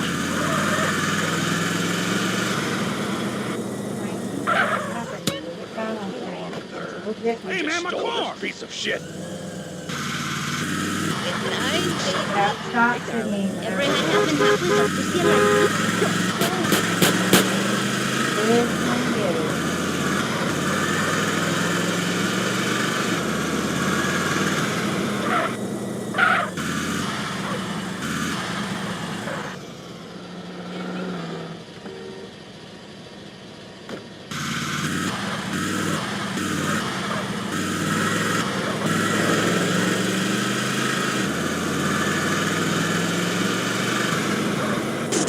Hey, man, my car! Piece of shit. Every happened happens up to see like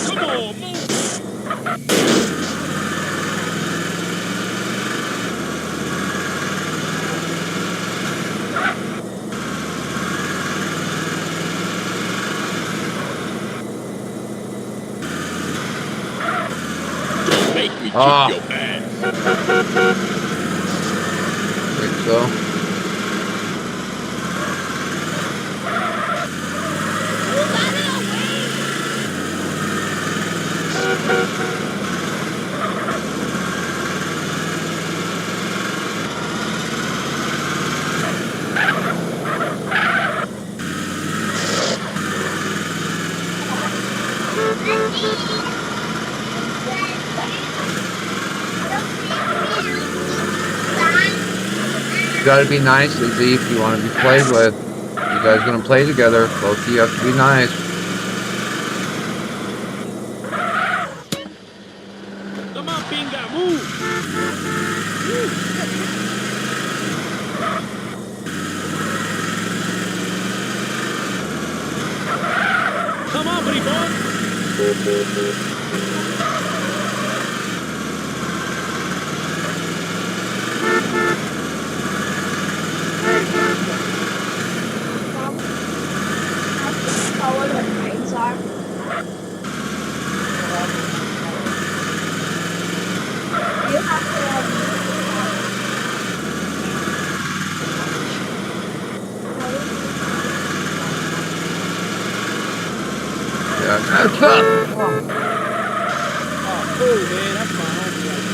Come on, move! Don't make me kick Ah. your ass. Think so. You gotta be nice, Izzy, if you want to be played with. You guys gonna play together. Both of you have to be nice. Come on, Pinga, move! Come on, buddy boy! Yeah, that's up. Oh, cool, man. That's my homie right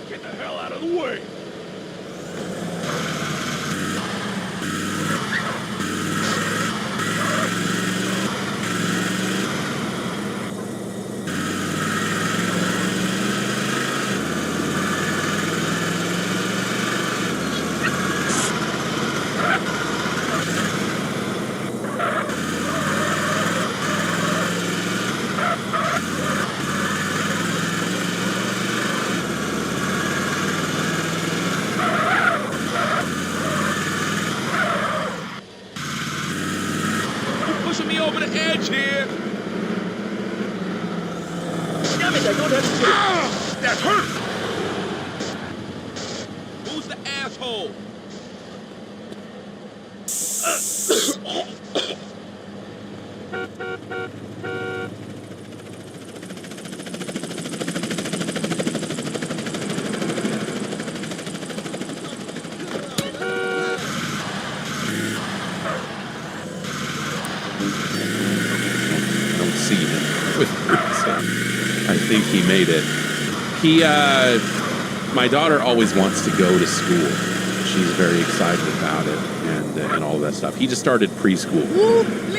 Get the hell out of the way! You're pushing me over the edge here! Damn it, I don't have to. Ah! That hurt! Who's the asshole? I don't see him with so I think he made it. My daughter always wants to go to school. She's very excited about it and all that stuff. He just started preschool. And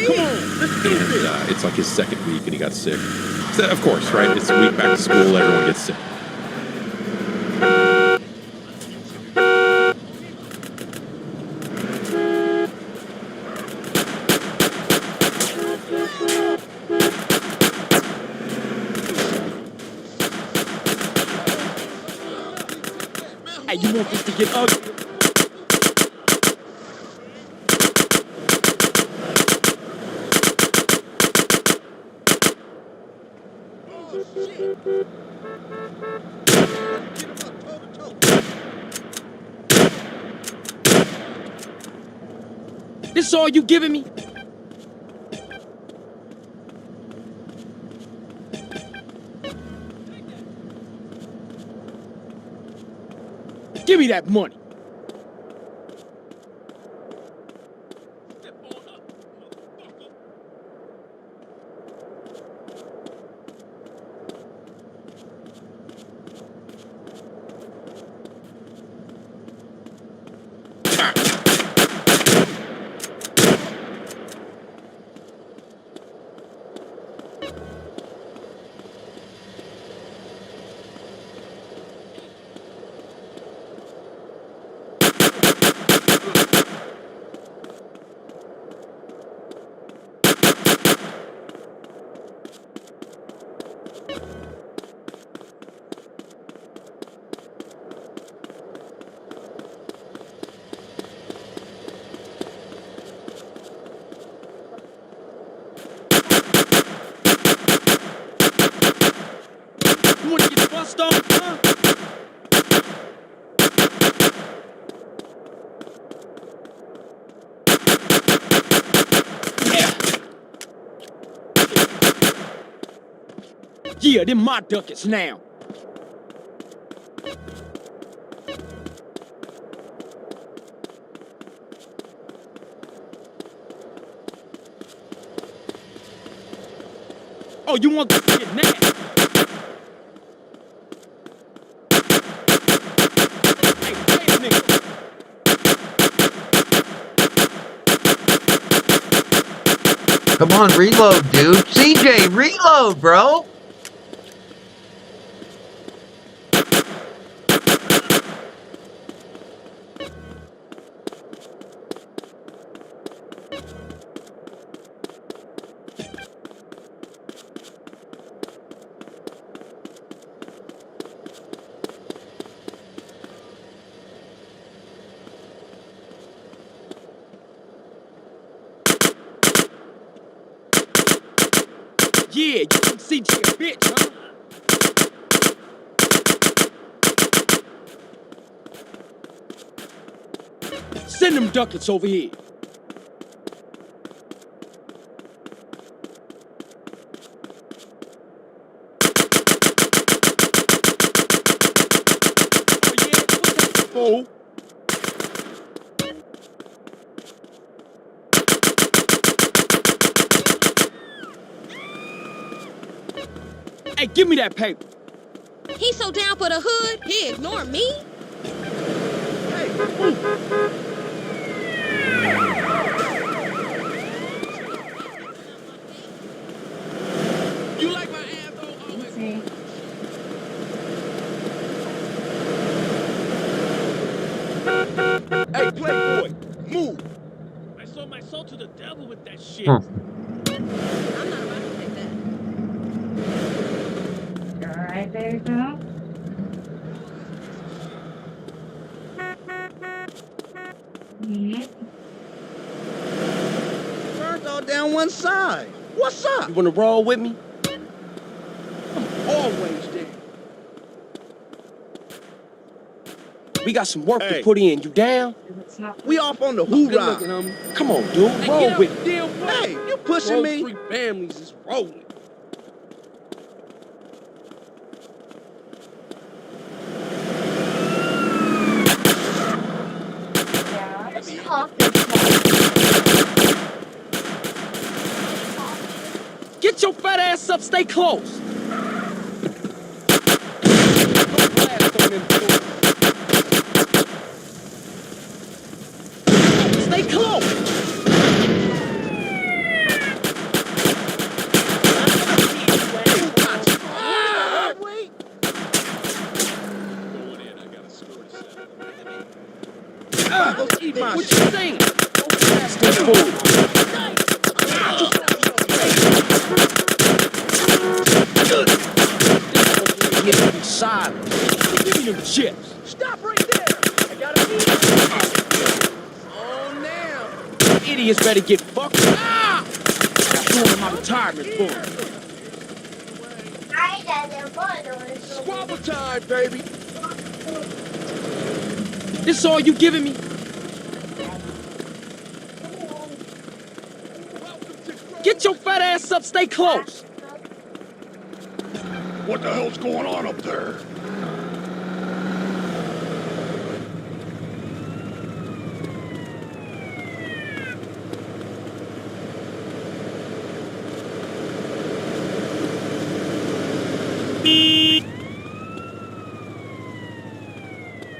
it's like his second week and he got sick. So, of course, right? It's a week back to school, everyone gets sick. Hey, you want this to get ugly? This all you giving me? Give me that money. You want to get bust off, huh? Yeah, them my ducats now. Oh, you want this shit now? Hey, nigga. Come on, reload, dude. CJ, reload, bro. Yeah, you can see a bitch, huh? Send them ducats over here. Oh, yeah, what's up, fool? Hey, give me that paper. He's so down for the hood, he ignore me? You like my asshole? Hey, playboy, move. I sold my soul to the devil with that shit. I'm not about to take that. Alright, there you go. Turned all down one side. What's up? You wanna roll with me? I'm always there. We got some work to put in. You down? We off on the hoorah. Come on, dude. Roll with me. Hey, you pushing Roll me? 3 families is rolling. Get your fat ass up. Stay close. Don't blast on them fools. Stay close. What you saying? Don't blast them fools. Get to be silent. Give me them chips. Stop right there. I gotta eat. Oh, now. Idiots better get fucked. Ah! I'm doing my retirement fund. Squabble time, baby. This all you giving me? Get your fat ass up, stay close. What the hell's going on up there?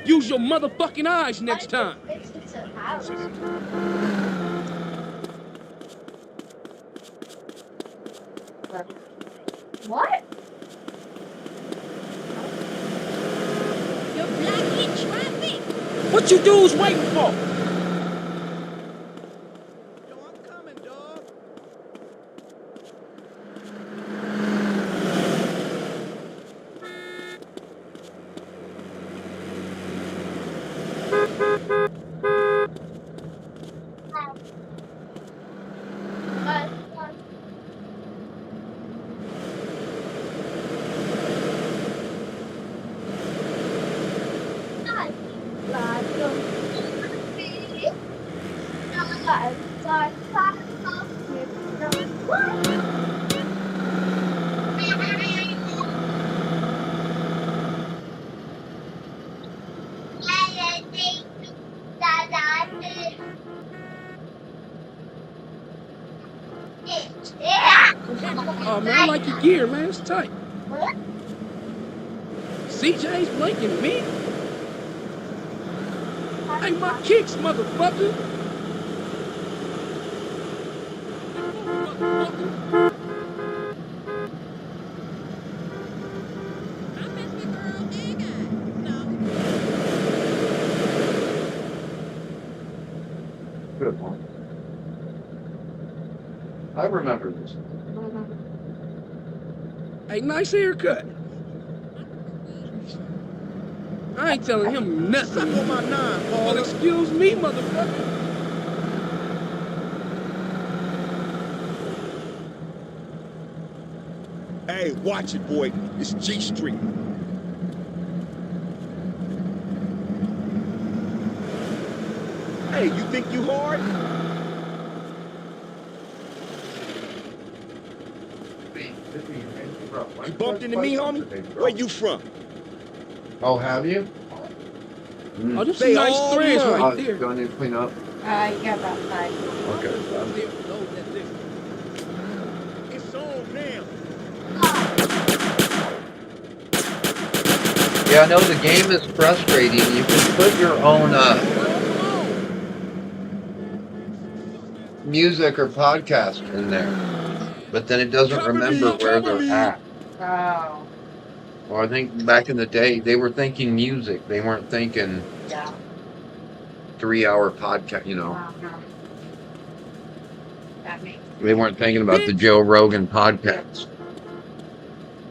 Use your motherfucking eyes next time. What? You're blocking traffic. What you dudes waiting for? Oh man, I like your gear, man. It's tight. CJ's blinking at me. Hey, my kicks, motherfucker. Good one. I remember this. Hey, nice haircut. I ain't telling him nothing. Suck on my nine, Paul. Well, excuse me, motherfucker. Hey, watch it, boy. It's G Street. Hey, you think you hard? You bumped into me, homie? Where you from? Oh, have you? Oh, this They is nice all threads love. right there. Do I need to clean up? You got about 5. Okay. It's on now. Yeah, I know the game is frustrating. You can put your own music or podcast in there, but then it doesn't remember where they're at. Oh. Well, I think back in the day, they were thinking music. They weren't thinking 3-hour podcast, you know. That makes They weren't thinking about the Joe Rogan podcast.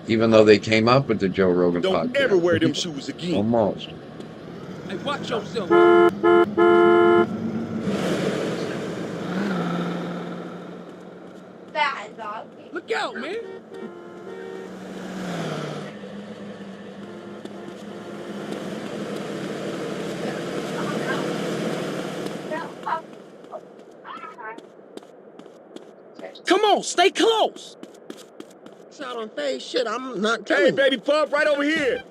Even though they came up with the Joe Rogan Don't podcast. ever wear them shoes again. Almost. Hey, watch yourself. bad, dog. Look out, man. Come on, stay close. Shot on face shit, I'm not telling. Hey, baby pup, right over here.